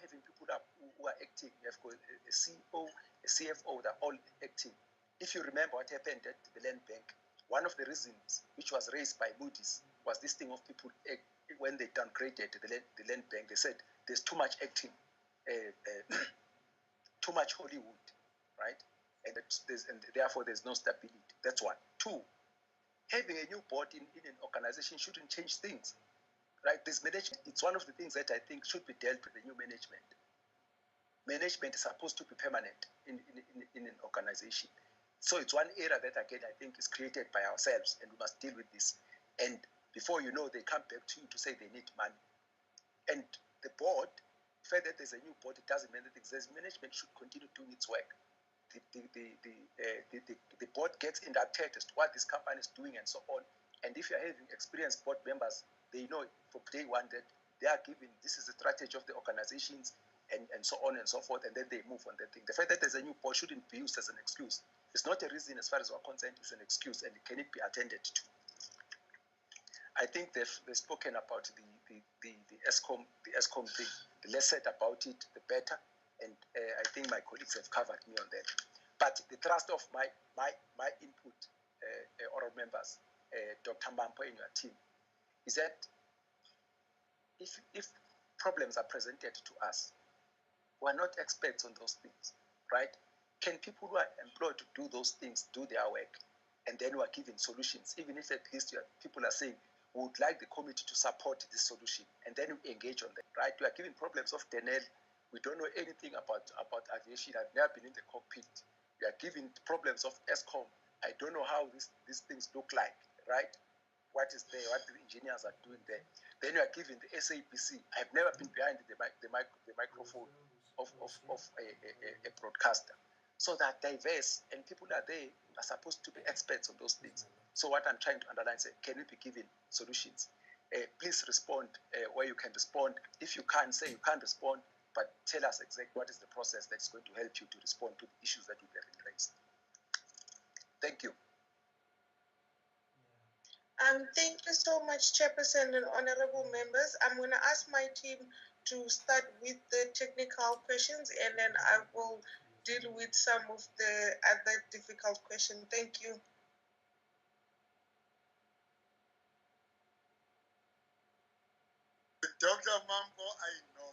having people who are acting? You have got a CEO, a CFO, they're all acting. If you remember what happened at the Land Bank, one of the reasons which was raised by Moody's was this thing of people, when they downgraded the Land Bank, they said there's too much acting, too much Hollywood, right? And therefore there's no stability. That's one. Two, having a new board in an organization shouldn't change things, right? This management, it's one of the things that I think should be dealt with the new management. Management is supposed to be permanent in an organization. So it's one area that, again, I think is created by ourselves, and we must deal with this. And before you know, they come back to you to say they need money. And the board, the fact that there's a new board, it doesn't mean that the management should continue doing its work. The board gets inducted as to what this company is doing and so on. And if you're having experienced board members, they know from day one that they are given, this is the strategy of the organizations, and so on and so forth, and then they move on that thing. The fact that there's a new board shouldn't be used as an excuse. It's not a reason as far as we're concerned, it's an excuse, and it can be attended to. I think they've spoken about the ESCOM thing. The less said about it, the better, and I think my colleagues have covered me on that. But the thrust of my input, oral members, Dr. Mampo and your team, is that if problems are presented to us, we're not experts on those things, right? Can people who are employed to do those things do their work? And then we're giving solutions, even if at least people are saying, we would like the committee to support this solution, and then we engage on that, right? We are giving problems of Denel. We don't know anything about aviation. I've never been in the cockpit. We are giving problems of ESCOM. I don't know how these things look like, right? What is there, what the engineers are doing there. Then you are giving the SABC. I've never been behind the microphone of a broadcaster. So that diverse, and people are there are supposed to be experts on those things. So what I'm trying to underline is, can we be given solutions? Please respond where you can respond. If you can't, say you can't respond, but tell us exactly what is the process that's going to help you to respond to the issues that will be raised. Thank you. Thank you so much, Chairperson and honorable members. I'm going to ask my team to start with the technical questions, and then I will deal with some of the other difficult questions. Thank you. Dr. Mambo, I know.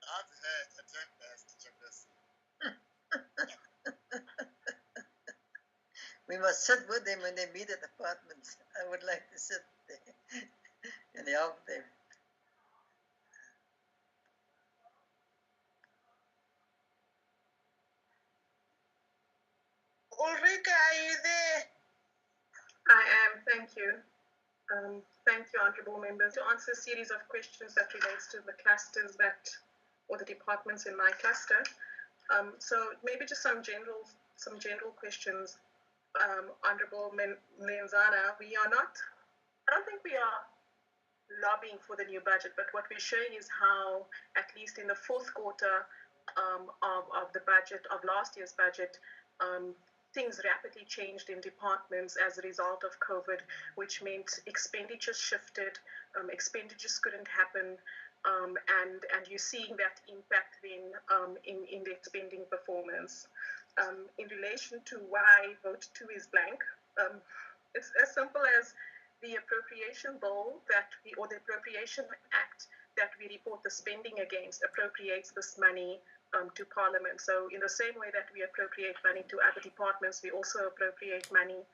I've had a tempest, Chairperson. We must sit with them when they meet at apartments. I would like to sit there and help them. Ulrika, are you there? I am, thank you. Thank you, honorable members. To answer a series of questions that relates to the clusters or the departments in my cluster. So maybe just some general questions. Honorable Mlenzana, I don't think we are lobbying for the new budget, but what we're showing is how, at least in the fourth quarter of the budget, of last year's budget, things rapidly changed in departments as a result of COVID, which meant expenditures shifted, expenditures couldn't happen, and you're seeing that impact then in the spending performance. In relation to why vote 2 is blank, it's as simple as the appropriation bill or the appropriation act that we report the spending against appropriates this money to Parliament. So in the same way that we appropriate money to other departments, we also appropriate money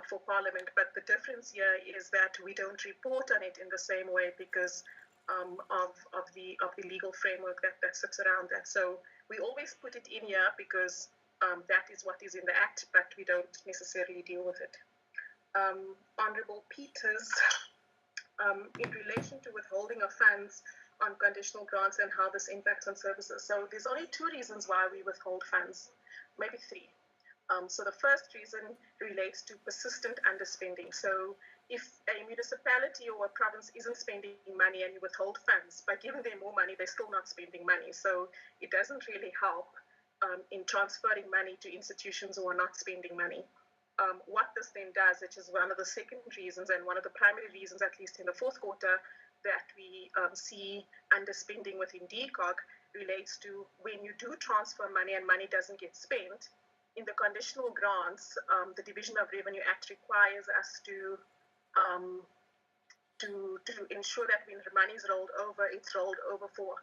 for Parliament. But the difference here is that we don't report on it in the same way because of the legal framework that sits around that. So we always put it in here because that is what is in the Act, but we don't necessarily deal with it. Honourable Peters, in relation to withholding of funds on conditional grants and how this impacts on services. So there's only 2 reasons why we withhold funds, maybe 3. So the first reason relates to persistent underspending. So if a municipality or a province isn't spending money and you withhold funds, by giving them more money, they're still not spending money. So it doesn't really help in transferring money to institutions who are not spending money. What this then does, which is one of the second reasons and one of the primary reasons, at least in the fourth quarter, that we see underspending within DCOG relates to when you do transfer money and money doesn't get spent. In the conditional grants, the Division of Revenue Act requires us to ensure that when the money is rolled over, it's rolled over for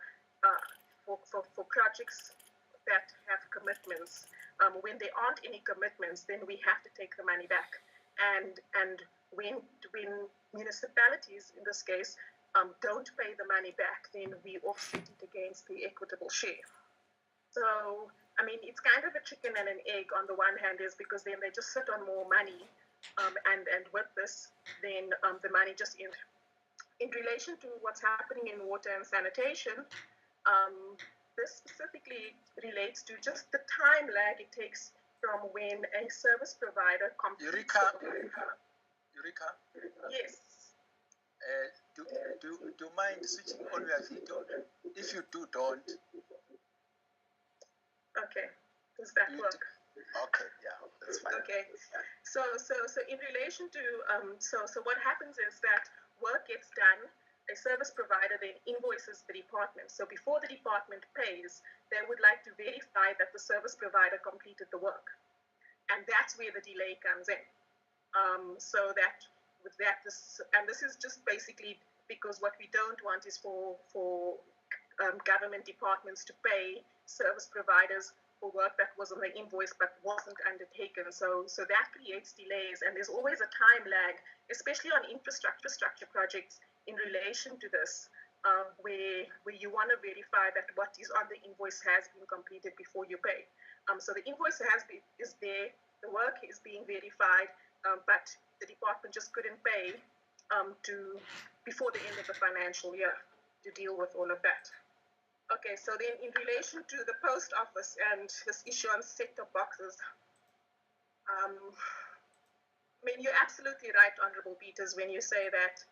projects that have commitments. When there aren't any commitments, then we have to take the money back. And when municipalities, in this case, don't pay the money back, then we offset it against the equitable share. So, I mean, it's kind of a chicken and an egg on the one hand, is because then they just sit on more money, and with this, then the money just ends. In relation to what's happening in water and sanitation, this specifically relates to just the time lag it takes from when a service provider completes. Eureka? Yes. Do you mind switching on your video? If you do, don't. Okay. Does that work? Okay, yeah, that's fine. Okay. So in relation to so what happens is that work gets done. A service provider then invoices the department. So before the department pays, they would like to verify that the service provider completed the work, and that's where the delay comes in. So that with that, this is just basically because what we don't want is for government departments to pay service providers for work that was on the invoice but wasn't undertaken. So that creates delays, and there's always a time lag, especially on infrastructure projects in relation to this, where you want to verify that what is on the invoice has been completed before you pay. So the invoice is there, the work is being verified, but the department just couldn't pay before the end of the financial year to deal with all of that. Okay, so then in relation to the post office and this issue on set-top boxes, I mean, you're absolutely right, Honourable Peters, when you say that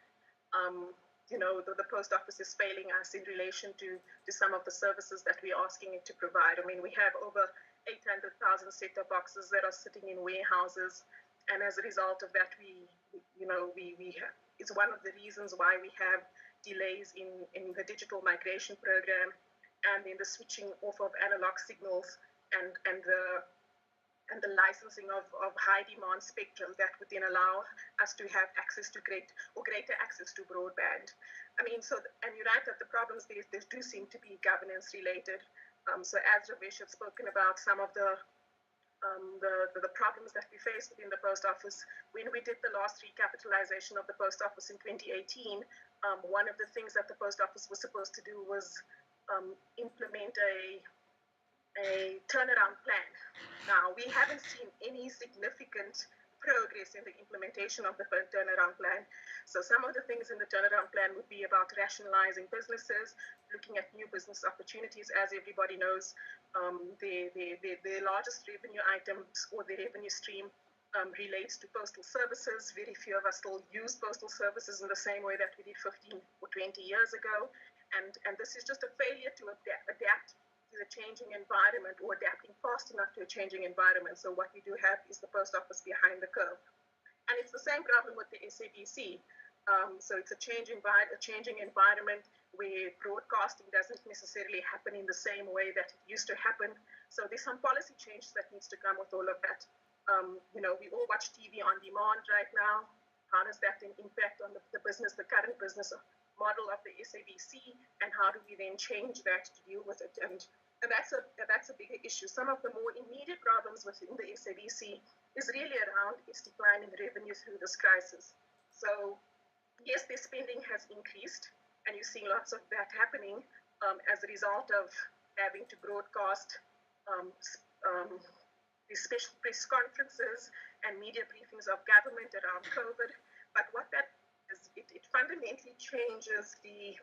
the post office is failing us in relation to some of the services that we're asking it to provide. I mean, we have over 800,000 set-top boxes that are sitting in warehouses, and as a result of that, it's one of the reasons why we have delays in the digital migration program and in the switching off of analog signals and the licensing of high demand spectrum that would then allow us to have access to greater access to broadband. I mean, and you're right that the problems there do seem to be governance related. So as Ravesh had spoken about some of the problems that we face within the post office, when we did the last recapitalization of the post office in 2018, one of the things that the post office was supposed to do was implement a turnaround plan. Now, we haven't seen any significant progress in the implementation of the turnaround plan. So some of the things in the turnaround plan would be about rationalizing businesses, looking at new business opportunities. As everybody knows, the largest revenue items or the revenue stream relates to postal services. Very few of us still use postal services in the same way that we did 15 or 20 years ago. And this is just a failure to adapt to the changing environment, or adapting fast enough to a changing environment. So what we do have is the post office behind the curve. And it's the same problem with the SABC. So it's a changing environment where broadcasting doesn't necessarily happen in the same way that it used to happen. So there's some policy changes that needs to come with all of that. We all watch TV on demand right now. How does that then impact on the business, the current business model of the SABC, and how do we then change that to deal with it? And that's a bigger issue. Some of the more immediate problems within the SABC is really around its decline in revenue through this crisis. So yes, their spending has increased, and you're seeing lots of that happening as a result of having to broadcast these special press conferences and media briefings of government around COVID. But what that is, it fundamentally changes the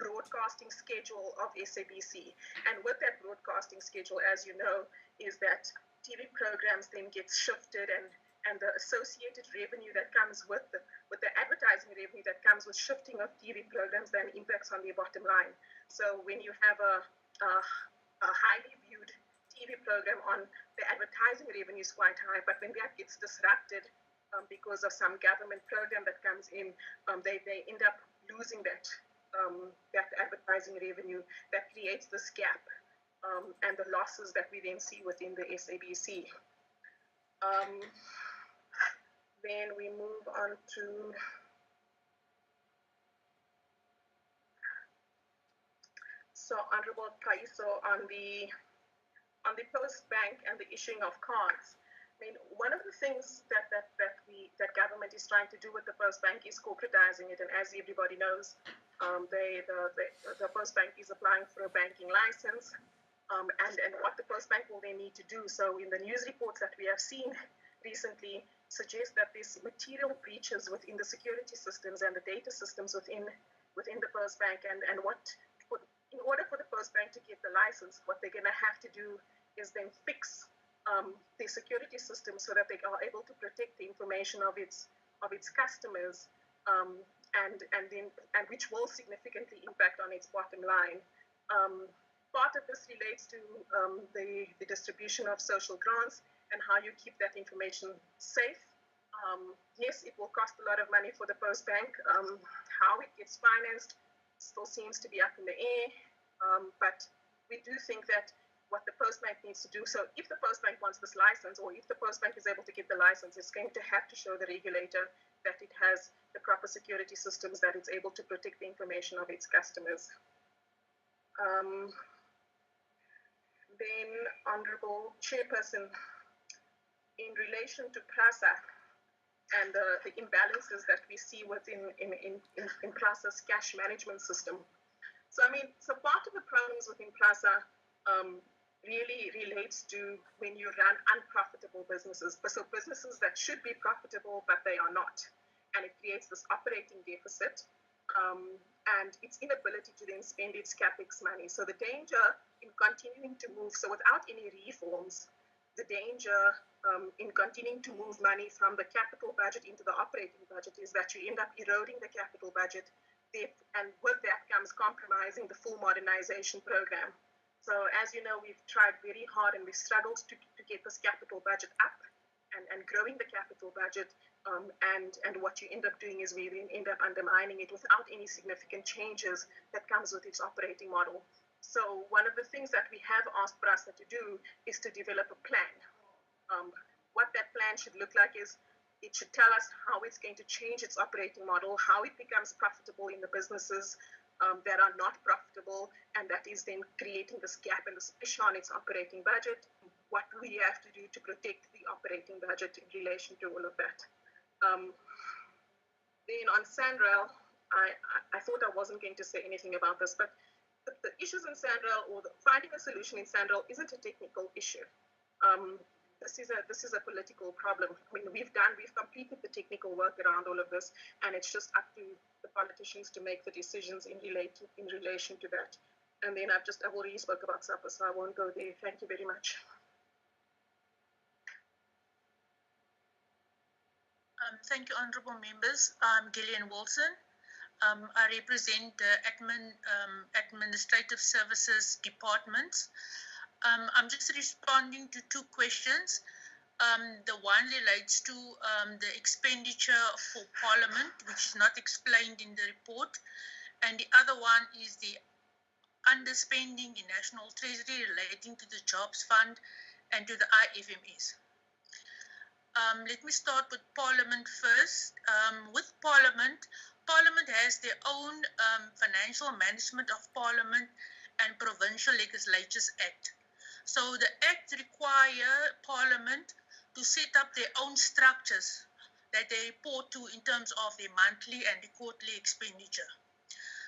broadcasting schedule of SABC. And with that broadcasting schedule, as you know, is that TV programs then get shifted, and the associated revenue that comes with the advertising revenue that comes with shifting of TV programs then impacts on their bottom line. So when you have a highly viewed TV program on, the advertising revenue is quite high, but when that gets disrupted because of some government program that comes in, they end up losing that advertising revenue. That creates this gap and the losses that we then see within the SABC. Then we move on to Honorable Kaiso on the Post Bank and the issuing of cards. I mean, one of the things that government is trying to do with the Post Bank is corporatizing it. And as everybody knows, the Post Bank is applying for a banking license. And what the Post Bank will then need to do. So in the news reports that we have seen recently suggest that there's material breaches within the security systems and the data systems within the Post Bank. And in order for the Post Bank to get the license, what they're going to have to do is then fix the security system so that they are able to protect the information of its customers, and which will significantly impact on its bottom line. Part of this relates to the distribution of social grants and how you keep that information safe. Yes, it will cost a lot of money for the Post Bank. How it gets financed still seems to be up in the air, but we do think that what the Post Bank needs to do, so if the Post Bank wants this license, or if the Post Bank is able to get the license, it's going to have to show the regulator that it has the proper security systems, that it's able to protect the information of its customers. Then, Honorable Chairperson, in relation to PRASA and the imbalances that we see within in PRASA's cash management system. So, I mean, so part of the problems within PRASA really relates to when you run unprofitable businesses. So businesses that should be profitable, but they are not. And it creates this operating deficit and its inability to then spend its CapEx money. So the danger in continuing to move, so without any reforms, the danger in continuing to move money from the capital budget into the operating budget is that you end up eroding the capital budget, and with that comes compromising the full modernization program. So as you know, we've tried very hard and we've struggled to get this capital budget up and growing the capital budget. And what you end up doing is we then end up undermining it without any significant changes that comes with its operating model. So one of the things that we have asked PRASA to do is to develop a plan. What that plan should look like is it should tell us how it's going to change its operating model, how it becomes profitable in the businesses that are not profitable, and that is then creating this gap and this pressure on its operating budget. What do we have to do to protect the operating budget in relation to all of that? Then on SANRAL, I thought I wasn't going to say anything about this, but the issues in SANRAL, or finding a solution in SANRAL, isn't a technical issue. This is a political problem. I mean, we've completed the technical work around all of this, and it's just up to the politicians to make the decisions in relation to that. And then I've already spoke about SAPA, so I won't go there. Thank you very much. Thank you, honorable members. I'm Gillian Wilson. I represent the Administrative Services Department. I'm just responding to two questions. The one relates to the expenditure for Parliament, which is not explained in the report, and the other one is the underspending in National Treasury relating to the Jobs Fund and to the IFMS. Let me start with Parliament first. With Parliament has their own Financial Management of Parliament and Provincial Legislatures Act. So the Act requires Parliament to set up their own structures that they report to in terms of their monthly and the quarterly expenditure.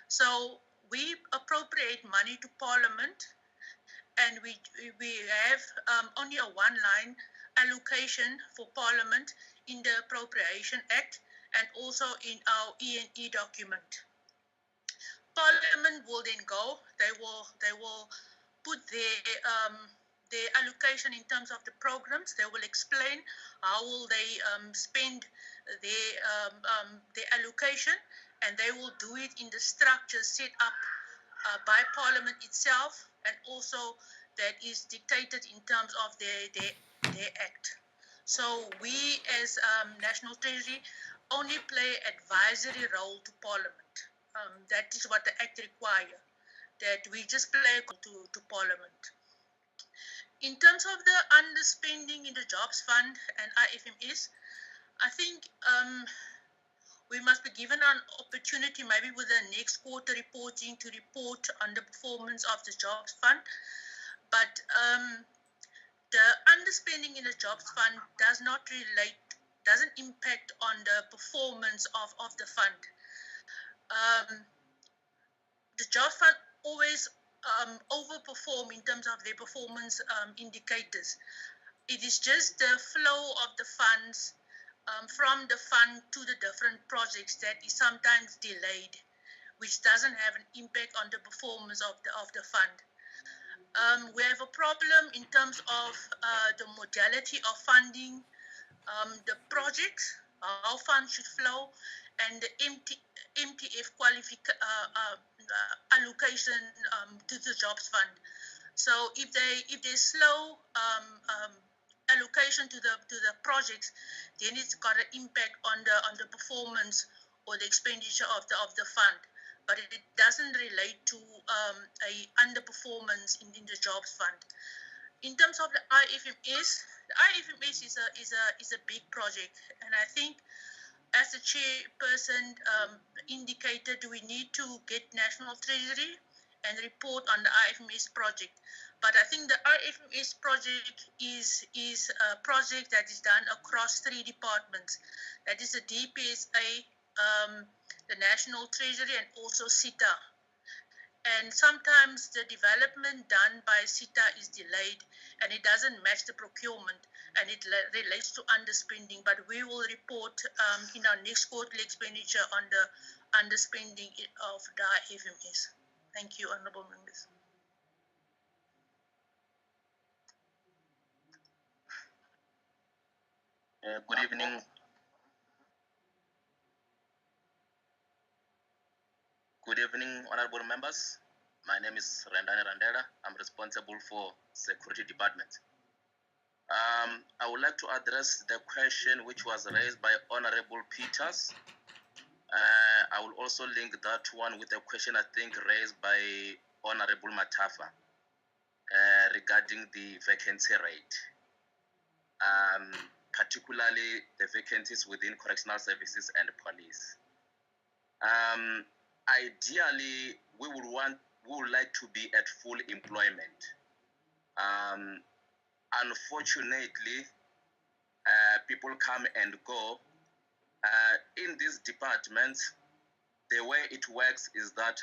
So we appropriate money to Parliament, and we have only a one-line allocation for Parliament in the Appropriation Act and also in our E&E document. Parliament will then go. They will put their allocation in terms of the programs. They will explain how will they spend their allocation, and they will do it in the structure set up by Parliament itself, and also that is dictated in terms of their act. So we as National Treasury only play advisory role to Parliament. That is what the act requires, that we just play to Parliament. In terms of the underspending in the Jobs Fund and IFMS, I think we must be given an opportunity maybe with the next quarter reporting to report on the performance of the Jobs Fund. But the underspending in the Jobs Fund doesn't impact on the performance of the fund. The Jobs Fund always overperform in terms of their performance indicators. It is just the flow of the funds from the fund to the different projects that is sometimes delayed, which doesn't have an impact on the performance of the fund. We have a problem in terms of the modality of funding the projects, how funds should flow, and the MTF allocation to the Jobs Fund. So if they slow allocation to the projects, then it's got an impact on the performance or the expenditure of the fund. But it doesn't relate to a underperformance in the Jobs Fund. In terms of the IFMS is a big project, and I think, as the chairperson indicated, we need to get National Treasury and report on the IFMS project. But I think the IFMS project is a project that is done across 3 departments. That is the DPSA, the National Treasury, and also SITA. And sometimes the development done by SITA is delayed and it doesn't match the procurement, and it relates to underspending. But we will report in our next quarterly expenditure on the underspending of the IFMS. Thank you, honorable members. Good evening. Good evening, honorable members. My name is Rendane Randela. I'm responsible for Security Department. I would like to address the question which was raised by Honorable Peters. I will also link that one with a question I think raised by Honorable Matafa regarding the vacancy rate, particularly the vacancies within correctional services and police. Ideally, we would like to be at full employment. Unfortunately, people come and go. In these departments, the way it works is that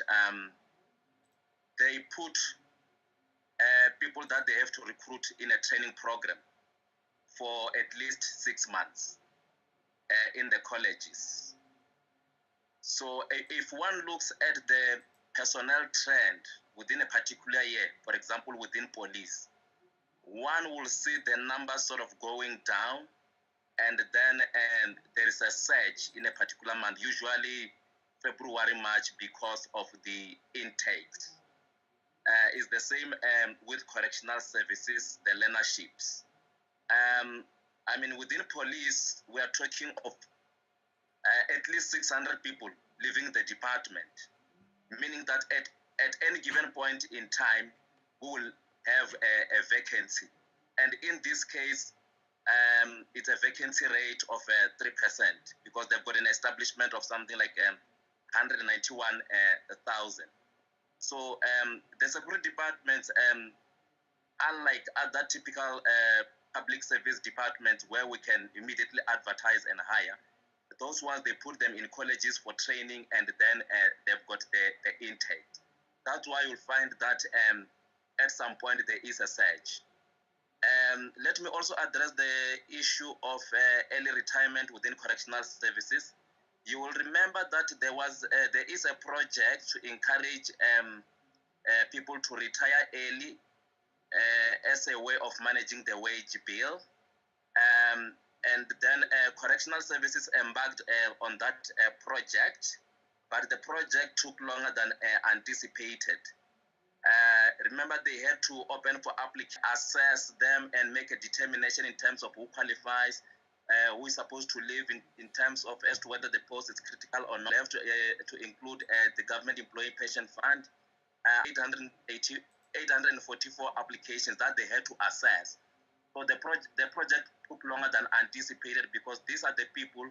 they put people that they have to recruit in a training program for at least 6 months in the colleges. So if one looks at the personnel trend within a particular year, for example, within police, one will see the numbers sort of going down and then there is a surge in a particular month, usually February, March, because of the intakes. It's the same with correctional services, the learnerships. I mean, within police, we are talking of at least 600 people leaving the department, meaning that at any given point in time, we will have a vacancy. And in this case, it's a vacancy rate of 3% because they've got an establishment of something like 191,000. So the security departments, unlike other typical public service departments where we can immediately advertise and hire, those ones, they put them in colleges for training, and then they've got the intake. That's why you'll find that at some point there is a surge. Let me also address the issue of early retirement within correctional services. You will remember that there is a project to encourage people to retire early as a way of managing the wage bill. And then correctional services embarked on that project, but the project took longer than anticipated. Remember, they had to open for applicants, assess them, and make a determination in terms of who qualifies, who is supposed to live in terms of as to whether the post is critical or not. They have to include the government employee pension fund, 844 applications that they had to assess. So the project took longer than anticipated because these are the people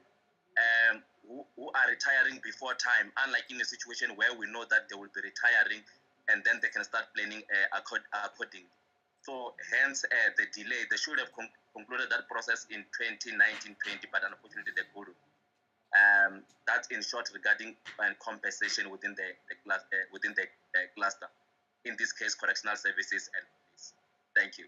who are retiring before time, unlike in a situation where we know that they will be retiring and then they can start planning accordingly. So hence the delay. They should have concluded that process in 2019-20, but unfortunately they couldn't. That's in short regarding compensation within the cluster. In this case, correctional services and police. Thank you.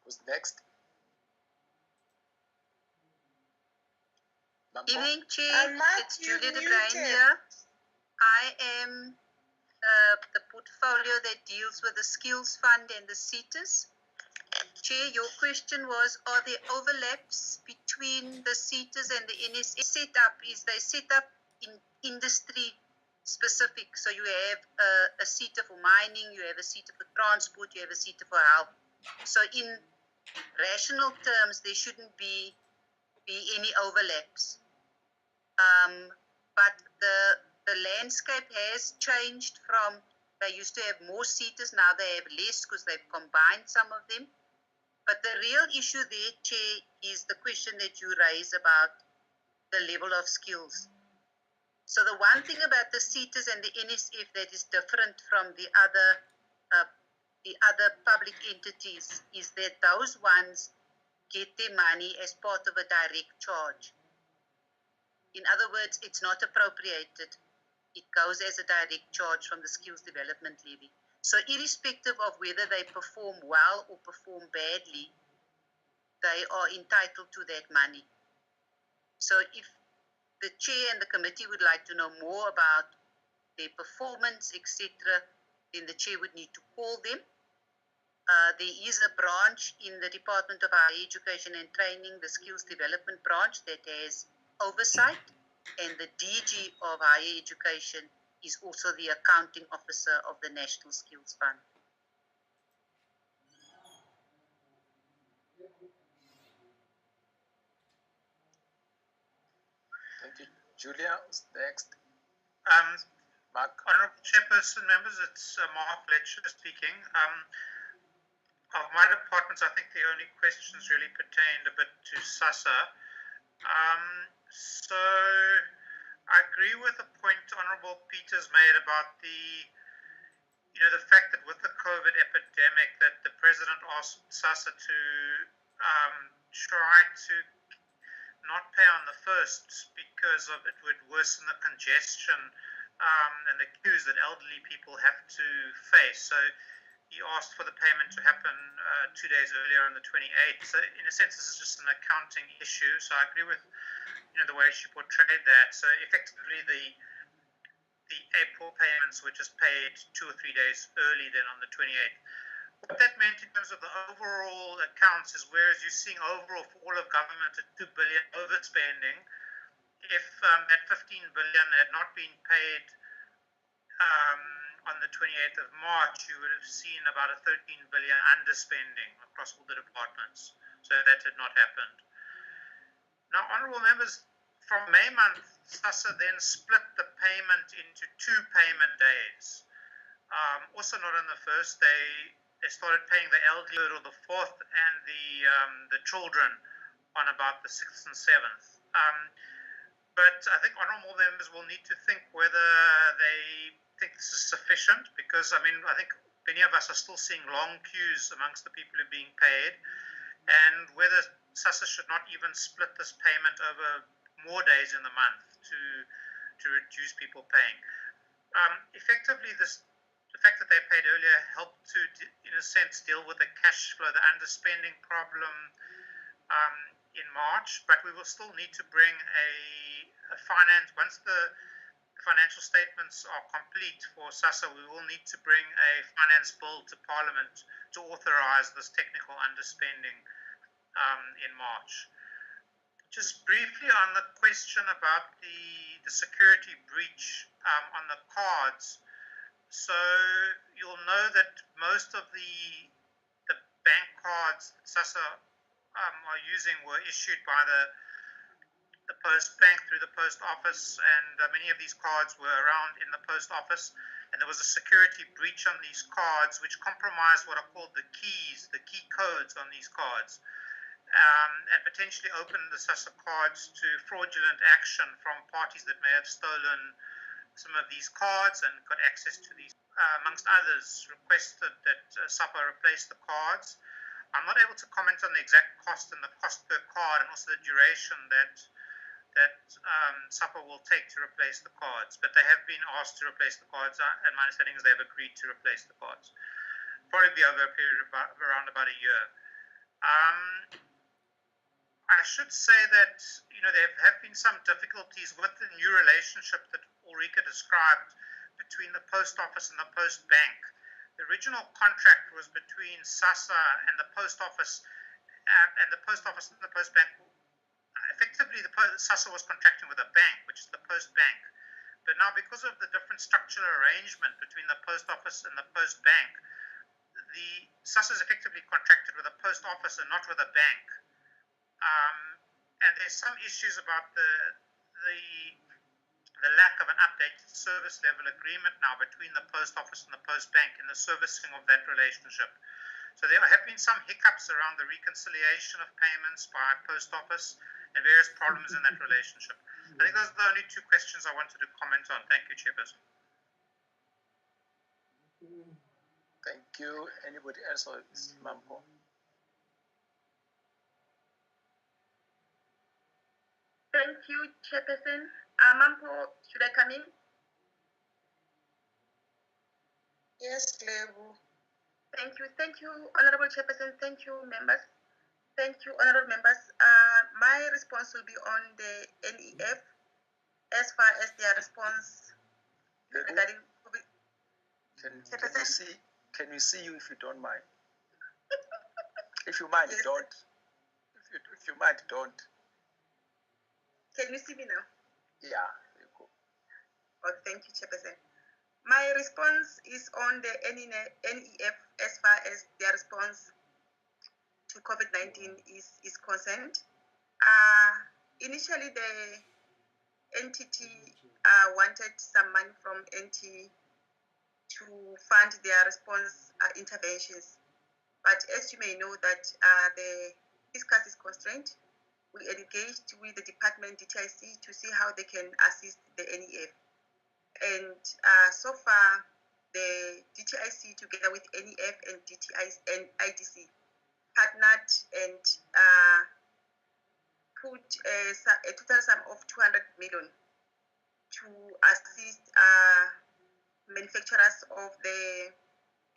Who's next? Evening, Chief. It's Julia de Bruin here. I am the portfolio that deals with the Skills Fund and the CETAs. Chair, your question was, are there overlaps between the CETAs and the NSA setup? Is they set up in industry specific? So you have a CETA for mining, you have a CETA for transport, you have a CETA for health. So in rational terms, there shouldn't be any overlaps. But the landscape has changed from, they used to have more CETAs, now they have less because they've combined some of them. But the real issue there, Chair, is the question that you raise about the level of skills. So the one thing about the CETAs and the NSF that is different from the other public entities is that those ones get their money as part of a direct charge. In other words, it's not appropriated. It goes as a direct charge from the skills development levy. So irrespective of whether they perform well or perform badly, they are entitled to that money. So if the chair and the committee would like to know more about their performance, etc., then the chair would need to call them. There is a branch in the Department of Higher Education and Training, the Skills Development branch, that has oversight, and the DG of Higher Education is also the accounting officer of the National Skills Fund. Thank you. Julia, who's next? Mark. Honourable Chairperson, members, it's Mark Fletcher speaking. Of my departments, I think the only questions really pertained a bit to SASSA. So I agree with the point Honourable Peters made about the fact that with the COVID epidemic that the President asked SASSA to try to not pay on the first because of it would worsen the congestion and the queues that elderly people have to face. So he asked for the payment to happen 2 days earlier on the 28th. So in a sense, this is just an accounting issue. So I agree with the way she portrayed that. So effectively, the April payments were just paid 2 or 3 days early than on the 28th. What that meant in terms of the overall accounts is, whereas you're seeing overall for all of government a 2 billion overspending, if that 15 billion had not been paid on the 28th of March, you would have seen about a 13 billion underspending across all the departments. So that had not happened. Now, honourable members, from May month, SASSA then split the payment into 2 payment days. Also not on the first day, they started paying the elderly or the 4th and the children on about the 6th and 7th. But I think honourable members will need to think whether they think this is sufficient, because I think many of us are still seeing long queues amongst the people who are being paid, and whether SASSA should not even split this payment over more days in the month to reduce people paying. Effectively, the fact that they paid earlier helped to, in a sense, deal with the cash flow, the underspending problem in March, but we will still need to bring a finance, once the financial statements are complete for SASSA, we will need to bring a finance bill to Parliament to authorise this technical underspending in March. Just briefly on the question about the security breach on the cards. So you'll know that most of the bank cards that SASSA are using were issued by the Post Bank through the Post Office, and many of these cards were around in the Post Office, and there was a security breach on these cards which compromised what are called the keys, the key codes on these cards, and potentially opened the SASSA cards to fraudulent action from parties that may have stolen some of these cards and got access to these, amongst others, requested that SAPA replace the cards. I'm not able to comment on the exact cost and the cost per card, and also the duration that SAPA will take to replace the cards, but they have been asked to replace the cards, and my understanding is they have agreed to replace the cards. Probably over a period of around about a year. I should say that there have been some difficulties with the new relationship that Ulrika described between the Post Office and the Post Bank. The original contract was between SASSA and the Post Office, and the Post Office and the Post Bank. Effectively, SASSA was contracting with a bank, which is the Post Bank. But now, because of the different structural arrangement between the Post Office and the Post Bank, the SASSA is effectively contracted with a Post Office and not with a bank. And there's some issues about the lack of an updated service level agreement now between the Post Office and the Post Bank in the servicing of that relationship. So there have been some hiccups around the reconciliation of payments by Post Office and various problems in that relationship. I think those are the only 2 questions I wanted to comment on. Thank you, Chairperson. Thank you. Anybody else, or is Mampo? Thank you, Chairperson. Mampo, should I come in? Yes, Lebu. Thank you. Thank you, Honorable Chairperson. Thank you, members. Thank you, honorable members. My response will be on the NEF as far as their response regarding COVID. Can we see you if you don't mind? If you mind, yes. Don't. If you mind, don't. Can you see me now? Yeah, you go. Oh, thank you, Chairperson. My response is on the NEF as far as their response to COVID-19 is concerned. Initially, the entity wanted some money from NT to fund their response interventions. But as you may know that the fiscal is constrained, we engaged with the department DTIC to see how they can assist the NEF. And so far, the DTIC together with NEF and IDC partnered and put a total sum of 200 million to assist manufacturers of the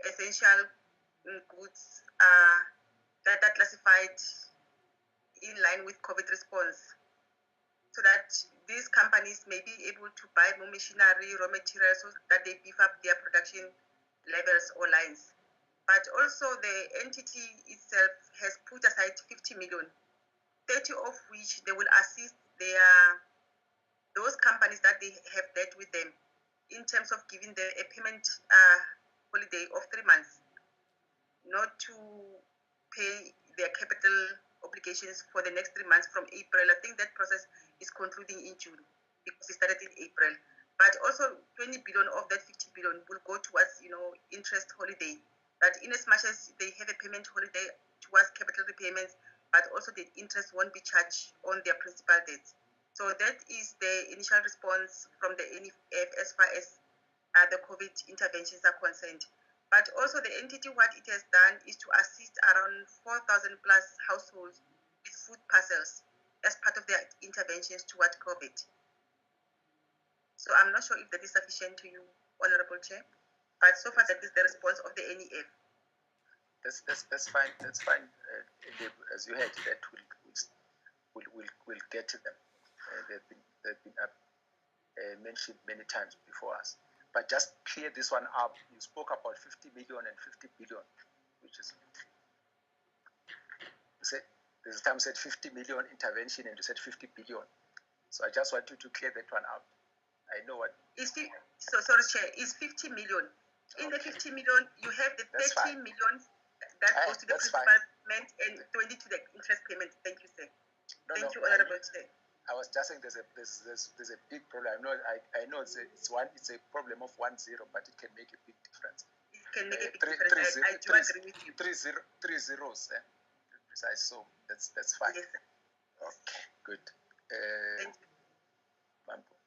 essential goods that are classified in line with COVID response. so that these companies may be able to buy more machinery, raw materials, so that they beef up their production levels or lines. But also the entity itself has put aside 50 million, 30 of which they will assist those companies that they have debt with them in terms of giving them a payment holiday of 3 months, not to pay their capital obligations for the next 3 months from April. I think that process is concluding in June because it started in April. But also 20 billion of that 50 billion will go towards, interest holiday. That in as much as they have a payment holiday towards capital repayments, but also the interest won't be charged on their principal debts. So that is the initial response from the NEF as far as the COVID interventions are concerned. But also the entity, what it has done is to assist around 4,000 plus households with food parcels as part of their interventions toward COVID. So I'm not sure if that is sufficient to you, Honorable Chair, but so far that is the response of the NEF. That's fine. That's fine. As you heard, that will get to them. They've been mentioned many times before us. But just clear this one up. You spoke about 50 million and 50 billion, which is, you said, there's a time you said 50 million intervention and you said 50 billion. So I just want you to clear that one out. I know what. Sorry, Chair, it's 50 million. In the 50 million, you have the 30 million that goes to the principal payment and 20 to the interest payment. Thank you, sir. Thank you, Honorable Chair. I was just saying there's a big problem. I know it's a problem of 1-0, but it can make a big difference. It can make a big difference. I do agree with you. Three zeros, precise. So that's fine. Yes, sir. Okay, good. Thank you. Mambo.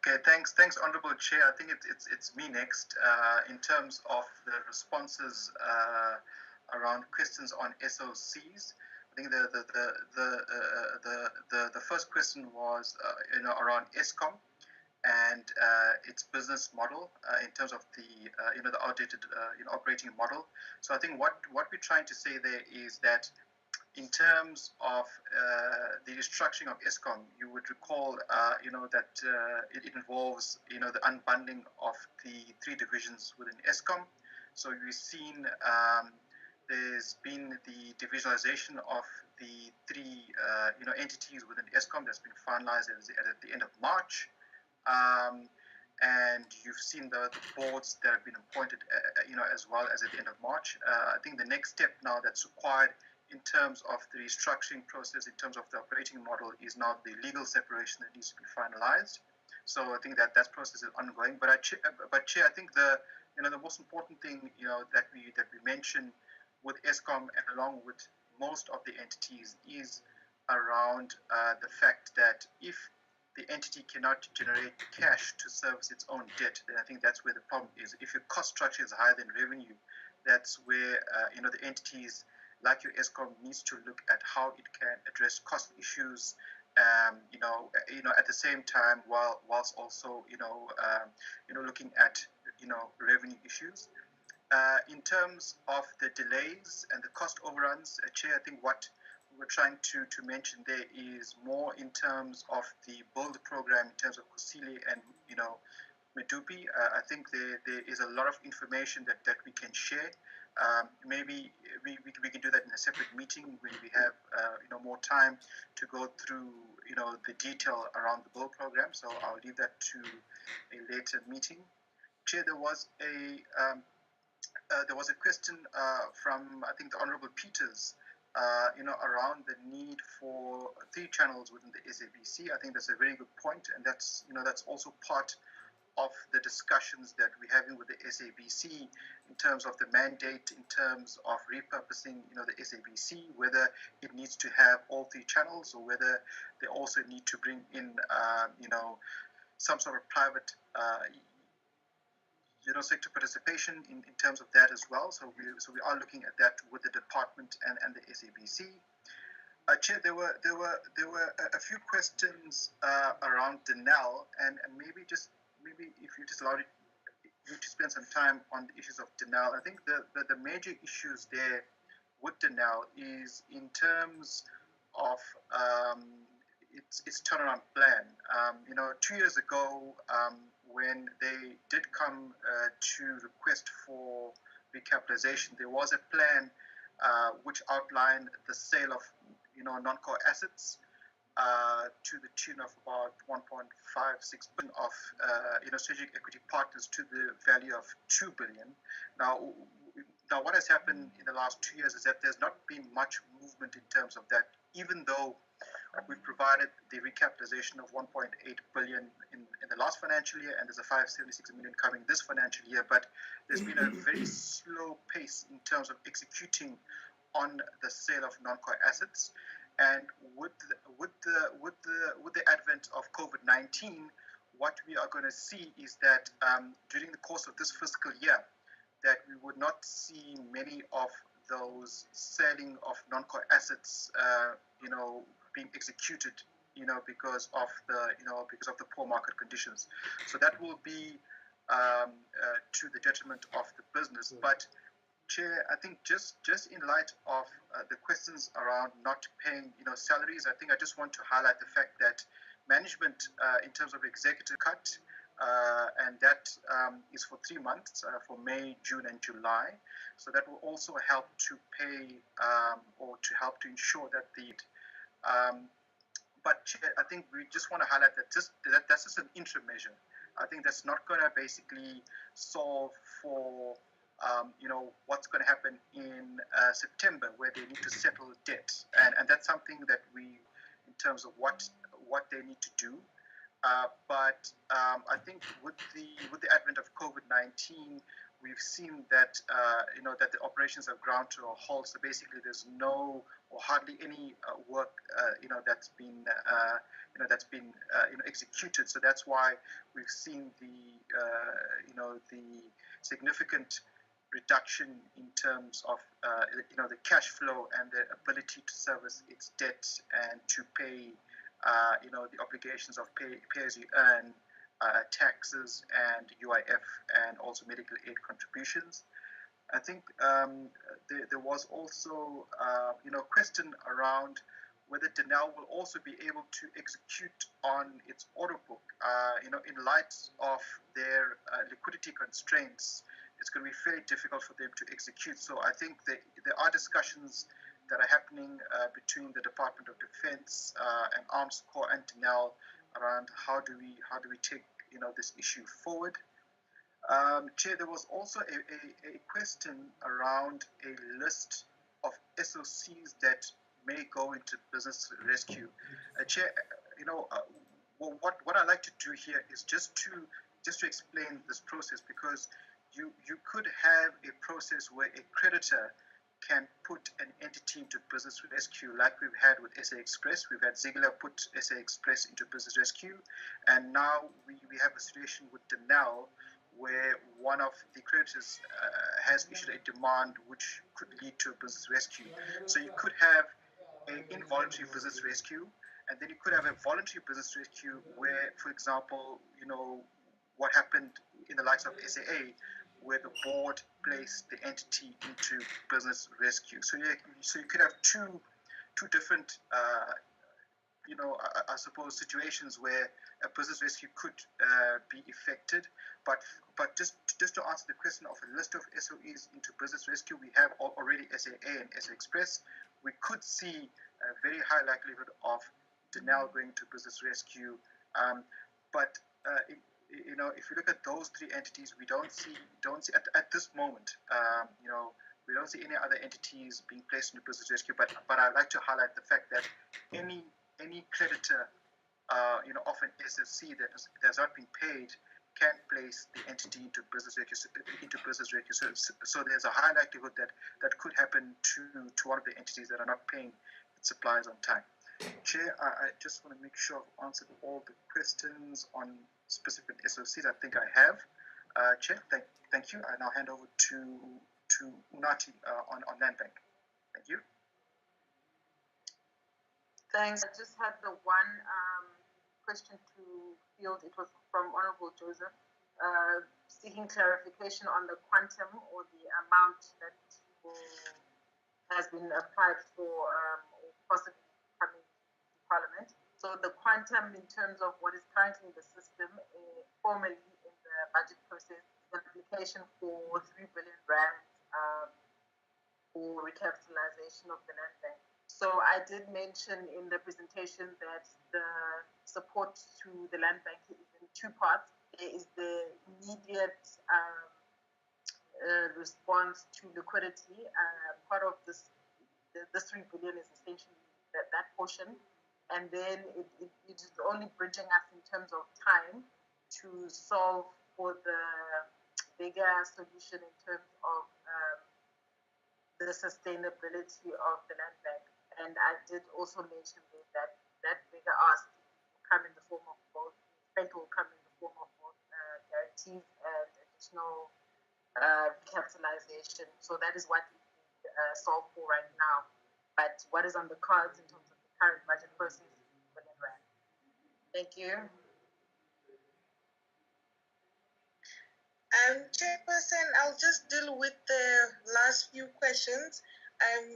Okay, thanks, Honorable Chair. I think it's me next in terms of the responses around questions on SOCs. I think the first question was around Eskom and its business model in terms of the outdated operating model. So I think what we're trying to say there is that in terms of the restructuring of Eskom, you would recall that it involves the unbundling of the 3 divisions within Eskom. So we've seen there's been the divisionalization of the 3 entities within Eskom that's been finalized at the end of March, and you've seen the boards that have been appointed as well as at the end of March. I think the next step now that's required in terms of the restructuring process, in terms of the operating model, is now the legal separation that needs to be finalized. So I think that process is ongoing. But Chair, I think the most important thing that we mentioned with Eskom and along with most of the entities is around the fact that if the entity cannot generate cash to service its own debt, then I think that's where the problem is. If your cost structure is higher than revenue, that's where the entities like your Eskom needs to look at how it can address cost issues, at the same time whilst also looking at revenue issues. In terms of the delays and the cost overruns, Chair, I think what we're trying to mention there is more in terms of the build program, in terms of Kusile and Medupi. I think there is a lot of information that we can share. Maybe we can do that in a separate meeting when we have more time to go through the detail around the build program. So I'll leave that to a later meeting. Chair, there was a question from I think the Honourable Peters, around the need for 3 channels within the SABC. I think that's a very good point, and that's also part of the discussions that we're having with the SABC in terms of the mandate, in terms of repurposing, the SABC, whether it needs to have all 3 channels or whether they also need to bring in, some sort of private, sector participation in terms of that as well. So we are looking at that with the department and the SABC. Chair, there were a few questions around Denel, and maybe if you just allow you to spend some time on the issues of Denel. I think the major issues there with Denel is in terms of its turnaround plan. 2 years ago, when they did come to request for recapitalization, there was a plan which outlined the sale of non-core assets to the tune of about 1.56 billion of strategic equity partners to the value of 2 billion. Now what has happened in the last 2 years is that there's not been much movement in terms of that, even though we've provided the recapitalization of 1.8 billion in the last financial year, and there's a 576 million coming this financial year. But there's been a very slow pace in terms of executing on the sale of non-core assets. And with the advent of COVID-19, what we are going to see is that during the course of this fiscal year, that we would not see many of those selling of non-core assets, being executed, because of the poor market conditions. So that will be to the detriment of the business. But Chair, I think just in light of the questions around not paying, salaries, I think I just want to highlight the fact that management, in terms of executive cut, and that is for 3 months, for May, June, and July. So that will also help to pay or to help to ensure that but Chair, I think we just want to highlight that that's just an interim measure. I think that's not going to basically solve for what's going to happen in September, where they need to settle debt, and that's something that we, in terms of what they need to do. But I think with the advent of COVID-19, we've seen that that the operations have ground to a halt. So basically, there's no or hardly any work that's been executed. So that's why we've seen the significant reduction in terms of the cash flow and the ability to service its debt and to pay the obligations of pay as you earn, taxes and UIF, and also medical aid contributions. I think there was also a question around whether Denel will also be able to execute on its order book. In light of their liquidity constraints, it's going to be very difficult for them to execute. So I think there are discussions that are happening between the Department of Defense and Arms Corps and Denel around how do we take this issue forward. Chair, there was also a question around a list of SOCs that may go into business rescue. Chair, what I like to do here is just to explain this process, because you could have a process where a creditor can put an entity into business rescue, like we've had with SA Express. We've had Ziegler put SA Express into business rescue, and now we have a situation with Denel where one of the creditors has issued a demand which could lead to a business rescue. So you could have an involuntary business rescue, and then you could have a voluntary business rescue where, for example, what happened in the likes of SAA, where the board placed the entity into business rescue. So you could have two different, I suppose, situations where a business rescue could be effected. But just to answer the question of a list of SOEs into business rescue, we have already SAA and SA Express. We could see a very high likelihood of Denel going to business rescue. But if you look at those three entities, we don't see at this moment, we don't see any other entities being placed into business rescue. But I'd like to highlight the fact that any creditor, of an SSC that has not been paid, can place the entity into business rescue. So there's a high likelihood that could happen to one of the entities that are not paying its suppliers on time. Chair, I just want to make sure I've answered all the questions on specific SOCs. I think I have. Chair, thank you. I now hand over to Unati on Land Bank. Thank you. Thanks. I just had the one question to field. It was from Honorable Joseph, seeking clarification on the quantum or the amount that has been applied for, or possibly coming to Parliament. So the quantum in terms of what is currently in the system, formally in the budget process, is an application for 3 billion rand for recapitalization of the land bank. So I did mention in the presentation that the support to the land bank is in two parts. There is the immediate response to liquidity. Part of this 3 billion is essentially that portion. And then it is only bridging us in terms of time to solve for the bigger solution in terms of the sustainability of the land bank. And I did also mention that bigger ask will come in the form of both, will come in the form of both guarantees and additional recapitalization. So that is what we solve for right now. But what is on the cards in terms of the current budget process is R1 billion. Thank you. Chairperson, I'll just deal with the last few questions.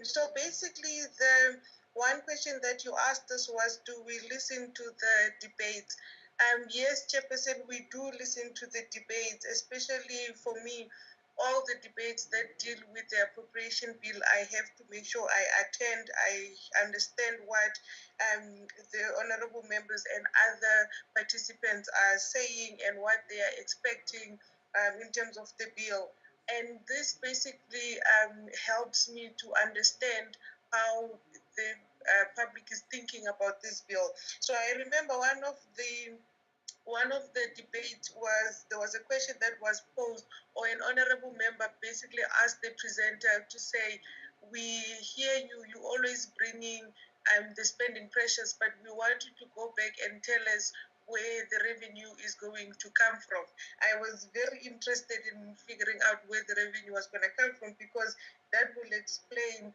So basically, the one question that you asked us was, do we listen to the debates? Yes, Chairperson, we do listen to the debates, especially for me. All the debates that deal with the appropriation bill, I have to make sure I attend, I understand what the honorable members and other participants are saying and what they are expecting in terms of the bill. And this basically helps me to understand how the public is thinking about this bill. So I remember one of the debates was, there was a question that was posed, or an honorable member basically asked the presenter to say, we hear you always bringing the spending pressures, but we want you to go back and tell us where the revenue is going to come from. I was very interested in figuring out where the revenue was going to come from, because that will explain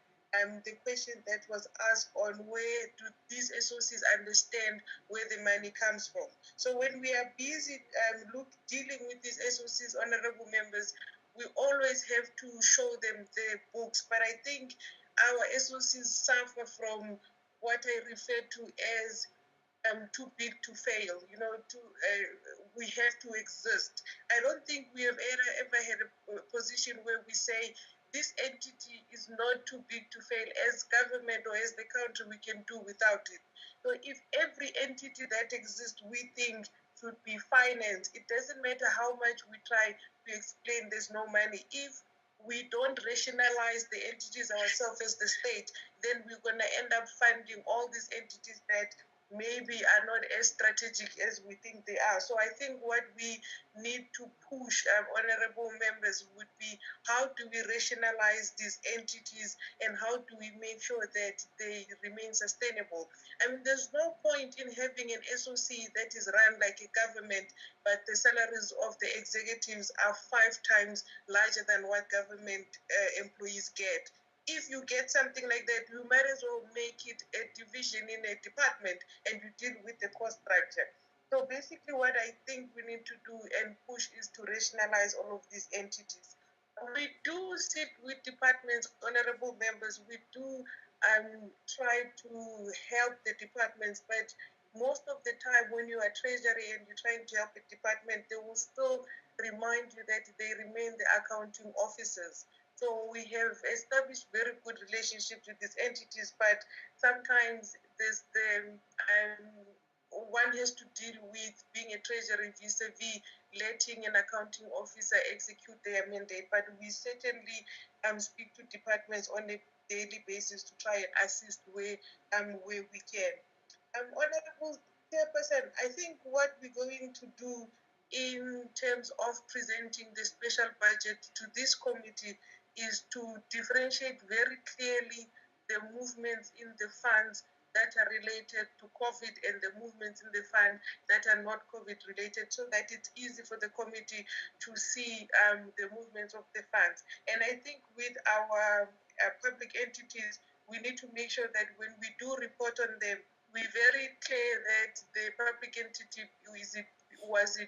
the question that was asked on where do these SOCs understand where the money comes from. So when we are busy dealing with these SOCs, honorable members, we always have to show them the books. But I think our SOCs suffer from what I refer to as too big to fail. We have to exist. I don't think we have ever had a position where we say this entity is not too big to fail. As government or as the country, we can do without it. So if every entity that exists we think should be financed, it doesn't matter how much we try to explain there's no money. If we don't rationalize the entities ourselves as the state, then we're going to end up funding all these entities that maybe are not as strategic as we think they are. So I think what we need to push, honorable members, would be how do we rationalize these entities and how do we make sure that they remain sustainable? I mean, there's no point in having an SOC that is run like a government, but the salaries of the executives are 5 times larger than what government employees get. If you get something like that, you might as well make it a division in a department and you deal with the cost structure. So basically what I think we need to do and push is to rationalize all of these entities. We do sit with departments, honorable members, we do try to help the departments, but most of the time when you are Treasury and you're trying to help a department, they will still remind you that they remain the accounting officers. So we have established very good relationships with these entities, but sometimes there's one has to deal with being a treasury vis-a-vis letting an accounting officer execute their mandate. But we certainly speak to departments on a daily basis to try and assist where we can. Honorable Chairperson, I think what we're going to do in terms of presenting the special budget to this committee is to differentiate very clearly the movements in the funds that are related to COVID and the movements in the fund that are not COVID related, so that it's easy for the committee to see the movements of the funds. And I think with our public entities, we need to make sure that when we do report on them, we're very clear that the public entity was it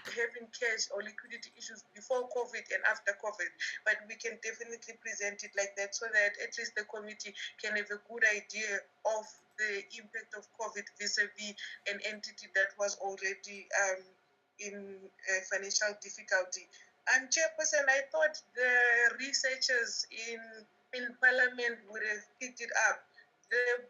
having cash or liquidity issues before COVID and after COVID, but we can definitely present it like that so that at least the committee can have a good idea of the impact of COVID vis-a-vis an entity that was already in financial difficulty. And Chairperson, I thought the researchers in Parliament would have picked it up. The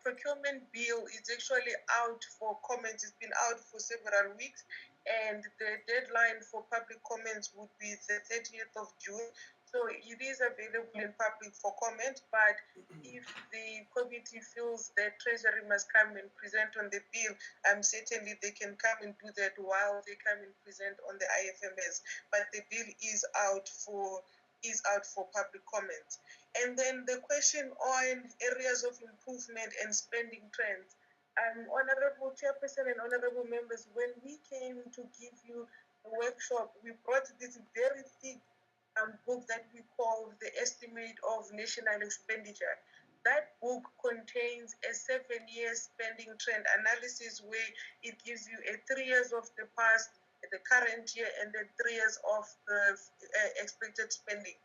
procurement bill is actually out for comments. It's been out for several weeks, and the deadline for public comments would be the 30th of June. So it is available in public for comment, but if the committee feels that Treasury must come and present on the bill, certainly they can come and do that while they come and present on the IFMS. But the bill is out for public comment. And then the question on areas of improvement and spending trends. Honorable Chairperson and honorable members, when we came to give you the workshop, we brought this very thick book that we call the Estimate of National Expenditure. That book contains a 7-year spending trend analysis where it gives you 3 years of the past, the current year, and then 3 years of the expected spending.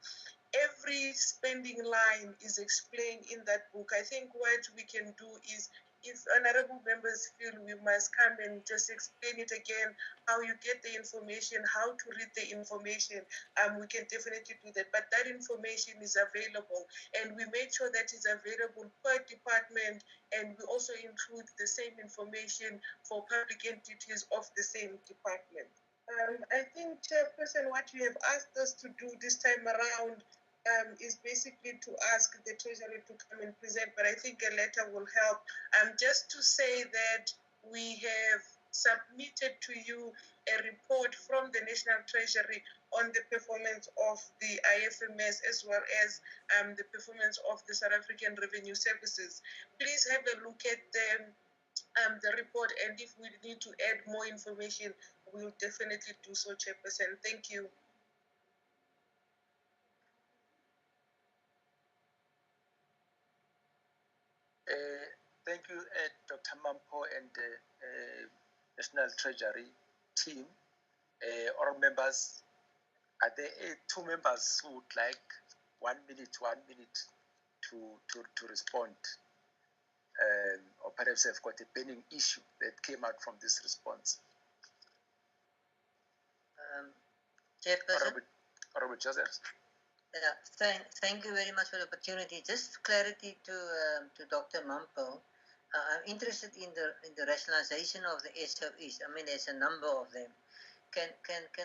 Every spending line is explained in that book. I think what we can do is, if honorable members feel we must come and just explain it again, how you get the information, how to read the information, we can definitely do that. But that information is available, and we make sure that it's available per department, and we also include the same information for public entities of the same department. I think, Chairperson, what you have asked us to do this time around is basically to ask the Treasury to come and present, but I think a letter will help. Just to say that we have submitted to you a report from the National Treasury on the performance of the IFMS as well as the performance of the South African Revenue Services. Please have a look at the report, and if we need to add more information, we'll definitely do so, Chairperson. Thank you. Thank you, Dr. Mampo and the National Treasury team. All members, are there 2 members who would like 1 minute to respond? Or perhaps have got a burning issue that came out from this response? Chairperson? Honorable Joseph. Yeah, thank you very much for the opportunity. Just clarity to Dr. Mampo. I'm interested in the rationalization of the SOEs. I mean, there's a number of them. Can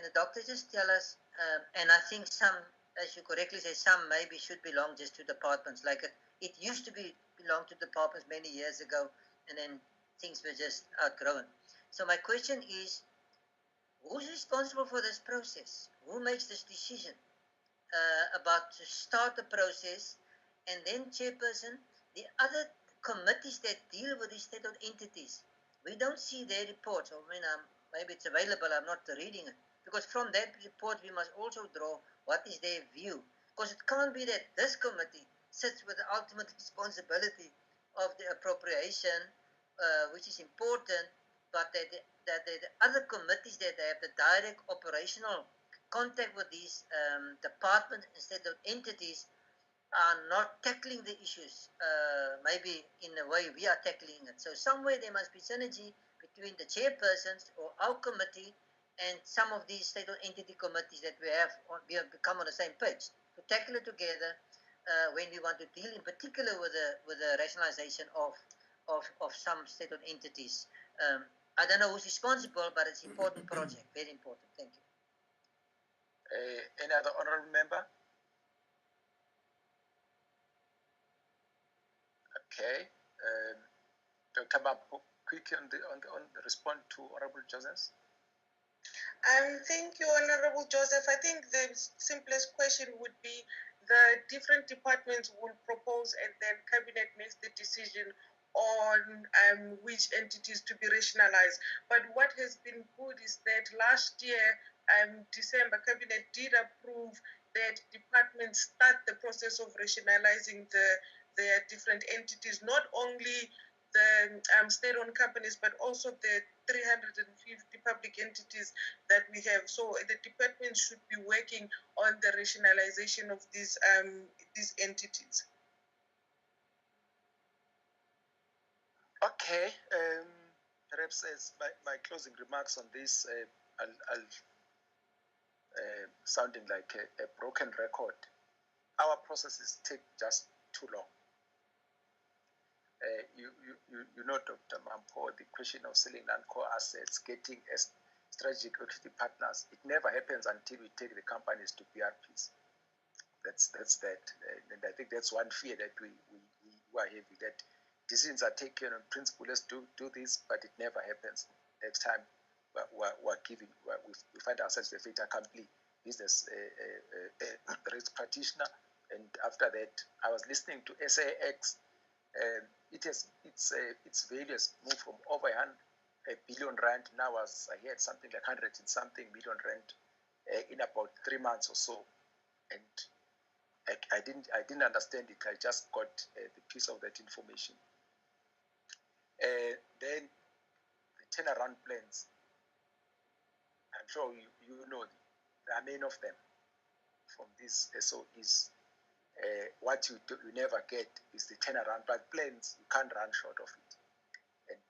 the doctor just tell us? And I think some, as you correctly say, some maybe should belong just to departments. Like it used to belong to departments many years ago, and then things were just outgrown. So my question is, who's responsible for this process? Who makes this decision? About to start the process, and then, Chairperson, the other committees that deal with these state-owned entities, we don't see their reports. I mean, maybe it's available, I'm not reading it, because from that report we must also draw what is their view, because it can't be that this committee sits with the ultimate responsibility of the appropriation, which is important, but that the other committees that have the direct operational contact with these departments instead of entities are not tackling the issues maybe in the way we are tackling it. So somewhere there must be synergy between the chairpersons or our committee and some of these state-owned entity committees that we have become on the same page to tackle it together when we want to deal in particular with the rationalization of some state-owned entities. I don't know who's responsible, but it's an important project, very important. Thank you. Any other honorable member? Okay. Dr. Mampo, quickly on the response to Honorable Joseph. Thank you, Honorable Joseph. I think the simplest question would be the different departments will propose, and then Cabinet makes the decision on which entities to be rationalized. But what has been good is that last year, December, Cabinet did approve that departments start the process of rationalizing their different entities, not only the state-owned companies, but also the 350 public entities that we have. So the department should be working on the rationalization of these entities. Okay, perhaps as my closing remarks on this, I'll sounding like a broken record. Our processes take just too long. You know, Dr. Mampo, the question of selling non-core assets, getting strategic equity partners, it never happens until we take the companies to PRPs. That's that. And I think that's one fear that we are having, that decisions are taken on principle, let's do this, but it never happens. Next time we find ourselves a fait accompli business risk practitioner. And after that, I was listening to SAX. Its values moved from over a billion rand. Now I heard something like 100 and something million rand in about 3 months or so. And I didn't understand it. I just got the piece of that information. Then the turnaround plans. I'm sure you know there are many of them from these SOEs. What you never get is the turnaround, but plans you can't run short of it. And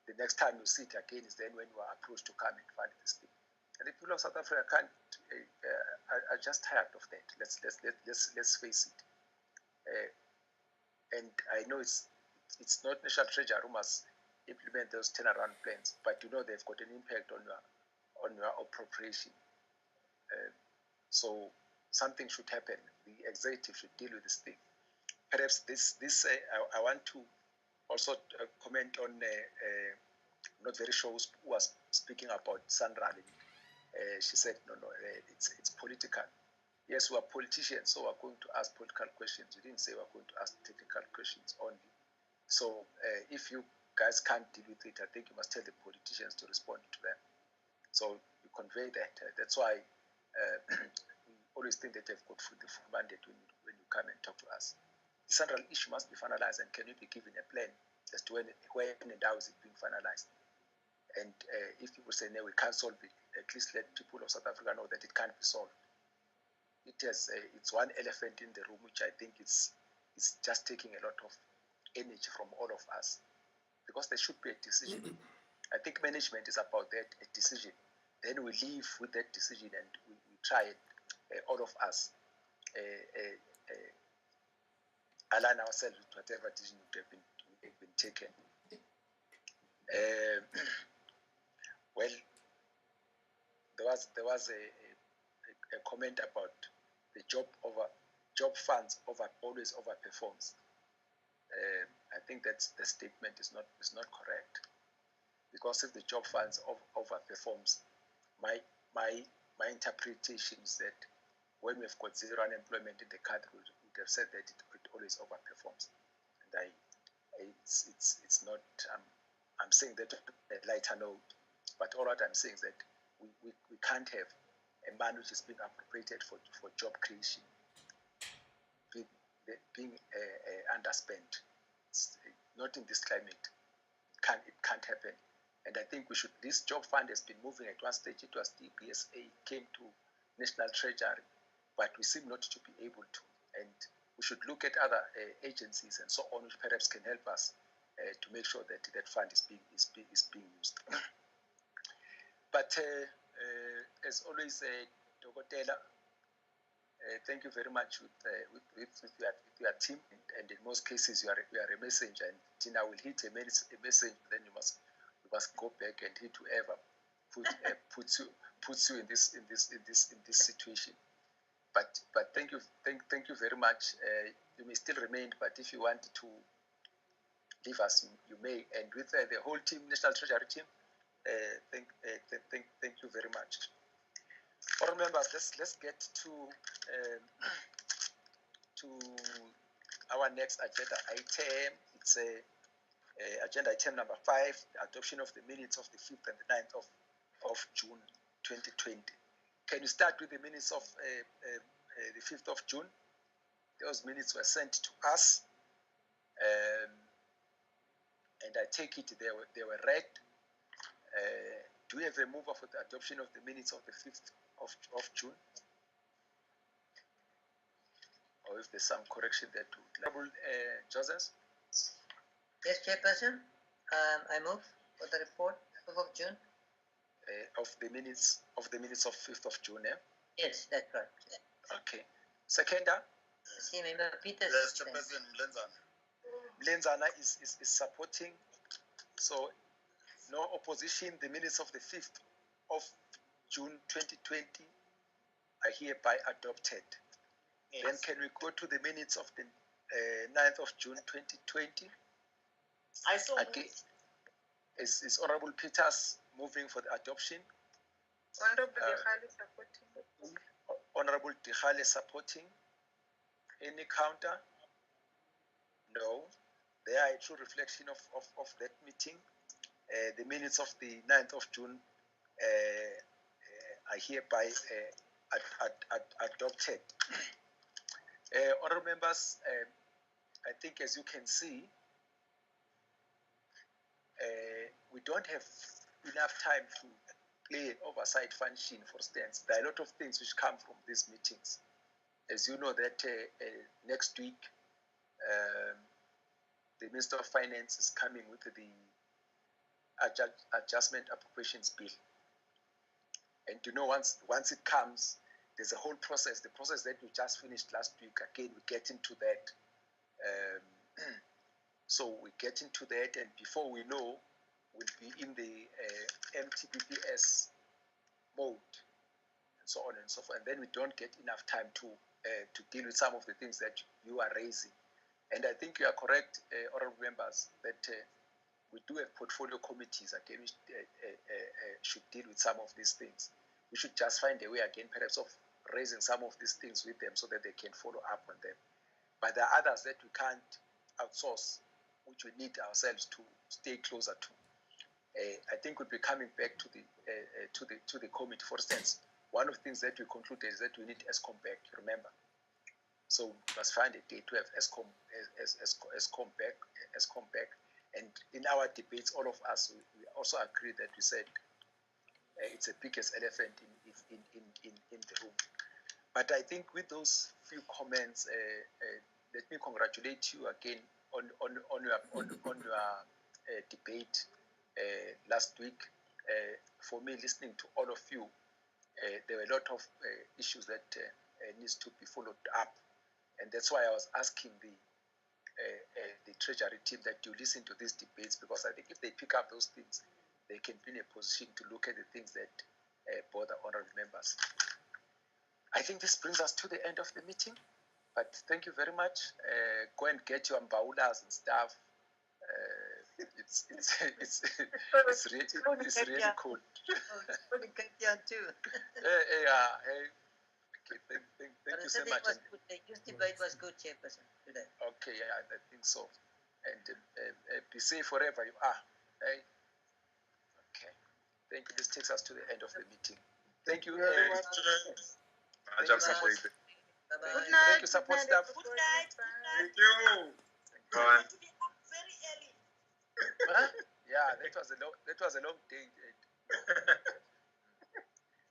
the next time you see it again is then when you are approached to come and fund this thing. And the people of South Africa are just tired of that. Let's face it. And I know it's not National Treasury who must implement those turnaround plans, but they've got an impact on your appropriation. So something should happen. The executive should deal with this thing. Perhaps I want to also comment on. I'm not very sure who was speaking about Sandra. She said, no, it's political. Yes, we are politicians, so we're going to ask political questions. You didn't say we're going to ask technical questions only. So if you guys can't deal with it, I think you must tell the politicians to respond to them. So you convey that. That's why we always think that they've got the full mandate when you come and talk to us. The central issue must be finalized, and can you be given a plan as to when and how is it being finalized? And if people say, no, we can't solve it, at least let people of South Africa know that it can't be solved. It's one elephant in the room, which I think it's just taking a lot of energy from all of us, because there should be a decision. I think management is about that, a decision. Then we live with that decision, and we try it, all of us, align ourselves with whatever decision would have been taken. Well, there was a comment about the job funds always overperforms. I think that's the statement is not correct, because if the job funds overperforms, my interpretation is that when we've got zero unemployment in the country, we would have said that it always overperforms. And it's not. I'm saying that on a lighter note, but all what I'm saying is that we can't have a man which is being appropriated for job creation being underspent. It's not in this climate. It can't happen. And I think this job fund has been moving. At one stage it was DBSA, came to National Treasury, but we seem not to be able to. And we should look at other agencies and so on, which perhaps can help us to make sure that that fund is being used. But as always, Dogotela, thank you very much with your team, and in most cases you are a messenger, and Tina will hit a message, then you must go back and hit whoever puts you in this situation. But thank you very much. You may still remain, but if you want to leave us, you may. And with the whole team, National Treasury team, thank you very much. All members, let's get to our next agenda item. It's agenda item number 5, the adoption of the minutes of the 5th and the 9th of June 2020. Can you start with the minutes of the 5th of June? Those minutes were sent to us, and I take it they were read. Do we have a mover for the adoption of the minutes of the 5th of June? Or if there's some correction there to Joseph? Yes, Chairperson. I move for the report 5th of June. Of the minutes of 5th of June. Yes, that's right. Okay. Seconder. See, Member Peters. Yes, Chairperson Mlenzana. Mlenzana is supporting. So no opposition. The minutes of the 5th of June 2020 are hereby adopted. Yes. Then can we go to the minutes of the 9th of June 2020? I saw Again, is Honorable Peters moving for the adoption? Honorable Dihali supporting. Honorable Dihali supporting. Any counter? No. They are a true reflection of that meeting. The minutes of the 9th of June are hereby adopted. Honorable members, I think as you can see, we don't have enough time to play an oversight function, for instance. There are a lot of things which come from these meetings. As you know that next week, the Minister of Finance is coming with the adjustment appropriations bill. And you know, once it comes, there's a whole process. The process that we just finished last week, again, we get into that. So we get into that, and before we know, we'll be in the MTBPS mode, and so on and so forth. And then we don't get enough time to deal with some of the things that you are raising. And I think you are correct, honorable members, that we do have portfolio committees again, which should deal with some of these things. We should just find a way again, perhaps, of raising some of these things with them so that they can follow up on them. But there are others that we can't outsource, which we need ourselves to stay closer to. I think we'll be coming back to the committee. For instance, one of the things that we concluded is that we need ESCOM back. Remember, so we must find a day to have ESCOM back. And in our debates, all of us we also agree that we said it's the biggest elephant in the room. But I think with those few comments, let me congratulate you again on your debate last week. For me, listening to all of you, there were a lot of issues that needs to be followed up, and that's why I was asking the Treasury team that you listen to these debates, because I think if they pick up those things, they can be in a position to look at the things that bother honorable members. I think this brings us to the end of the meeting, but thank you very much. Go and get your mbaulas and stuff. It's really cool. Too. Okay, thank you so much. This debate was good, Chairperson, today. Okay, yeah, I think so. And be safe wherever you are. Hey? Okay. Thank you. This takes us to the end of the meeting. Thank you very much. Thank you, support staff. Thank you, support staff. Good night. Thank you. Bye. Very early. Huh? Yeah, that was a long day.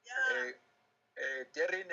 Yeah. Darren